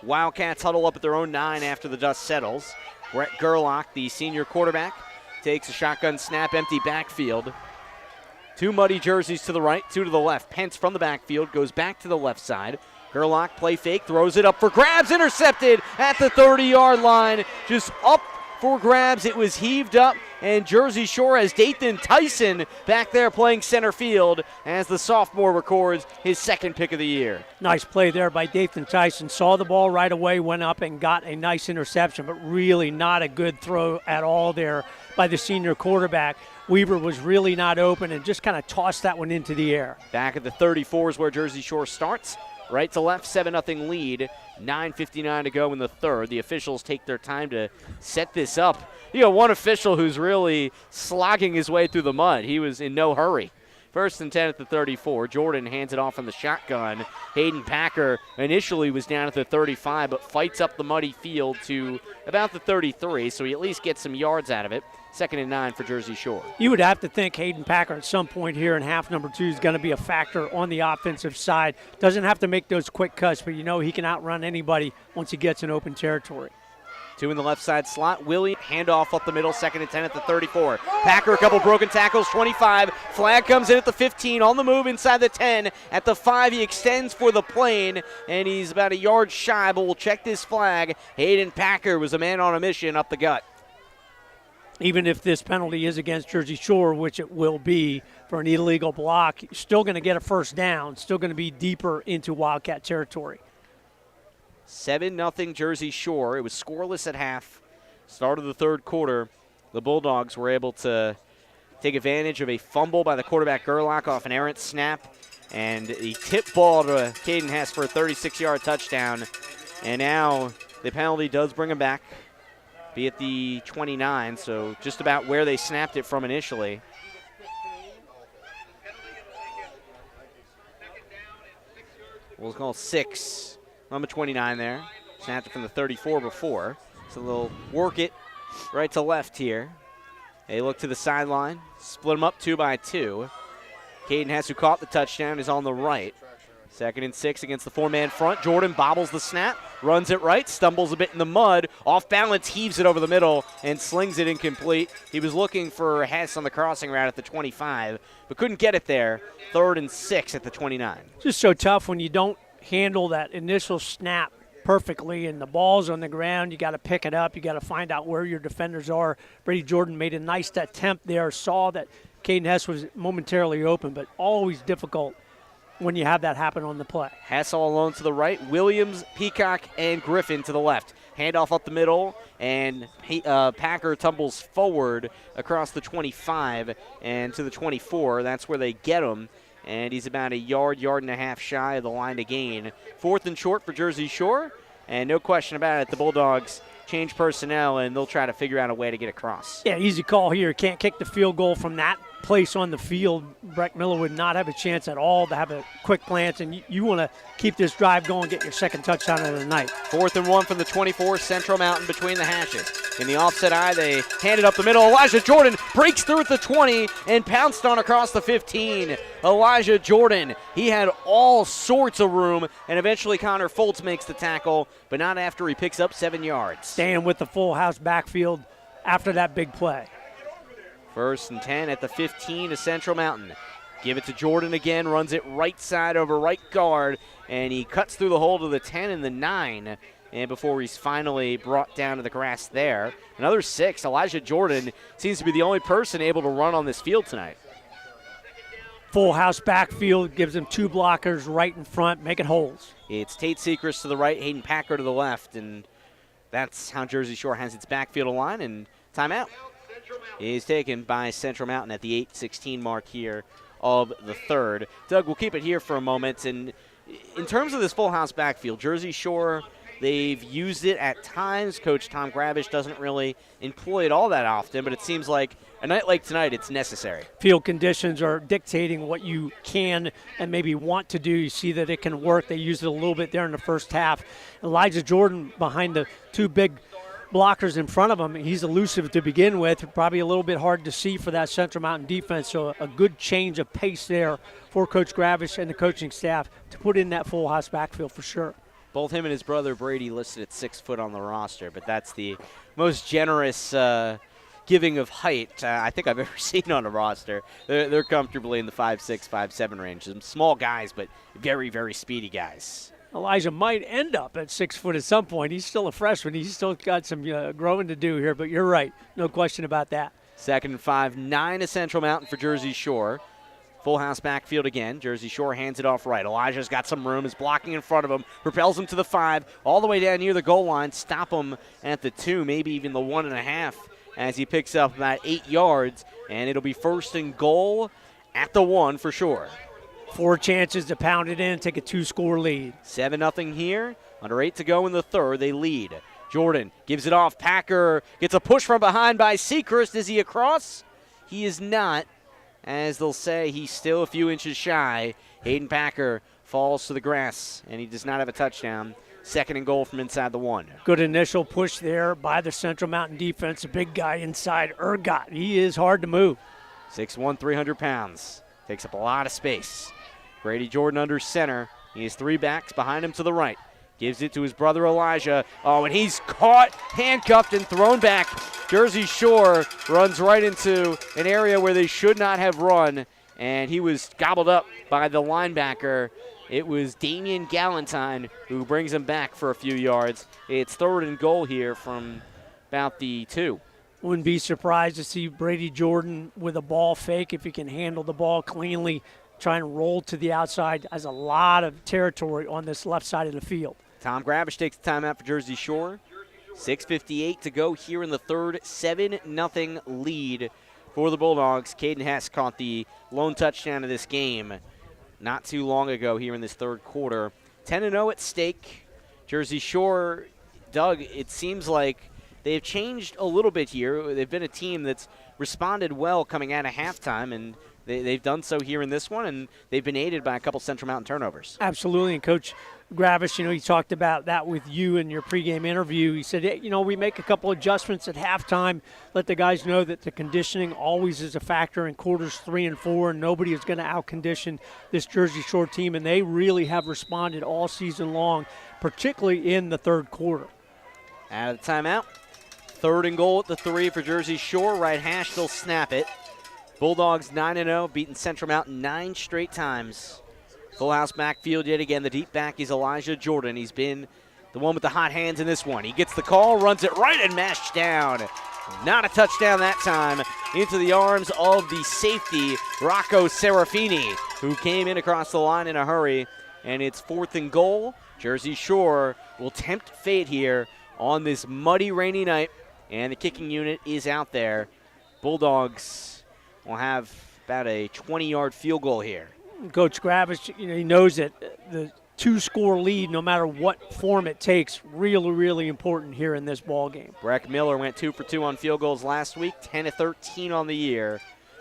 Wildcats huddle up at their own 9 after the dust settles. Brett Gerlach, the senior quarterback, takes a shotgun snap, empty backfield. 2 muddy jerseys to the right, 2 to the left. Pence from the backfield goes back to the left side. Gerlach, play fake, throws it up for grabs, intercepted at the 30-yard line. Just up for grabs. It was heaved up, and Jersey Shore has Dathan Tyson back there playing center field as the sophomore records his 2nd pick of the year. Nice play there by Dathan Tyson. Saw the ball right away, went up and got a nice interception, but really not a good throw at all there by the senior quarterback. Weaver was really not open and just kind of tossed that one into the air. Back at the 34 is where Jersey Shore starts. Right to left, 7-0 lead. 9:59 to go in the third. The officials take their time to set this up. You know, one official who's really slogging his way through the mud. He was in no hurry. 1st and 10 at the 34. Jordan hands it off on the shotgun. Hayden Packer initially was down at the 35, but fights up the muddy field to about the 33, so he at least gets some yards out of it. 2nd and 9 for Jersey Shore. You would have to think Hayden Packer at some point here in half number 2 is going to be a factor on the offensive side. Doesn't have to make those quick cuts, but you know he can outrun anybody once he gets in open territory. 2 in the left side slot. William, handoff up the middle, 2nd and 10 at the 34. Packer, a couple broken tackles, 25. Flag comes in at the 15, on the move inside the 10. At the 5, he extends for the plane, and he's about a yard shy, but we'll check this flag. Hayden Packer was a man on a mission up the gut. Even if this penalty is against Jersey Shore, which it will be for an illegal block, you're still going to get a first down, still going to be deeper into Wildcat territory. 7-0 Jersey Shore. It was scoreless at half. Start of the third quarter, the Bulldogs were able to take advantage of a fumble by the quarterback Gerlach off an errant snap, and a tip ball to Caden Hess for a 36-yard touchdown. And now the penalty does bring him back, be at the 29, so just about where they snapped it from initially. We'll call 6. Number 29 there. Snapped it from the 34 before. So they'll work it right to left here. They look to the sideline. Split them up 2 by 2. Caden Hess, who caught the touchdown, is on the right. 2nd and 6 against the 4-man front. Jordan bobbles the snap, runs it right, stumbles a bit in the mud, off balance, heaves it over the middle, and slings it incomplete. He was looking for Hess on the crossing route at the 25, but couldn't get it there. 3rd and 6 at the 29. Just so tough when you don't handle that initial snap perfectly and the ball's on the ground. You got to pick it up. You got to find out where your defenders are. Brady Jordan made a nice attempt there, saw that Caden Hess was momentarily open, but always difficult when you have that happen on the play. Hess all alone to the right. Williams, Peacock, and Griffin to the left. Handoff up the middle, and Packer tumbles forward across the 25 and to the 24. That's where they get him. And he's about a yard and a half shy of the line to gain. 4th and short for Jersey Shore, and no question about it, the Bulldogs change personnel, and they'll try to figure out a way to get across. Yeah, easy call here. Can't kick the field goal from that place on the field. Breck Miller would not have a chance at all to have a quick glance, and you want to keep this drive going, get your 2nd touchdown of the night. 4th and 1 from the 24, Central Mountain between the hashes. In the offset eye, they hand it up the middle. Elijah Jordan breaks through at the 20 and pounced on across the 15. Elijah Jordan, he had all sorts of room, and eventually Connor Foltz makes the tackle, but not after he picks up 7 yards. Staying with the full house backfield after that big play. 1st and 10 at the 15 to Central Mountain. Give it to Jordan again, runs it right side over right guard, and he cuts through the hole to the 10 and the 9, and before he's finally brought down to the grass there. Another 6. Elijah Jordan seems to be the only person able to run on this field tonight. Full house backfield, gives him 2 blockers right in front, making holes. It's Tate Sechrist to the right, Hayden Packer to the left, and that's how Jersey Shore has its backfield line, and timeout. is taken by Central Mountain at the 8:16 mark here of the third. Doug, we'll keep it here for a moment. And in terms of this full house backfield, Jersey Shore, they've used it at times. Coach Tom Gravish doesn't really employ it all that often, but it seems like a night like tonight, it's necessary. Field conditions are dictating what you can and maybe want to do. You see that it can work. They used it a little bit there in the first half. Elijah Jordan behind the two big blockers in front of him. He's elusive to begin with, probably a little bit hard to see for that Central Mountain defense. So a good change of pace there for Coach Gravish and the coaching staff to put in that full house backfield for sure. Both him and his brother Brady listed at 6 foot on the roster, but that's the most generous giving of height I think I've ever seen on a roster. They're comfortably in the 5'6", 5'7" range. Some small guys, but very, very speedy guys. Elijah might end up at 6 foot at some point. He's still a freshman. He's still got some growing to do here, but you're right. No question about that. 2nd and 5, 9 to Central Mountain for Jersey Shore. Full house backfield again. Jersey Shore hands it off right. Elijah's got some room, is blocking in front of him, propels him to the 5, all the way down near the goal line. Stop him at the 2, maybe even the 1.5, as he picks up about 8 yards, and it'll be 1st and goal at the 1 for sure. 4 chances to pound it in, take a 2-score lead. 7-0 here. Under 8 to go in the third. They lead. Jordan gives it off. Packer gets a push from behind by Sechrist. Is he across? He is not. As they'll say, he's still a few inches shy. Hayden Packer falls to the grass, and he does not have a touchdown. 2nd and goal from inside the 1. Good initial push there by the Central Mountain defense. A big guy inside, Ergot. He is hard to move. 6'1", 300 pounds. Takes up a lot of space. Brady Jordan under center. He has 3 backs behind him to the right. Gives it to his brother Elijah. Oh, and he's caught, handcuffed, and thrown back. Jersey Shore runs right into an area where they should not have run, and he was gobbled up by the linebacker. It was Damian Galentine who brings him back for a few yards. It's 3rd and goal here from about the 2. Wouldn't be surprised to see Brady Jordan with a ball fake if he can handle the ball cleanly. Try and roll to the outside. Has a lot of territory on this left side of the field. Tom Gravish takes the timeout for Jersey Shore. 6:58 to go here in the third. 7-0 lead for the Bulldogs. Caden Hess caught the lone touchdown of this game not too long ago here in this third quarter. 10-0 at stake. Jersey Shore, Doug, it seems like they've changed a little bit here. They've been a team that's responded well coming out of halftime, and they've done so here in this one, and they've been aided by a couple Central Mountain turnovers. Absolutely, and Coach Gravish, he talked about that with you in your pregame interview. He said, we make a couple adjustments at halftime, let the guys know that the conditioning always is a factor in quarters 3 and 4, and nobody is going to out-condition this Jersey Shore team, and they really have responded all season long, particularly in the third quarter. Out of the timeout. 3rd and goal at the 3 for Jersey Shore. Right hash, they'll snap it. Bulldogs 9-0, beating Central Mountain 9 straight times. Full house backfield yet again. The deep back is Elijah Jordan. He's been the one with the hot hands in this one. He gets the call, runs it right, and mashed down. Not a touchdown that time. Into the arms of the safety, Rocco Serafini, who came in across the line in a hurry. And it's 4th and goal. Jersey Shore will tempt fate here on this muddy, rainy night. And the kicking unit is out there. Bulldogs will have about a 20-yard field goal here. Coach Gravish, he knows that the 2-score lead, no matter what form it takes, really, really important here in this ball game. Breck Miller went 2 for 2 on field goals last week, 10-13 on the year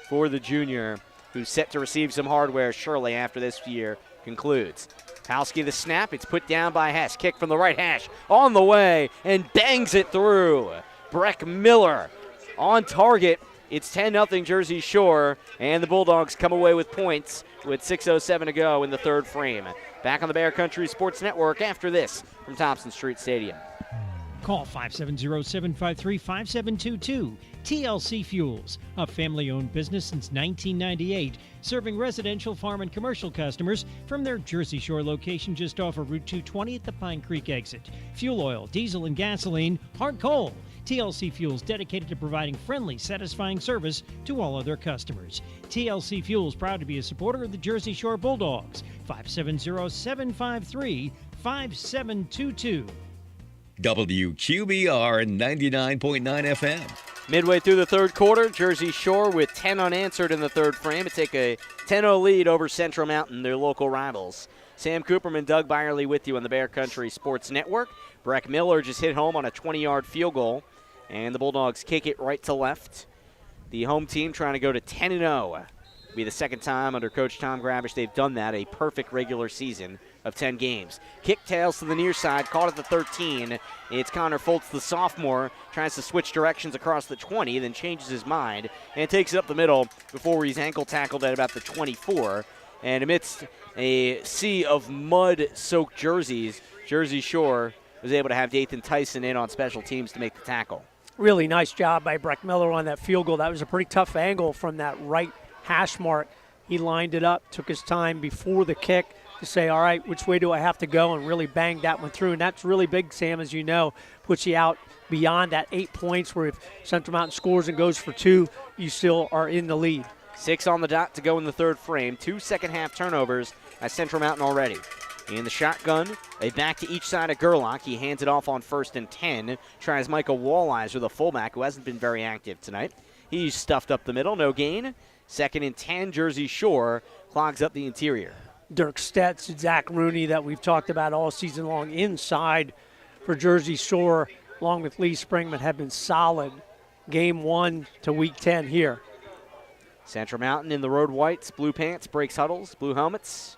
for the junior, who's set to receive some hardware shortly after this year concludes. Palski the snap, it's put down by Hess. Kick from the right hash, on the way, and bangs it through. Breck Miller on target. It's 10-0 Jersey Shore, and the Bulldogs come away with points with 6:07 to go in the third frame. Back on the Bear Country Sports Network after this from Thompson Street Stadium. Call 570-753-5722. TLC Fuels, a family-owned business since 1998, serving residential, farm, and commercial customers from their Jersey Shore location just off of Route 220 at the Pine Creek exit. Fuel oil, diesel, and gasoline, hard coal. TLC Fuels dedicated to providing friendly, satisfying service to all other customers. TLC Fuels proud to be a supporter of the Jersey Shore Bulldogs. 570-753-5722. WQBR 99.9 FM. Midway through the third quarter, Jersey Shore with 10 unanswered in the third frame to take a 10-0 lead over Central Mountain, their local rivals. Sam Cooperman, Doug Byerly with you on the Bear Country Sports Network. Breck Miller just hit home on a 20-yard field goal, and the Bulldogs kick it right to left. The home team trying to go to 10-0. It'll be the second time under Coach Tom Gravish they've done that, a perfect regular season of 10 games. Kick tails to the near side, caught at the 13. It's Connor Foltz, the sophomore, tries to switch directions across the 20, then changes his mind and takes it up the middle before he's ankle tackled at about the 24. And amidst a sea of mud-soaked jerseys, Jersey Shore was able to have Dathan Tyson in on special teams to make the tackle. Really nice job by Breck Miller on that field goal. That was a pretty tough angle from that right hash mark. He lined it up, took his time before the kick to say, all right, which way do I have to go, and really banged that one through. And that's really big, Sam, as you know, puts you out beyond that 8 points where if Central Mountain scores and goes for 2, you still are in the lead. 6 on the dot to go in the third frame. 2 second-half turnovers at Central Mountain already. In the shotgun, a back to each side of Gerlach. He hands it off on 1st and 10. Tries Michael Walliser, the fullback, who hasn't been very active tonight. He's stuffed up the middle, no gain. 2nd and 10, Jersey Shore clogs up the interior. Dirk Stetz, Zach Rooney that we've talked about all season long inside for Jersey Shore, along with Lee Springman, have been solid game 1 to week 10 here. Central Mountain in the road whites, blue pants, breaks huddles, blue helmets.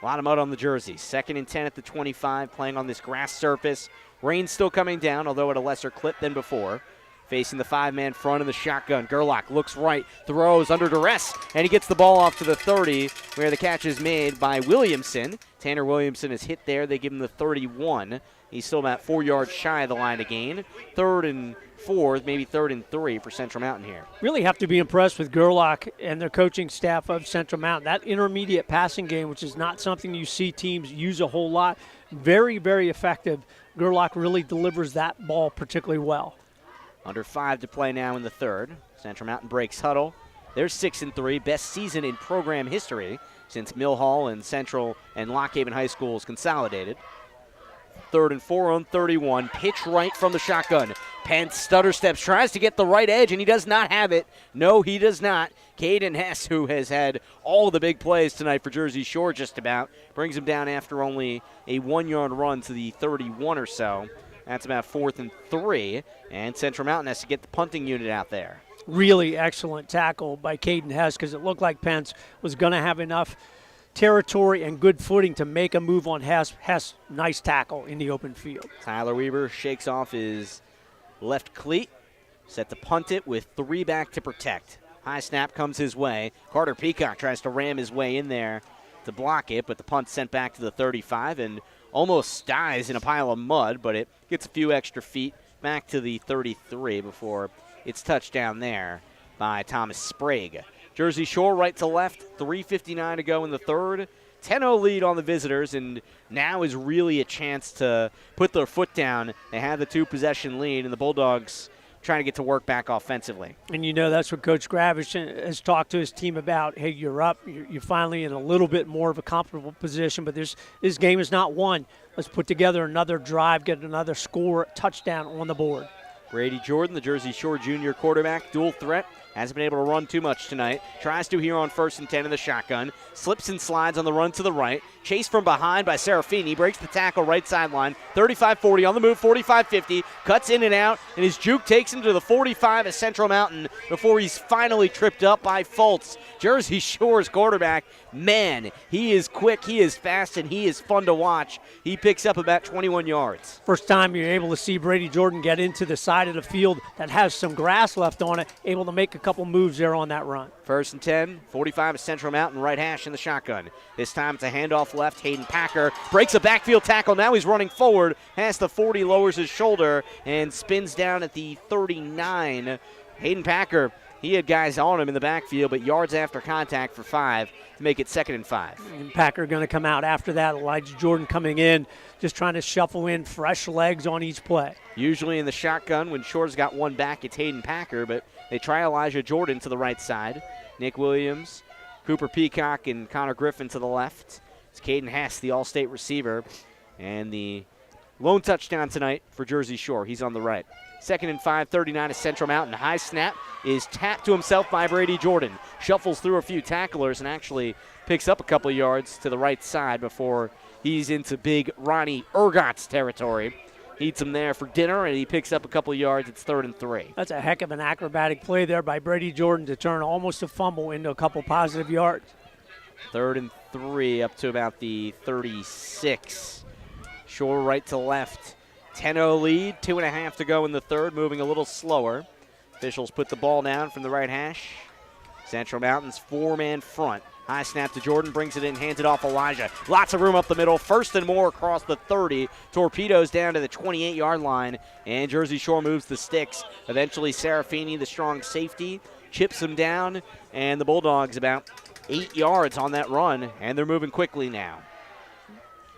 A lot of mud on the jerseys. 2nd and 10 at the 25, playing on this grass surface. Rain still coming down, although at a lesser clip than before. Facing the 5-man front of the shotgun. Gerlach looks right, throws under duress, and he gets the ball off to the 30, where the catch is made by Williamson. Tanner Williamson is hit there. They give him the 31. He's still about 4 yards shy of the line to gain. 3rd and 4, maybe 3rd and 3 for Central Mountain here. Really have to be impressed with Gerlach and their coaching staff of Central Mountain. That intermediate passing game, which is not something you see teams use a whole lot, very, very effective. Gerlach really delivers that ball particularly well. Under 5 to play now in the third. Central Mountain breaks huddle. They're 6 and 3, best season in program history since Mill Hall and Central and Lock Haven High Schools consolidated. 3rd and 4 on 31. Pitch right from the shotgun. Pence stutter steps, tries to get the right edge, and he does not have it. No, he does not. Caden Hess, who has had all the big plays tonight for Jersey Shore just about, brings him down after only a 1-yard run to the 31 or so. That's about 4th and 3, and Central Mountain has to get the punting unit out there. Really excellent tackle by Caden Hess, because it looked like Pence was going to have enough territory and good footing to make a move on Hess. Hess, nice tackle in the open field. Tyler Weaver shakes off his left cleat, set to punt it with 3 back to protect. High snap comes his way. Carter Peacock tries to ram his way in there to block it, but the punt sent back to the 35 and almost dies in a pile of mud, but it gets a few extra feet back to the 33 before it's touched down there by Thomas Sprague. Jersey Shore right to left, 3:59 to go in the third. 10-0 lead on the visitors, and now is really a chance to put their foot down. They have the 2-possession lead, and the Bulldogs trying to get to work back offensively. And you know that's what Coach Gravish has talked to his team about. Hey, you're up. You're finally in a little bit more of a comfortable position, but this game is not won. Let's put together another drive, get another score, touchdown on the board. Brady Jordan, the Jersey Shore junior quarterback, dual threat. Hasn't been able to run too much tonight. Tries to here on 1st and 10 in the shotgun. Slips and slides on the run to the right. Chased from behind by Serafini. Breaks the tackle right sideline. 35-40 on the move, 45-50. Cuts in and out, and his juke takes him to the 45 at Central Mountain before he's finally tripped up by Foltz. Jersey Shore's quarterback, man, he is quick, he is fast, and he is fun to watch. He picks up about 21 yards. First time you're able to see Brady Jordan get into the side of the field that has some grass left on it, able to make a couple moves there on that run. 1st and 10, 45 of Central Mountain, right hash in the shotgun. This time it's a handoff left. Hayden Packer breaks a backfield tackle. Now he's running forward. Past the 40, lowers his shoulder, and spins down at the 39. Hayden Packer, he had guys on him in the backfield, but yards after contact for 5 to make it 2nd and 5. And Packer going to come out after that. Elijah Jordan coming in, just trying to shuffle in fresh legs on each play. Usually in the shotgun, when Shore's got one back, it's Hayden Packer, but they try Elijah Jordan to the right side. Nick Williams, Cooper Peacock, and Connor Griffin to the left. It's Caden Hess, the all-state receiver, and the Lone touchdown tonight for Jersey Shore. He's on the right. 2nd and 5, 39 to Central Mountain. High snap is tapped to himself by Brady Jordan. Shuffles through a few tacklers and actually picks up a couple of yards to the right side before he's into big Ronnie Ergott's territory. Eats him there for dinner, and he picks up a couple of yards. It's 3rd and 3. That's a heck of an acrobatic play there by Brady Jordan to turn almost a fumble into a couple positive yards. 3rd and 3 up to about the 36. Shore right to left. 10-0 lead, 2.5 to go in the third, moving a little slower. Officials put the ball down from the right hash. Central Mountain's 4-man front. High snap to Jordan, brings it in, hands it off Elijah. Lots of room up the middle, 1st and more across the 30. Torpedoes down to the 28-yard line, and Jersey Shore moves the sticks. Eventually, Serafini, the strong safety, chips him down, and the Bulldogs about 8 yards on that run, and they're moving quickly now.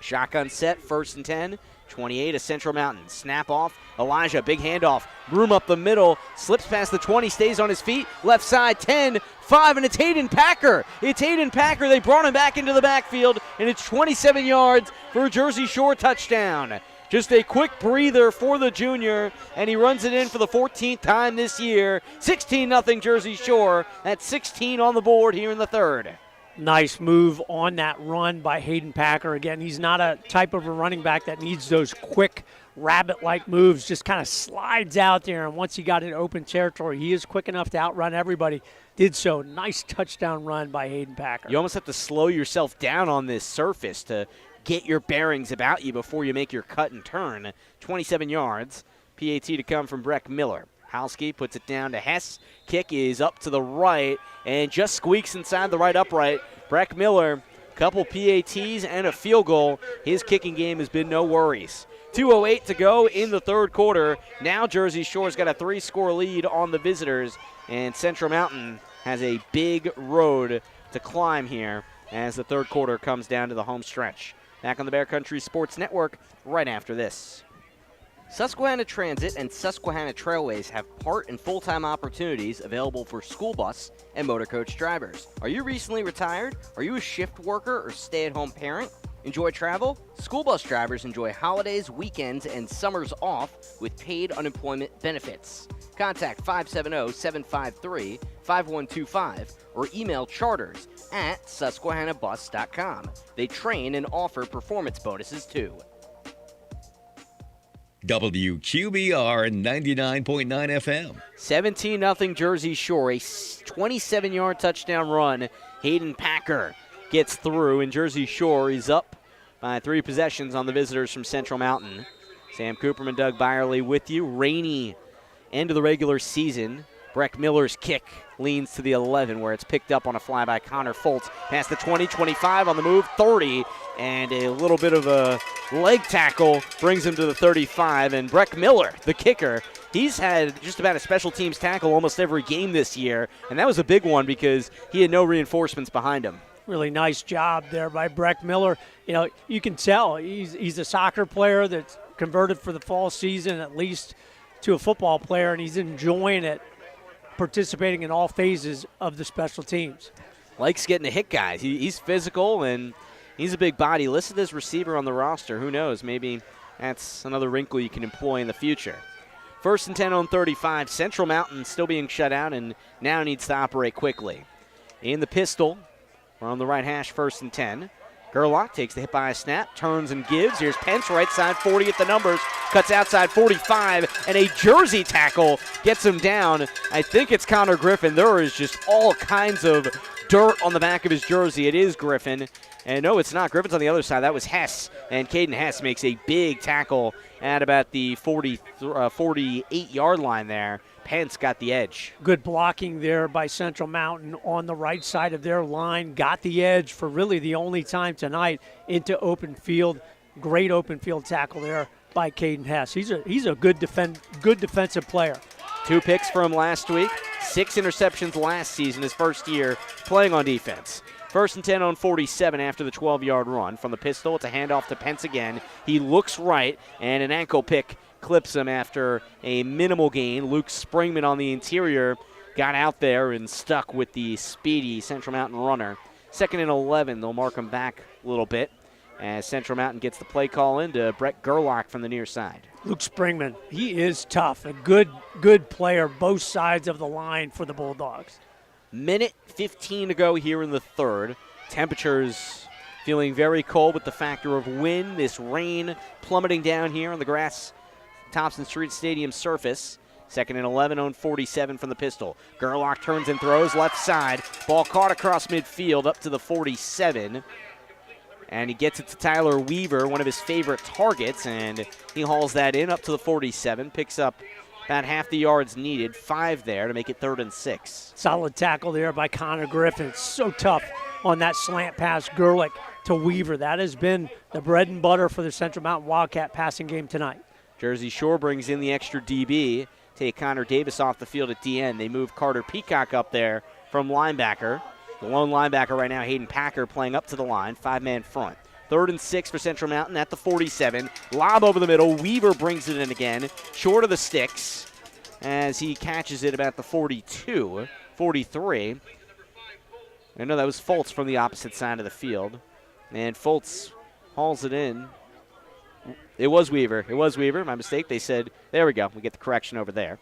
Shotgun set, 1st and 10. 28 of Central Mountain. Snap off. Elijah, big handoff. Room up the middle. Slips past the 20, stays on his feet. Left side, 10, 5, and it's Hayden Packer. It's Hayden Packer. They brought him back into the backfield, and it's 27 yards for a Jersey Shore touchdown. Just a quick breather for the junior, and he runs it in for the 14th time this year. 16-0 Jersey Shore. That's 16 on the board here in the third. Nice move on that run by Hayden Packer. Again, he's not a type of a running back that needs those quick rabbit-like moves, just kind of slides out there, and once he got in open territory, he is quick enough to outrun everybody. Did so. Nice touchdown run by Hayden Packer. You almost have to slow yourself down on this surface to get your bearings about you before you make your cut and turn. 27 yards. PAT to come from Breck Miller. Halski puts it down to Hess. Kick is up to the right and just squeaks inside the right upright. Breck Miller, couple PATs and a field goal. His kicking game has been no worries. 2:08 to go in the third quarter. Now Jersey Shore's got a 3-score lead on the visitors, and Central Mountain has a big road to climb here as the third quarter comes down to the home stretch. Back on the Bear Country Sports Network right after this. Susquehanna Transit and Susquehanna Trailways have part and full-time opportunities available for school bus and motor coach drivers. Are you recently retired? Are you a shift worker or stay-at-home parent? Enjoy travel? School bus drivers enjoy holidays, weekends, and summers off with paid unemployment benefits. Contact 570-753-5125 or email charters@susquehannabus.com. They train and offer performance bonuses too. WQBR 99.9 FM. 17-0 Jersey Shore, a 27-yard touchdown run. Hayden Packer gets through, and Jersey Shore is up by 3 possessions on the visitors from Central Mountain. Sam Cooperman, Doug Byerly with you. Rainy end of the regular season. Breck Miller's kick leans to the 11, where it's picked up on a fly by Connor Foltz. Past the 20, 25 on the move, 30, and a little bit of a leg tackle brings him to the 35. And Breck Miller, the kicker, he's had just about a special teams tackle almost every game this year, and that was a big one because he had no reinforcements behind him. Really nice job there by Breck Miller. You know, you can tell he's a soccer player that's converted for the fall season at least to a football player, and he's enjoying it, participating in all phases of the special teams. Likes getting to hit guys. He's physical, and he's a big body. Listed as receiver on the roster. Who knows? Maybe that's another wrinkle you can employ in the future. 1st and 10 on 35. Central Mountain still being shut out and now needs to operate quickly. In the pistol, we're on the right hash, 1st and 10. Gerlach takes the hit by a snap, turns and gives. Here's Pence, right side, 40 at the numbers, cuts outside 45, and a Jersey tackle gets him down. I think it's Connor Griffin. There is just all kinds of dirt on the back of his jersey. It is Griffin. And no, it's not. Griffin's on the other side. That was Hess, and Caden Hess makes a big tackle at about the 48-yard line there. Pence got the edge. Good blocking there by Central Mountain on the right side of their line. Got the edge for really the only time tonight into open field. Great open field tackle there by Caden Hess. He's a good defensive player. 2 picks for him last week. 6 interceptions last season, his first year playing on defense. 1st and 10 on 47 after the 12-yard run. From the pistol, it's a handoff to Pence again. He looks right, and an ankle pick clips him after a minimal gain. Luke Springman on the interior got out there and stuck with the speedy Central Mountain runner. 2nd and 11, they'll mark him back a little bit. as Central Mountain gets the play call into Brett Gerlach from the near side. Luke Springman, he is tough. A good player, both sides of the line for the Bulldogs. Minute 15 to go here in the third. Temperatures feeling very cold with the factor of wind, this rain plummeting down here on the grass Thompson Street Stadium surface. Second and 11 on 47 from the pistol. Gerlach turns and throws left side. Ball caught across midfield up to the 47. And he gets it to Tyler Weaver, one of his favorite targets, and he hauls that in up to the 47, picks up about half the yards needed, 5 there to make it 3rd and 6. Solid tackle there by Connor Griffin. It's so tough on that slant pass, Gerlach to Weaver. That has been the bread and butter for the Central Mountain Wildcat passing game tonight. Jersey Shore brings in the extra DB, take Connor Davis off the field at DN. They move Carter Peacock up there from linebacker. The lone linebacker right now, Hayden Packer, playing up to the line, 5-man front. 3rd and 6 for Central Mountain at the 47. Lob over the middle. Weaver brings it in again, short of the sticks, as he catches it about the 42, 43. I know that was Fultz from the opposite side of the field. And Fultz hauls it in. It was Weaver. It was Weaver. My mistake. They said, there we go. We get the correction over there.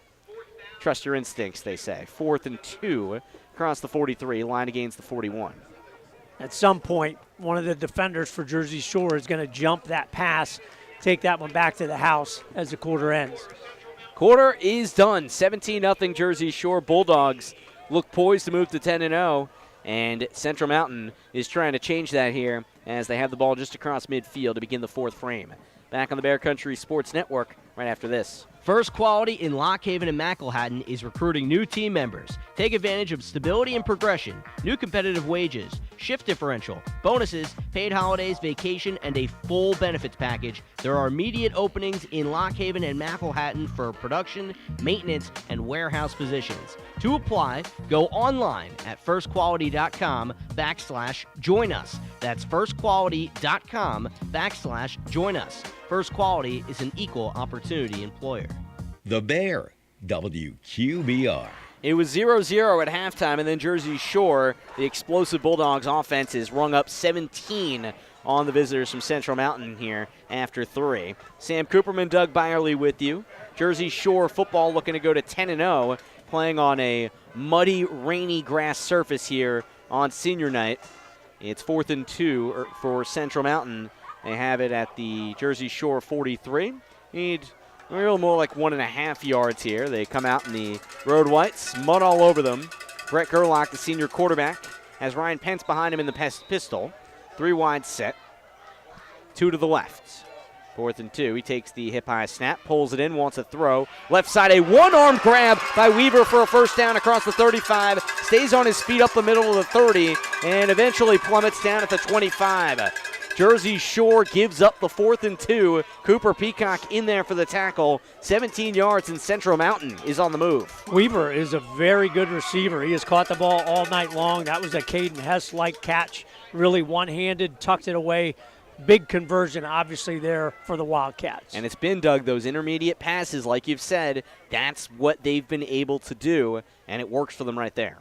Trust your instincts, they say. 4th and 2 across the 43, line against the 41. At some point, one of the defenders for Jersey Shore is going to jump that pass, take that one back to the house as the quarter ends. Quarter is done. 17-0 Jersey Shore. Bulldogs look poised to move to 10-0, and Central Mountain is trying to change that here as they have the ball just across midfield to begin the 4th frame. Back on the Bear Country Sports Network right after this. First Quality in Lock Haven and McElhatton is recruiting new team members. Take advantage of stability and progression, new competitive wages, shift differential, bonuses, paid holidays, vacation, and a full benefits package. There are immediate openings in Lock Haven and McElhatton for production, maintenance, and warehouse positions. To apply, go online at firstquality.com/join us. That's firstquality.com/join us. First Quality is an equal opportunity employer. The Bear, WQBR. It was 0-0 at halftime, and then Jersey Shore, the explosive Bulldogs offense, is rung up 17 on the visitors from Central Mountain here after 3. Sam Cooperman, Doug Byerly with you. Jersey Shore football looking to go to 10-0, playing on a muddy, rainy grass surface here on senior night. It's 4th and 2 for Central Mountain. They have it at the Jersey Shore 43. Need a little more like 1.5 yards here. They come out in the road whites, mud all over them. Brett Gerlach, the senior quarterback, has Ryan Pence behind him in the pistol. 3 wide set, 2 to the left. 4th and 2. He takes the hip-high snap, pulls it in, wants a throw. Left side, a one-arm grab by Weaver for a first down across the 35. Stays on his feet up the middle of the 30 and eventually plummets down at the 25. Jersey Shore gives up the 4th and 2. Cooper Peacock in there for the tackle. 17 yards, and Central Mountain is on the move. Weaver is a very good receiver. He has caught the ball all night long. That was a Caden Hess-like catch. Really one-handed, tucked it away. Big conversion, obviously, there for the Wildcats. And it's been, Doug, those intermediate passes, like you've said, that's what they've been able to do, and it works for them right there.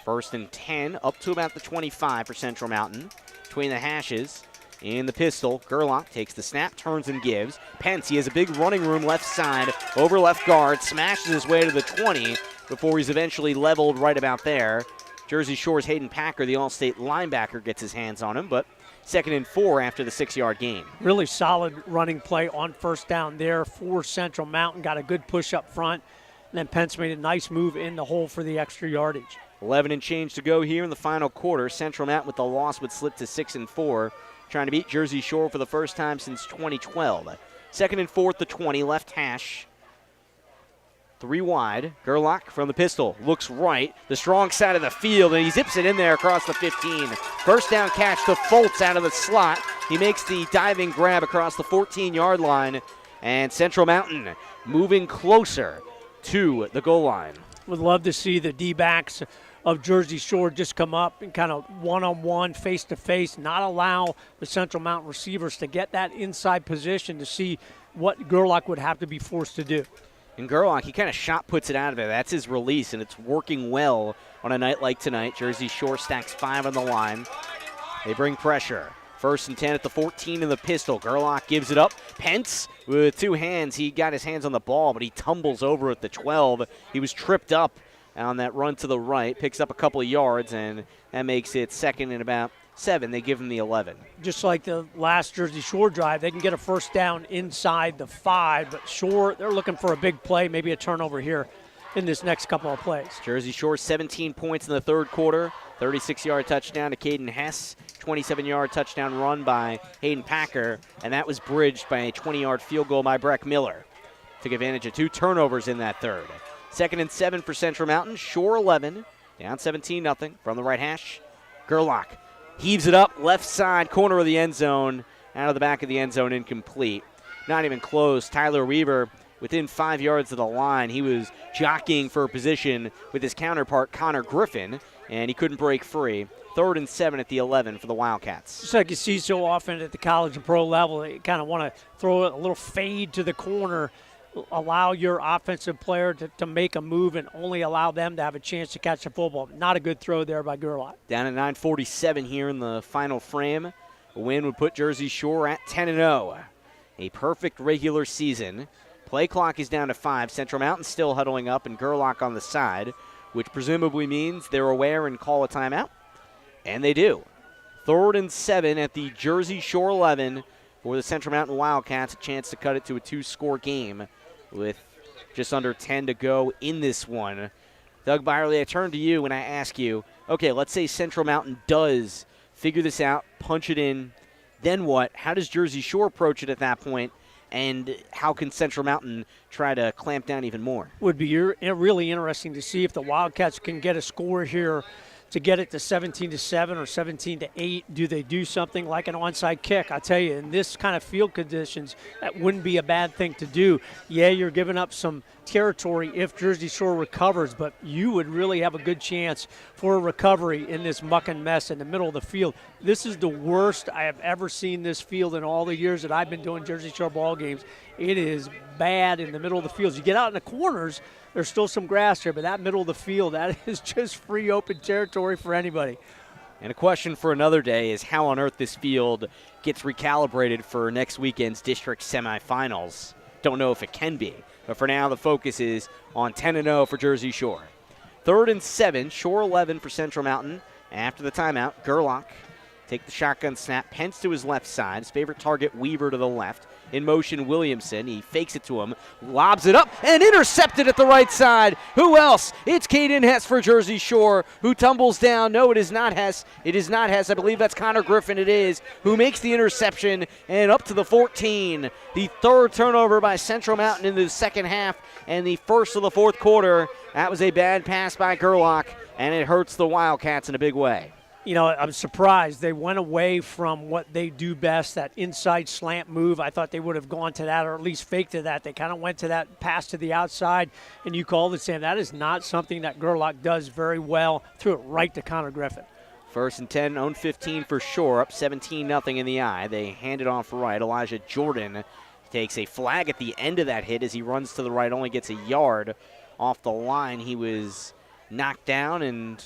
1st and 10, up to about the 25 for Central Mountain. Between the hashes, in the pistol, Gerlach takes the snap, turns and gives. Pence, he has a big running room left side, over left guard, smashes his way to the 20 before he's eventually leveled right about there. Jersey Shore's Hayden Packer, the All-State linebacker, gets his hands on him, but 2nd and 4 after the 6-yard gain. Really solid running play on first down there for Central Mountain. Got a good push up front, and then Pence made a nice move in the hole for the extra yardage. 11 and change to go here in the final quarter. Central Mountain with the loss would slip to 6-4, trying to beat Jersey Shore for the first time since 2012. 2nd and 4 at the 20, left hash. 3 wide. Gerlach from the pistol looks right, the strong side of the field, and he zips it in there across the 15. First down catch to Fultz out of the slot. He makes the diving grab across the 14-yard line, and Central Mountain moving closer to the goal line. Would love to see the D-backs of Jersey Shore just come up and kind of one-on-one, face-to-face, not allow the Central Mountain receivers to get that inside position to see what Gerlach would have to be forced to do. And Gerlach, he kind of shot puts it out of there. That's his release, and it's working well on a night like tonight. Jersey Shore stacks 5 on the line. They bring pressure. First and 10 at the 14 in the pistol. Gerlach gives it up. Pence with two hands. He got his hands on the ball, but he tumbles over at the 12. He was tripped up on that run to the right, picks up a couple of yards, and that makes it second and about 7. They give him the 11. Just like the last Jersey Shore drive, they can get a first down inside the 5, but Shore, they're looking for a big play, maybe a turnover here in this next couple of plays. Jersey Shore 17 points in the third quarter, 36-yard touchdown to Caden Hess, 27-yard touchdown run by Hayden Packer, and that was bridged by a 20-yard field goal by Breck Miller. Took advantage of 2 turnovers in that third. Second and 7 for Central Mountain. Shore 11, down 17-0 from the right hash. Gerlach heaves it up, left side, corner of the end zone, out of the back of the end zone, incomplete. Not even close. Tyler Weaver within 5 yards of the line. He was jockeying for a position with his counterpart, Connor Griffin, and he couldn't break free. Third and 7 at the 11 for the Wildcats. Just like you see so often at the college and pro level, they kind of want to throw a little fade to the corner, allow your offensive player to make a move and only allow them to have a chance to catch the football. Not a good throw there by Gerlach. Down at 9:47 here in the final frame. A win would put Jersey Shore at 10-0. A perfect regular season. Play clock is down to 5. Central Mountain still huddling up and Gerlach on the side, which presumably means they're aware and call a timeout. And they do. Third and 7 at the Jersey Shore 11 for the Central Mountain Wildcats. A chance to cut it to a 2-score game with just under 10 to go in this one. Doug Byerly, I turn to you and I ask you, okay, let's say Central Mountain does figure this out, punch it in, then what? How does Jersey Shore approach it at that point? And how can Central Mountain try to clamp down even more? Would be really interesting to see if the Wildcats can get a score here to get it to 17-7 or 17-8. Do they do something like an onside kick? I tell you, in this kind of field conditions, that wouldn't be a bad thing to do. Yeah, you're giving up some territory if Jersey Shore recovers, but you would really have a good chance for a recovery in this muck and mess in the middle of the field. This is the worst I have ever seen this field in all the years that I've been doing Jersey Shore ball games. It is bad in the middle of the field. You get out in the corners, there's still some grass here, but that middle of the field, that is just free open territory for anybody. And a question for another day is how on earth this field gets recalibrated for next weekend's district semifinals. Don't know if it can be, but for now the focus is on 10-0 for Jersey Shore. Third and 7, Shore 11 for Central Mountain. After the timeout, Gerlach take the shotgun snap, Pence to his left side, his favorite target Weaver to the left. In motion, Williamson. He fakes it to him, lobs it up, and intercepted at the right side. Who else? It's Caden Hess for Jersey Shore, who tumbles down. No, it is not Hess. It is not Hess. I believe that's Connor Griffin. It is, who makes the interception, and up to the 14. The third turnover by Central Mountain in the second half, and the first of the fourth quarter. That was a bad pass by Gerlach, and it hurts the Wildcats in a big way. You know, I'm surprised. They went away from what they do best, that inside slant move. I thought they would have gone to that or at least faked to that. They kind of went to that pass to the outside, and you called it, Sam. That is not something that Gerlach does very well. Threw it right to Connor Griffin. First and 10, own 15 for Shore, up 17-0 in the eye. They hand it off right. Elijah Jordan takes a flag at the end of that hit as he runs to the right, only gets a yard off the line. He was knocked down, and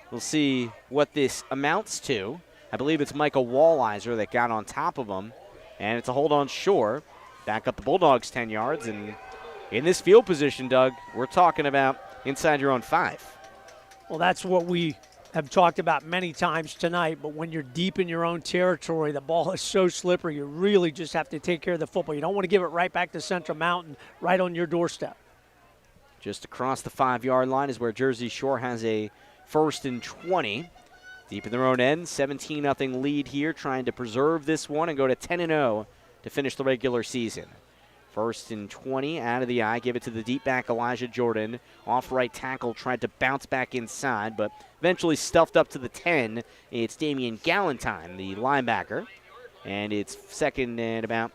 we'll see what this amounts to. I believe it's Michael Walliser that got on top of him, and it's a hold on Shore. Back up the Bulldogs 10 yards, and in this field position, Doug, we're talking about inside your own 5. Well, that's what we have talked about many times tonight, but when you're deep in your own territory, the ball is so slippery, you really just have to take care of the football. You don't want to give it right back to Central Mountain right on your doorstep. Just across the 5-yard line is where Jersey Shore has a first and 20. Deep in their own end, 17-0 lead here, trying to preserve this one and go to 10-0 to finish the regular season. First and 20 out of the eye. Give it to the deep back, Elijah Jordan. Off right tackle, tried to bounce back inside, but eventually stuffed up to the 10. It's Damian Galentine, the linebacker. And it's second and about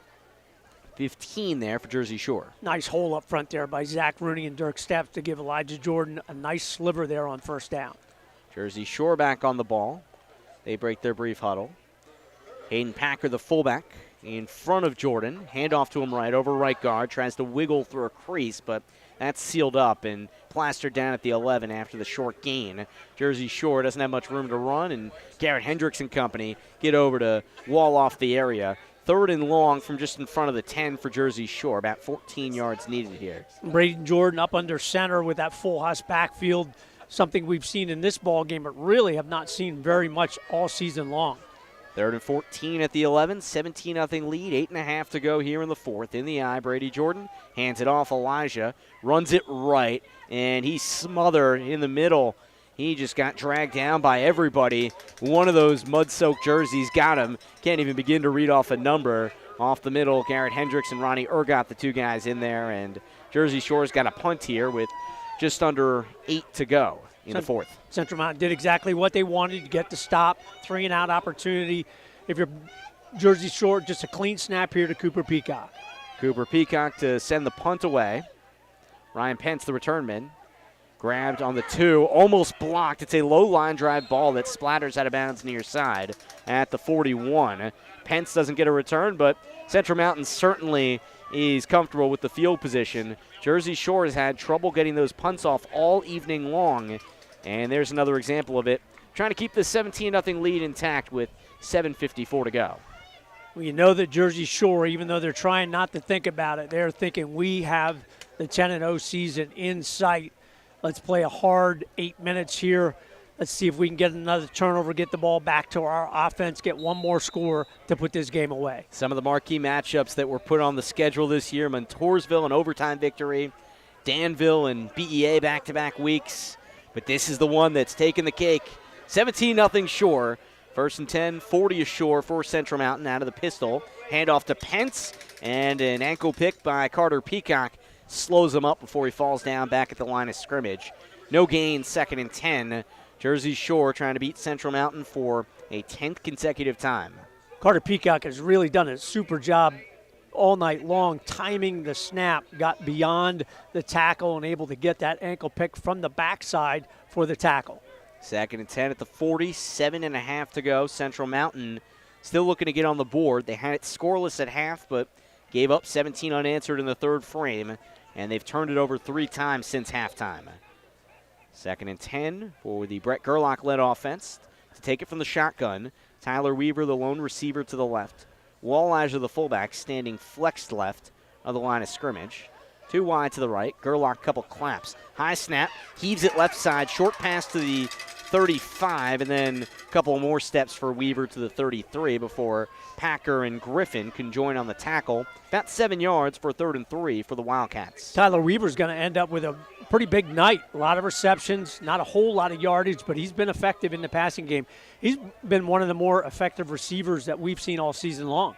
15 there for Jersey Shore. Nice hole up front there by Zach Rooney and Dirk Stepps to give Elijah Jordan a nice sliver there on first down. Jersey Shore back on the ball. They break their brief huddle. Hayden Packer, the fullback, in front of Jordan. Handoff to him right, over right guard. Tries to wiggle through a crease, but That's sealed up and plastered down at the 11 after the short gain. Jersey Shore doesn't have much room to run, and Garrett Hendricks and company get over to wall off the area. 3rd and long from just in front of the 10 for Jersey Shore. About 14 yards needed here. Braden Jordan up under center with that full house backfield, something we've seen in this ball game, but really have not seen very much all season long. 3rd and 14 at the 11, 17-0 lead, 8.5 to go here in the 4th. In the eye, Brady Jordan hands it off. Elijah runs it right, and he's smothered in the middle. He just got dragged down by everybody. One of those mud-soaked jerseys got him. Can't even begin to read off a number. Off the middle, Garrett Hendricks and Ronnie Ergot, the two guys in there, and Jersey Shore's got a punt here with just under 8 to go in the 4th. Central Mountain did exactly what they wanted to get the stop, 3-and-out opportunity. If you're Jersey Shore, just a clean snap here to Cooper Peacock. Cooper Peacock to send the punt away. Ryan Pence, the return man, grabbed on the 2, almost blocked. It's a low line drive ball that splatters out of bounds near side at the 41. Pence doesn't get a return, but Central Mountain certainly is comfortable with the field position. Jersey Shore has had trouble getting those punts off all evening long, and there's another example of it. Trying to keep this 17-0 lead intact with 7:54 to go. Well, you know that Jersey Shore, even though they're trying not to think about it, they're thinking we have the 10-0 season in sight. Let's play a hard 8 minutes here. Let's see if we can get another turnover, get the ball back to our offense, get one more score to put this game away. Some of the marquee matchups that were put on the schedule this year: Montoursville, an overtime victory, Danville and BEA back-to-back weeks. But this is the one that's taken the cake. 17-0 Shore. 1st and 10, 40 ashore for Central Mountain out of the pistol. Handoff to Pence, and an ankle pick by Carter Peacock slows him up before he falls down back at the line of scrimmage. No gain, 2nd and 10. Jersey Shore trying to beat Central Mountain for a 10th consecutive time. Carter Peacock has really done a super job all night long, timing the snap, got beyond the tackle and able to get that ankle pick from the backside for the tackle. 2nd and 10 at the 40, 7.5 to go. Central Mountain still looking to get on the board. They had it scoreless at half, but gave up 17 unanswered in the 3rd frame, and they've turned it over 3 times since halftime. 2nd and 10 for the Brett Gerlach-led offense to take it from the shotgun. Tyler Weaver, the lone receiver, to the left. Walleyes, the fullback, standing flexed left of the line of scrimmage. 2 wide to the right. Gerlach, couple claps. High snap, heaves it left side. Short pass to the 35, and then a couple more steps for Weaver to the 33 before Packer and Griffin can join on the tackle. About 7 yards for 3rd and 3 for the Wildcats. Tyler Weaver's going to end up with a pretty big night. A lot of receptions, not a whole lot of yardage, but he's been effective in the passing game. He's been one of the more effective receivers that we've seen all season long.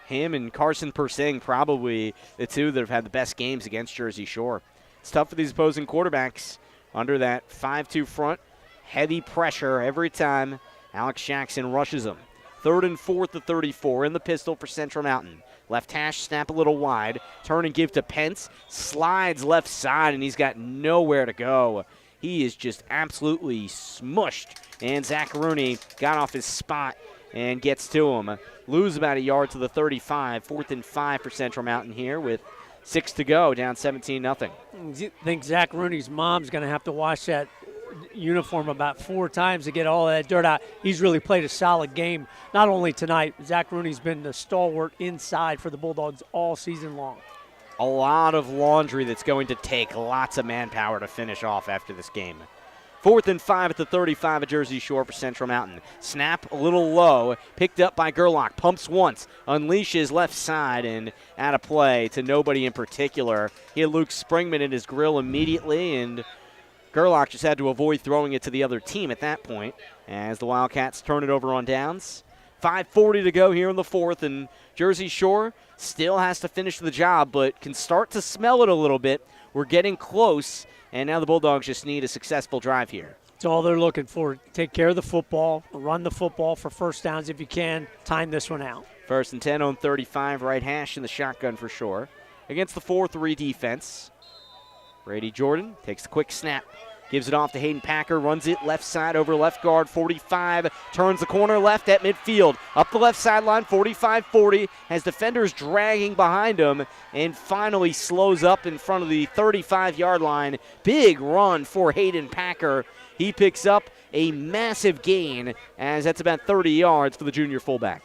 Him and Carson Persing probably the two that have had the best games against Jersey Shore. It's tough for these opposing quarterbacks under that 5-2 front. Heavy pressure every time Alex Jackson rushes them. 3rd and 4 to 34 in the pistol for Central Mountain. Left hash, snap a little wide. Turn and give to Pence. Slides left side, and he's got nowhere to go. He is just absolutely smushed. And Zach Rooney got off his spot and gets to him. Lose about a yard to the 35. 4th and 5 for Central Mountain here with 6 to go, down 17-0. I think Zach Rooney's mom's going to have to wash that uniform about 4 times to get all of that dirt out. He's really played a solid game, not only tonight. Zach Rooney's been the stalwart inside for the Bulldogs all season long. A lot of laundry that's going to take lots of manpower to finish off after this game. 4th and 5 at the 35 at Jersey Shore for Central Mountain. Snap a little low, picked up by Gerlach. Pumps once, unleashes left side, and out of play to nobody in particular. He had Luke Springman in his grill immediately, and Gerlach just had to avoid throwing it to the other team at that point as the Wildcats turn it over on downs. 5:40 to go here in the 4th, and Jersey Shore still has to finish the job, but can start to smell it a little bit. We're getting close, and now the Bulldogs just need a successful drive here. That's all they're looking for. Take care of the football, run the football for first downs if you can, time this one out. 1st and 10 on 35, right hash in the shotgun for Shore. Against the 4-3 defense, Brady Jordan takes the quick snap, Gives it off to Hayden Packer, runs it left side over left guard, 45, turns the corner left at midfield. Up the left sideline, 45-40, has defenders dragging behind him, and finally slows up in front of the 35-yard line. Big run for Hayden Packer. He picks up a massive gain, as that's about 30 yards for the junior fullback.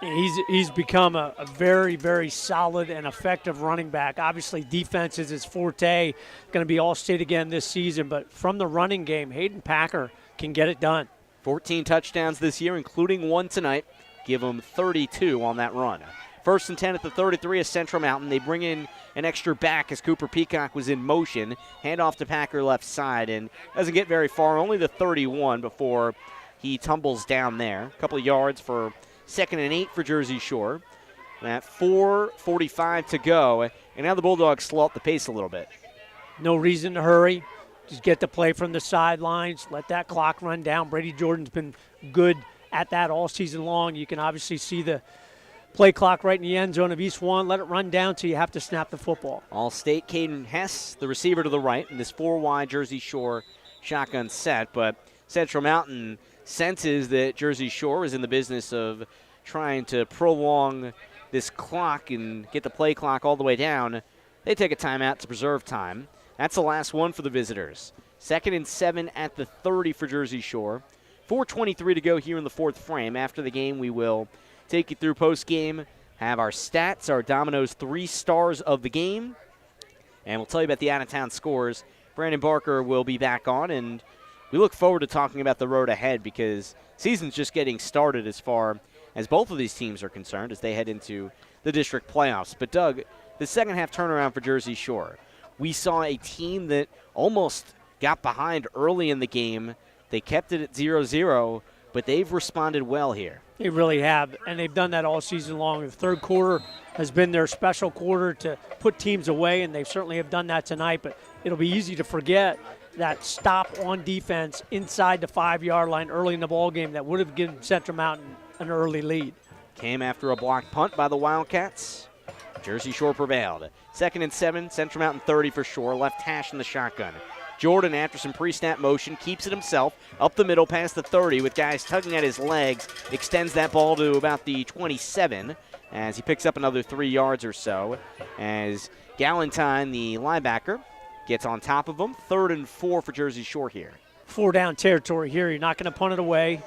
He's become a very, very solid and effective running back. Obviously, defense is his forte, going to be all-state again this season. But from the running game, Hayden Packer can get it done. 14 touchdowns this year, including one tonight. Give him 32 on that run. 1st and 10 at the 33 of Central Mountain. They bring in an extra back as Cooper Peacock was in motion. Hand off to Packer left side, and doesn't get very far, only the 31 before he tumbles down there. A couple of yards for 2nd and 8 for Jersey Shore. At 4:45 to go, and now the Bulldogs slow up the pace a little bit. No reason to hurry. Just get the play from the sidelines. Let that clock run down. Brady Jordan's been good at that all season long. You can obviously see the play clock right in the end zone of East 1. Let it run down till you have to snap the football. All-State Caden Hess, the receiver to the right, in this 4-wide Jersey Shore shotgun set, but Central Mountain senses that Jersey Shore is in the business of trying to prolong this clock and get the play clock all the way down. They take a timeout to preserve time. That's the last one for the visitors. 2nd and 7 at the 30 for Jersey Shore. 4:23 to go here in the 4th frame. After the game, we will take you through post-game, have our stats, our Domino's 3 stars of the game, and we'll tell you about the out-of-town scores. Brandon Barker will be back on, and we look forward to talking about the road ahead because season's just getting started as far as both of these teams are concerned as they head into the district playoffs. But, Doug, the second half turnaround for Jersey Shore. We saw a team that almost got behind early in the game. They kept it at 0-0, but they've responded well here. They really have, and they've done that all season long. The third quarter has been their special quarter to put teams away, and they certainly have done that tonight. But it'll be easy to forget that stop on defense inside the 5-yard line early in the ballgame that would have given Central Mountain an early lead. Came after a blocked punt by the Wildcats. Jersey Shore prevailed. 2nd and 7, Central Mountain 30 for Shore. Left hash in the shotgun. Jordan, after some pre-snap motion, keeps it himself up the middle past the 30 with guys tugging at his legs. Extends that ball to about the 27 as he picks up another 3 yards or so. As Galentine, the linebacker, gets on top of him. 3rd and 4 for Jersey Shore here. 4-down territory here. You're not going to punt it away.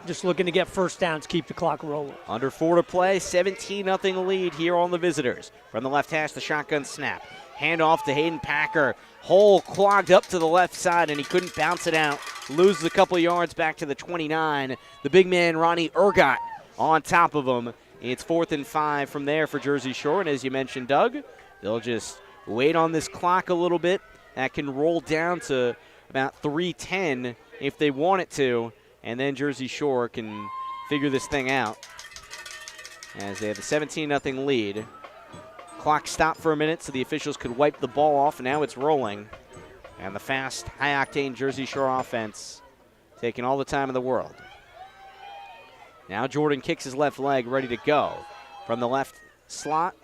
Just looking to get first downs, keep the clock rolling. Under 4 to play, 17-0 lead here on the visitors. From the left hash, the shotgun snap. Handoff to Hayden Packer. Hole clogged up to the left side, and he couldn't bounce it out. Loses a couple yards back to the 29. The big man, Ronnie Ergot, on top of him. It's 4th and 5 from there for Jersey Shore, and as you mentioned, Doug, they'll just wait on this clock a little bit. That can roll down to about 3:10 if they want it to, and then Jersey Shore can figure this thing out as they have a 17-0 lead. Clock stopped for a minute so the officials could wipe the ball off, and now it's rolling. And the fast, high-octane Jersey Shore offense taking all the time in the world. Now Jordan kicks his left leg, ready to go. From the left slot,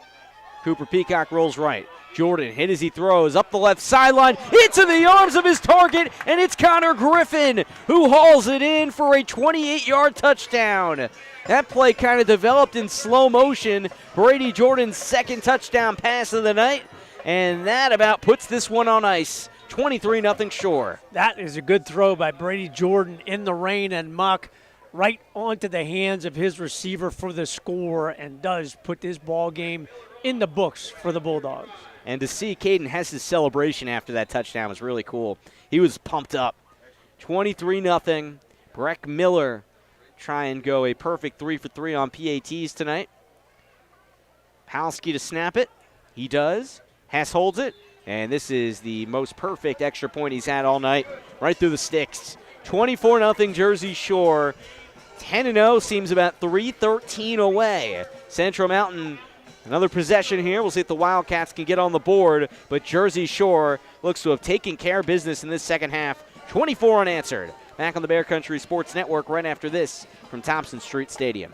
Cooper Peacock rolls right. Jordan hit as he throws up the left sideline into the arms of his target, and it's Connor Griffin who hauls it in for a 28-yard touchdown. That play kind of developed in slow motion. Brady Jordan's 2nd touchdown pass of the night, and that about puts this one on ice. 23-0 Shore. That is a good throw by Brady Jordan in the rain and muck right onto the hands of his receiver for the score, and does put this ball game in the books for the Bulldogs. And to see Caden Hess's celebration after that touchdown was really cool. He was pumped up. 23-0. Breck Miller try and go a perfect 3 for 3 on PATs tonight. Palski to snap it. He does. Hess holds it. And this is the most perfect extra point he's had all night. Right through the sticks. 24-0 Jersey Shore. 10-0 seems about 3:13 away. Central Mountain, another possession here. We'll see if the Wildcats can get on the board. But Jersey Shore looks to have taken care of business in this second half. 24 unanswered. Back on the Bear Country Sports Network right after this from Thompson Street Stadium.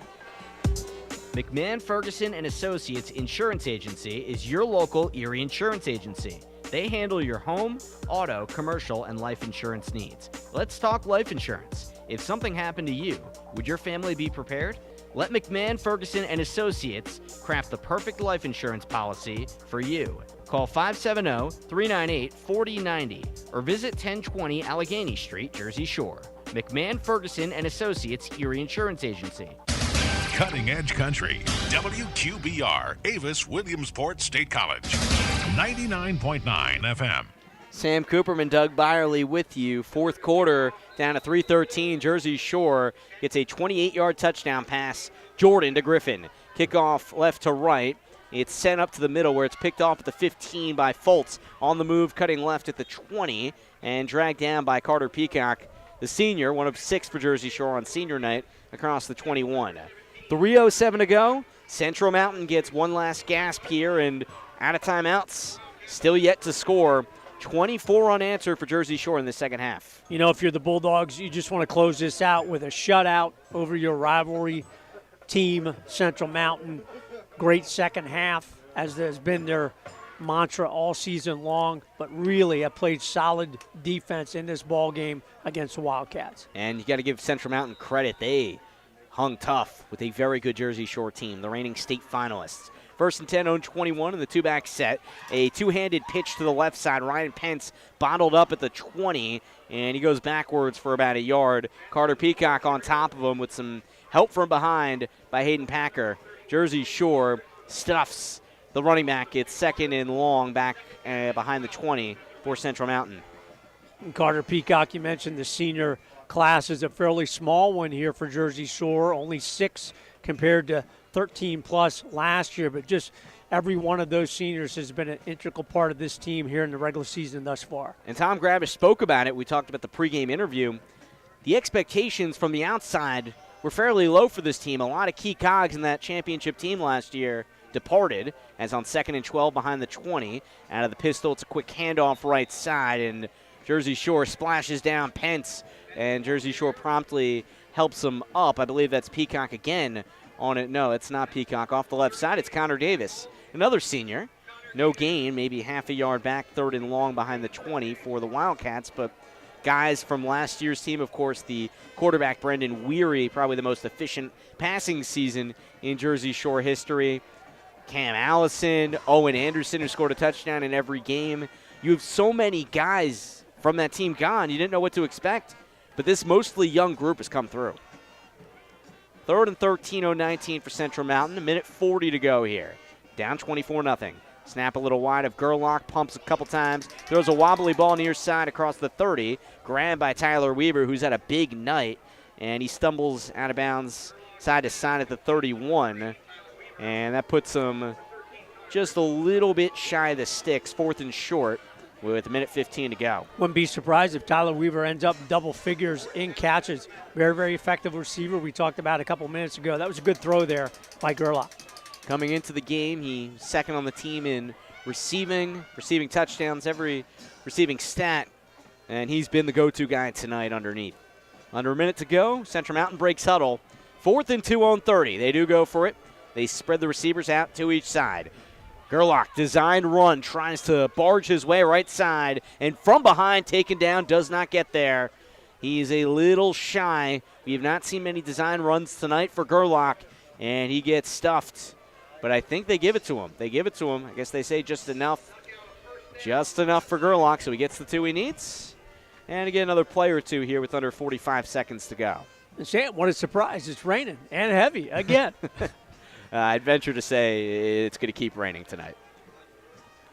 McMahon, Ferguson & Associates Insurance Agency is your local Erie insurance agency. They handle your home, auto, commercial, and life insurance needs. Let's talk life insurance. If something happened to you, would your family be prepared? Let McMahon, Ferguson, and Associates craft the perfect life insurance policy for you. Call 570-398-4090 or visit 1020 Allegheny Street, Jersey Shore. McMahon, Ferguson, and Associates, Erie Insurance Agency. Cutting Edge Country, WQBR, Avis Williamsport State College, 99.9 FM. Sam Cooperman, Doug Byerly with you. Fourth quarter, down to 3:13. Jersey Shore gets a 28-yard touchdown pass. Jordan to Griffin. Kickoff left to right. It's sent up to the middle where it's picked off at the 15 by Fultz. On the move, cutting left at the 20, and dragged down by Carter Peacock, the senior, one of 6 for Jersey Shore on senior night, across the 21. 3:07 to go. Central Mountain gets one last gasp here, and out of timeouts, still yet to score. 24 unanswered for Jersey Shore in the second half. You know, if you're the Bulldogs, you just want to close this out with a shutout over your rivalry team, Central Mountain. Great second half, as has been their mantra all season long, but really have played solid defense in this ball game against the Wildcats. And you got to give Central Mountain credit. They hung tough with a very good Jersey Shore team, the reigning state finalists. First and 10 on 21 in the two-back set. A two-handed pitch to the left side. Ryan Pence bottled up at the 20, and he goes backwards for about a yard. Carter Peacock on top of him with some help from behind by Hayden Packer. Jersey Shore stuffs the running back. It's second and long back behind the 20 for Central Mountain. And Carter Peacock, you mentioned the senior class is a fairly small one here for Jersey Shore, only 6 compared to 13-plus last year, but just every one of those seniors has been an integral part of this team here in the regular season thus far. And Tom Gravish spoke about it. We talked about the pregame interview. The expectations from the outside were fairly low for this team. A lot of key cogs in that championship team last year departed, as on 2nd and 12 behind the 20. Out of the pistol, it's a quick handoff right side, and Jersey Shore splashes down Pence, and Jersey Shore promptly helps him up. I believe that's Peacock again on it. No, it's not Peacock. Off the left side, it's Connor Davis, another senior. No gain, maybe half a yard back, 3rd and long behind the 20 for the Wildcats. But guys from last year's team, of course, the quarterback Brendan Weary, probably the most efficient passing season in Jersey Shore history. Cam Allison, Owen Anderson, who scored a touchdown in every game. You have so many guys from that team gone, you didn't know what to expect. But this mostly young group has come through. 3rd and 13, 19 for Central Mountain. 1:40 to go here. Down 24-0. Snap a little wide of Gerlach, pumps a couple times, throws a wobbly ball near side across the 30. Grabbed by Tyler Weaver, who's had a big night, and he stumbles out of bounds side to side at the 31. And that puts him just a little bit shy of the sticks, 4th and short, with 1:15 to go. Wouldn't be surprised if Tyler Weaver ends up double figures in catches. Very, very effective receiver we talked about a couple minutes ago. That was a good throw there by Gerlach. Coming into the game, he's second on the team in receiving touchdowns, every receiving stat, and he's been the go-to guy tonight underneath. Under a minute to go, Central Mountain breaks huddle. 4th and 2 on 30. They do go for it. They spread the receivers out to each side. Gerlach, designed run, tries to barge his way right side, and from behind, taken down, does not get there. He's a little shy. We have not seen many design runs tonight for Gerlach, and he gets stuffed. But I think they give it to him. I guess they say just enough. Just enough for Gerlach, so he gets the 2 he needs. And again, another play or two here with under 45 seconds to go. And Sam, what a surprise. It's raining and heavy again. I'd venture to say it's going to keep raining tonight.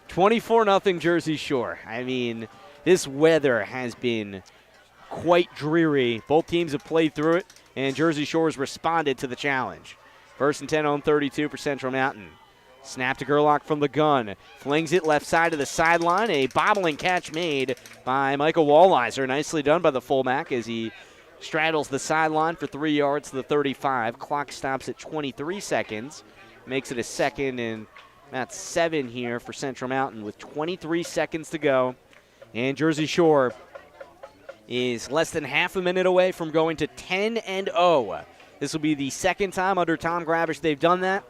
24-0 Jersey Shore. I mean, this weather has been quite dreary. Both teams have played through it, and Jersey Shore has responded to the challenge. 1st and 10 on 32 for Central Mountain. Snap to Gerlach from the gun. Flings it left side of the sideline. A bobbling catch made by Michael Walliser. Nicely done by the fullback as he straddles the sideline for 3 yards to the 35. Clock stops at 23 seconds. Makes it a 2nd and about 7 here for Central Mountain with 23 seconds to go. And Jersey Shore is less than half a minute away from going to 10-0. This will be the second time under Tom Gravish they've done that.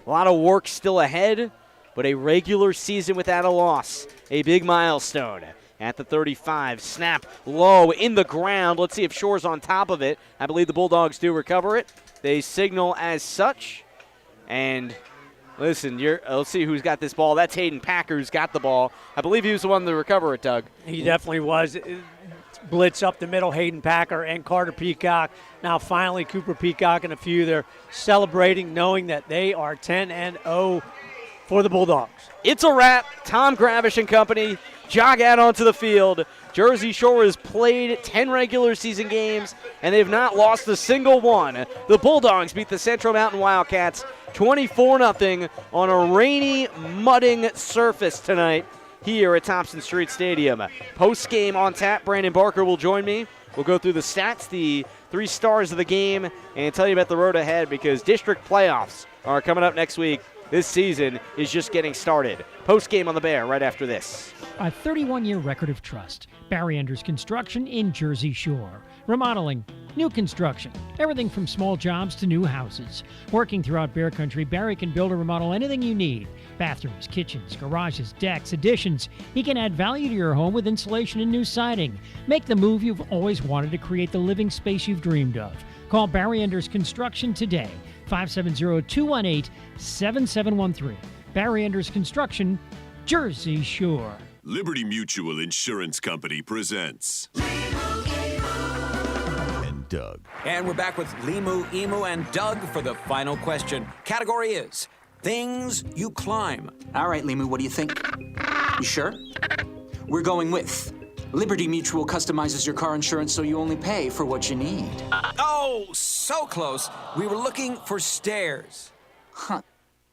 A lot of work still ahead, but a regular season without a loss, a big milestone. At the 35, snap low in the ground. Let's see if Shore's on top of it. I believe the Bulldogs do recover it. They signal as such. And listen, let's see who's got this ball. That's Hayden Packer who's got the ball. I believe he was the one to recover it, Doug. He definitely was. Blitz up the middle, Hayden Packer and Carter Peacock. Now finally Cooper Peacock and a few. They're celebrating knowing that they are 10-0 for the Bulldogs. It's a wrap. Tom Gravish and company jog out onto the field. Jersey Shore has played 10 regular season games, and they've not lost a single one. The Bulldogs beat the Central Mountain Wildcats 24-0 on a rainy, mudding surface tonight here at Thompson Street Stadium. Post-game on tap, Brandon Barker will join me. We'll go through the stats, the 3 stars of the game, and tell you about the road ahead because district playoffs are coming up next week. This season is just getting started. Post-game on the Bear right after this. A 31-year record of trust. Barry Enders Construction in Jersey Shore. Remodeling, new construction, everything from small jobs to new houses. Working throughout Bear Country, Barry can build or remodel anything you need. Bathrooms, kitchens, garages, decks, additions. He can add value to your home with insulation and new siding. Make the move you've always wanted to create the living space you've dreamed of. Call Barry Enders Construction today. 570-218-7713. Barry Enders Construction, Jersey Shore. Liberty Mutual Insurance Company presents and Doug. And we're back with Limu, Emu, and Doug for the final question. Category is things you climb. All right, Limu, what do you think? You sure? We're going with Liberty Mutual customizes your car insurance so you only pay for what you need. Oh, so close. We were looking for stairs. Huh.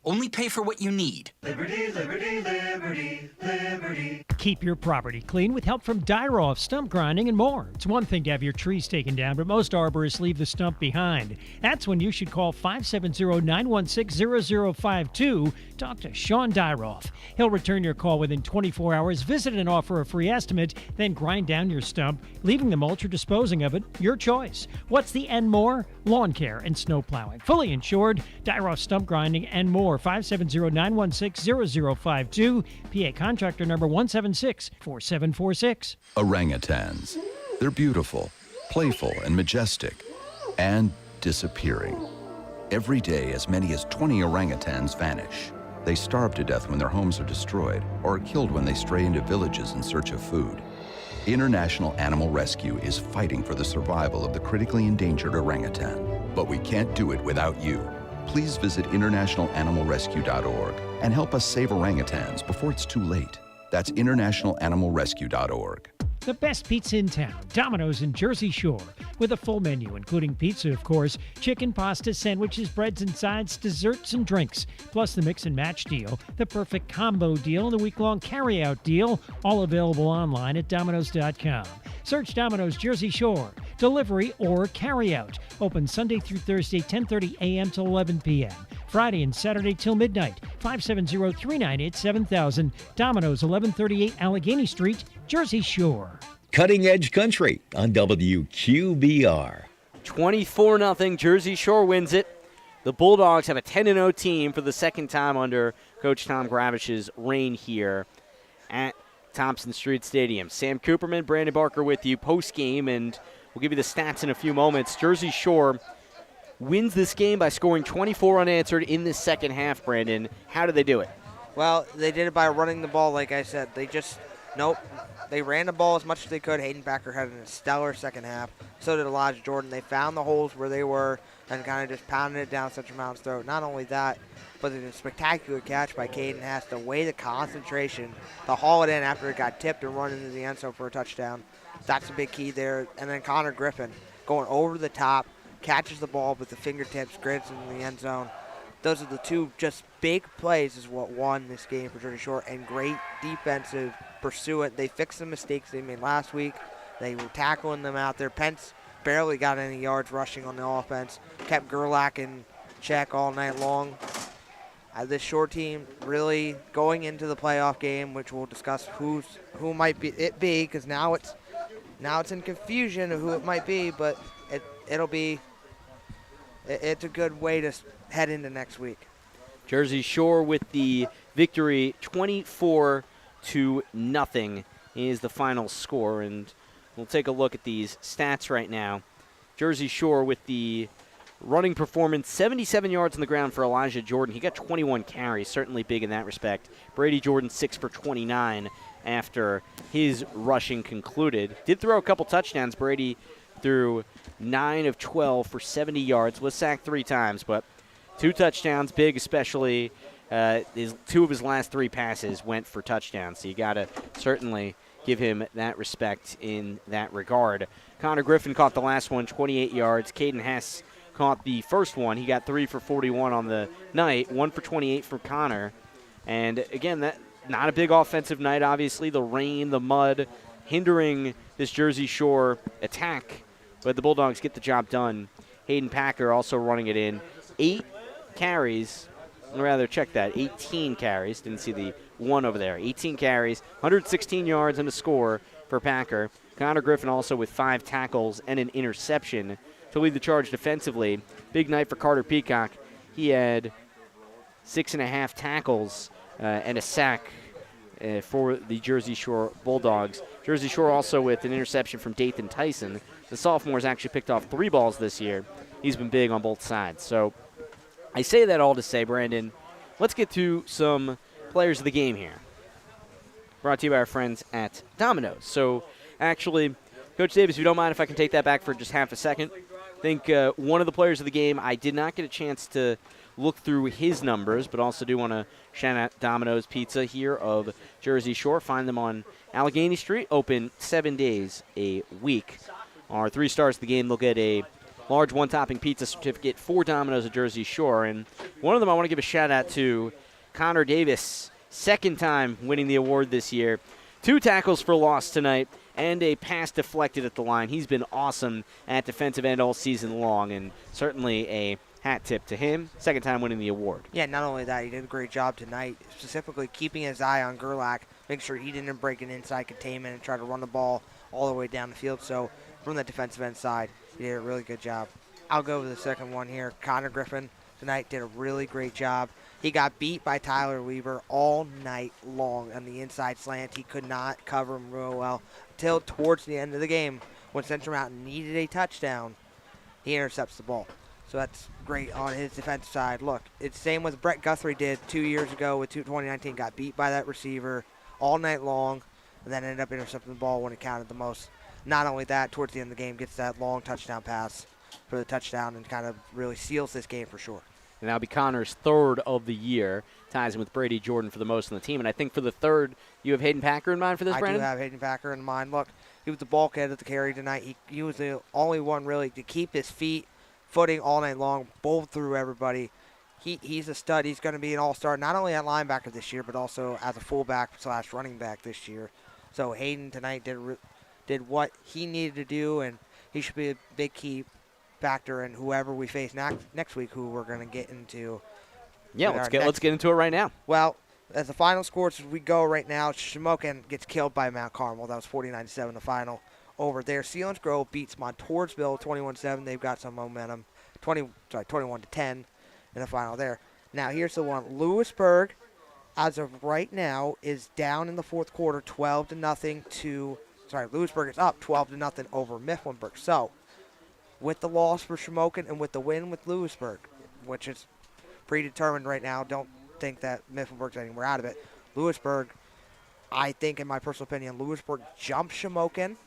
Only pay for what you need. Liberty, liberty, liberty, liberty. Keep your property clean with help from Dyroff, stump grinding, and more. It's one thing to have your trees taken down, but most arborists leave the stump behind. That's when you should call 570-916-0052. Talk to Sean Dyroff. He'll return your call within 24 hours, visit and offer a free estimate, then grind down your stump, leaving the mulch or disposing of it, your choice. What's the and more? Lawn care and snow plowing. Fully insured, Dyroff stump grinding and more. 570-916-0052. PA contractor number 176-4746. Orangutans. They're beautiful, playful, and majestic, and disappearing. Every day, as many as 20 orangutans vanish. They starve to death when their homes are destroyed, or are killed when they stray into villages in search of food. International Animal Rescue is fighting for the survival of the critically endangered orangutan. But we can't do it without you. Please visit internationalanimalrescue.org and help us save orangutans before it's too late. That's internationalanimalrescue.org. The best pizza in town, Domino's in Jersey Shore, with a full menu, including pizza, of course, chicken, pasta, sandwiches, breads and sides, desserts, and drinks, plus the mix and match deal, the perfect combo deal, and the week-long carry-out deal, all available online at Domino's.com. Search Domino's Jersey Shore, delivery or carry-out. Open Sunday through Thursday, 10:30 a.m. to 11 p.m. Friday and Saturday till midnight. 570-398-7000. Domino's, 1138 Allegheny Street, Jersey Shore. Cutting Edge Country on WQBR. 24-0, Jersey Shore wins it. The Bulldogs have a 10-0 team for the second time under Coach Tom Gravish's reign here at Thompson Street Stadium. Sam Cooperman, Brandon Barker with you post-game, and we'll give you the stats in a few moments. Jersey Shore wins this game by scoring 24 unanswered in the second half, Brandon. How did they do it? Well, they did it by running the ball, like I said. They ran the ball as much as they could. Hayden Packer had a stellar second half. So did Elijah Jordan. They found the holes where they were and kind of just pounded it down Central Mountain's throat. Not only that, but a spectacular catch by Caden Hess. The way the concentration to haul it in after it got tipped and run into the end zone for a touchdown. That's a big key there. And then Connor Griffin going over the top, catches the ball with the fingertips, grids into the end zone. Those are the two just big plays is what won this game for Jersey Shore, and great defensive pursuit. They fixed the mistakes they made last week. They were tackling them out there. Pence barely got any yards rushing on the offense. Kept Gerlach in check all night long. This Shore team really going into the playoff game, which we'll discuss who might be because now it's in confusion of who it might be, but it's a good way to head into next week. Jersey Shore with the victory, 24-0 is the final score. And we'll take a look at these stats right now. Jersey Shore with the running performance, 77 yards on the ground for Elijah Jordan. He got 21 carries, certainly big in that respect. Brady Jordan, 6 for 29 after his rushing concluded. Did throw a couple touchdowns. Brady threw 9 of 12 for 70 yards, was sacked 3 times, but 2 touchdowns, big especially. 2 of his last 3 passes went for touchdowns, so you got to certainly give him that respect in that regard. Connor Griffin caught the last one, 28 yards. Caden Hess caught the first one. He got 3 for 41 on the night, 1 for 28 from Connor. And again, that not a big offensive night, obviously. The rain, the mud, hindering this Jersey Shore attack. But the Bulldogs get the job done. Hayden Packer also running it in. 8 carries, or rather, check that, 18 carries. Didn't see the 1 over there. 18 carries, 116 yards and a score for Packer. Connor Griffin also with 5 tackles and an interception to lead the charge defensively. Big night for Carter Peacock. He had 6.5 tackles and a sack for the Jersey Shore Bulldogs. Jersey Shore also with an interception from Dathan Tyson. The sophomore's actually picked off 3 balls this year. He's been big on both sides. So I say that all to say, Brandon, let's get to some players of the game here. Brought to you by our friends at Domino's. So actually, Coach Davis, if you don't mind if I can take that back for just half a second. I think one of the players of the game, I did not get a chance to look through his numbers, but also do want to shout out Domino's Pizza here of Jersey Shore. Find them on Allegheny Street, open 7 days a week. Our 3 stars of the game, they'll get a large one-topping pizza certificate for Domino's of Jersey Shore. And one of them I want to give a shout-out to Connor Davis, second time winning the award this year. 2 tackles for loss tonight and a pass deflected at the line. He's been awesome at defensive end all season long, and certainly a hat tip to him. Second time winning the award. Yeah, not only that, he did a great job tonight, specifically keeping his eye on Gerlach, making sure he didn't break an inside containment and try to run the ball all the way down the field. So from the defensive end side, he did a really good job. I'll go with the second one here. Connor Griffin tonight did a really great job. He got beat by Tyler Weaver all night long on the inside slant. He could not cover him real well until towards the end of the game when Central Mountain needed a touchdown. He intercepts the ball. So that's great on his defensive side. Look, it's the same with Brett Guthrie did 2 years ago with 2019. Got beat by that receiver all night long and then ended up intercepting the ball when it counted the most. Not only that, towards the end of the game, gets that long touchdown pass for the touchdown and kind of really seals this game for sure. And that'll be Connor's 3rd of the year. Ties him with Brady Jordan for the most on the team. And I think for the 3rd, you have Hayden Packer in mind for this, Brandon? I do have Hayden Packer in mind. Look, he was the bulkhead of the carry tonight. He was the only one really to keep his footing all night long, bowled through everybody. He's a stud. He's going to be an all-star, not only at linebacker this year, but also as a fullback/running back this year. So Hayden tonight did what he needed to do, and he should be a big key factor in whoever we face next week, who we're going to get into. Yeah, let's get into it right now. Well, as the final scores as we go right now, Shamokin gets killed by Mount Carmel. That was 49-7 the final over there. Sealands Grove beats Montoursville 21-7. They've got some momentum. 21-10 in the final there. Now here's the one. Lewisburg, as of right now, is down in the 4th quarter, 12-0 Lewisburg is up 12-0 over Mifflinburg. So, with the loss for Shamokin and with the win with Lewisburg, which is predetermined right now, don't think that Mifflinburg's anywhere out of it. Lewisburg, I think, in my personal opinion, Lewisburg jumps Shamokin,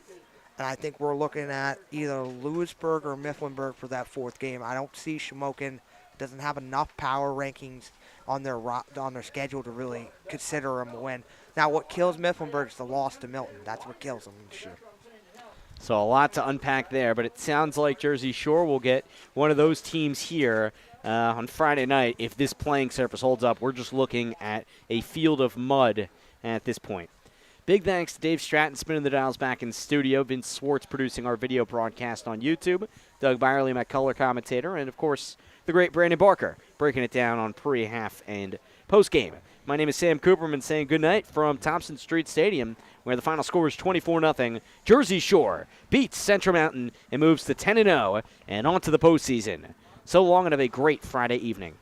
and I think we're looking at either Lewisburg or Mifflinburg for that 4th game. I don't see Shamokin doesn't have enough power rankings on their schedule to really consider them a win. Now, what kills Mifflinburg is the loss to Milton. That's what kills them this year. So a lot to unpack there, but it sounds like Jersey Shore will get one of those teams here on Friday night. If this playing surface holds up, we're just looking at a field of mud at this point. Big thanks to Dave Stratton spinning the dials back in studio, Vince Swartz producing our video broadcast on YouTube, Doug Byerly, my color commentator, and, of course, the great Brandon Barker breaking it down on pre, half, and post-game. My name is Sam Cooperman saying goodnight from Thompson Street Stadium, where the final score is 24-0. Jersey Shore beats Central Mountain and moves to 10-0 and on to the postseason. So long and have a great Friday evening.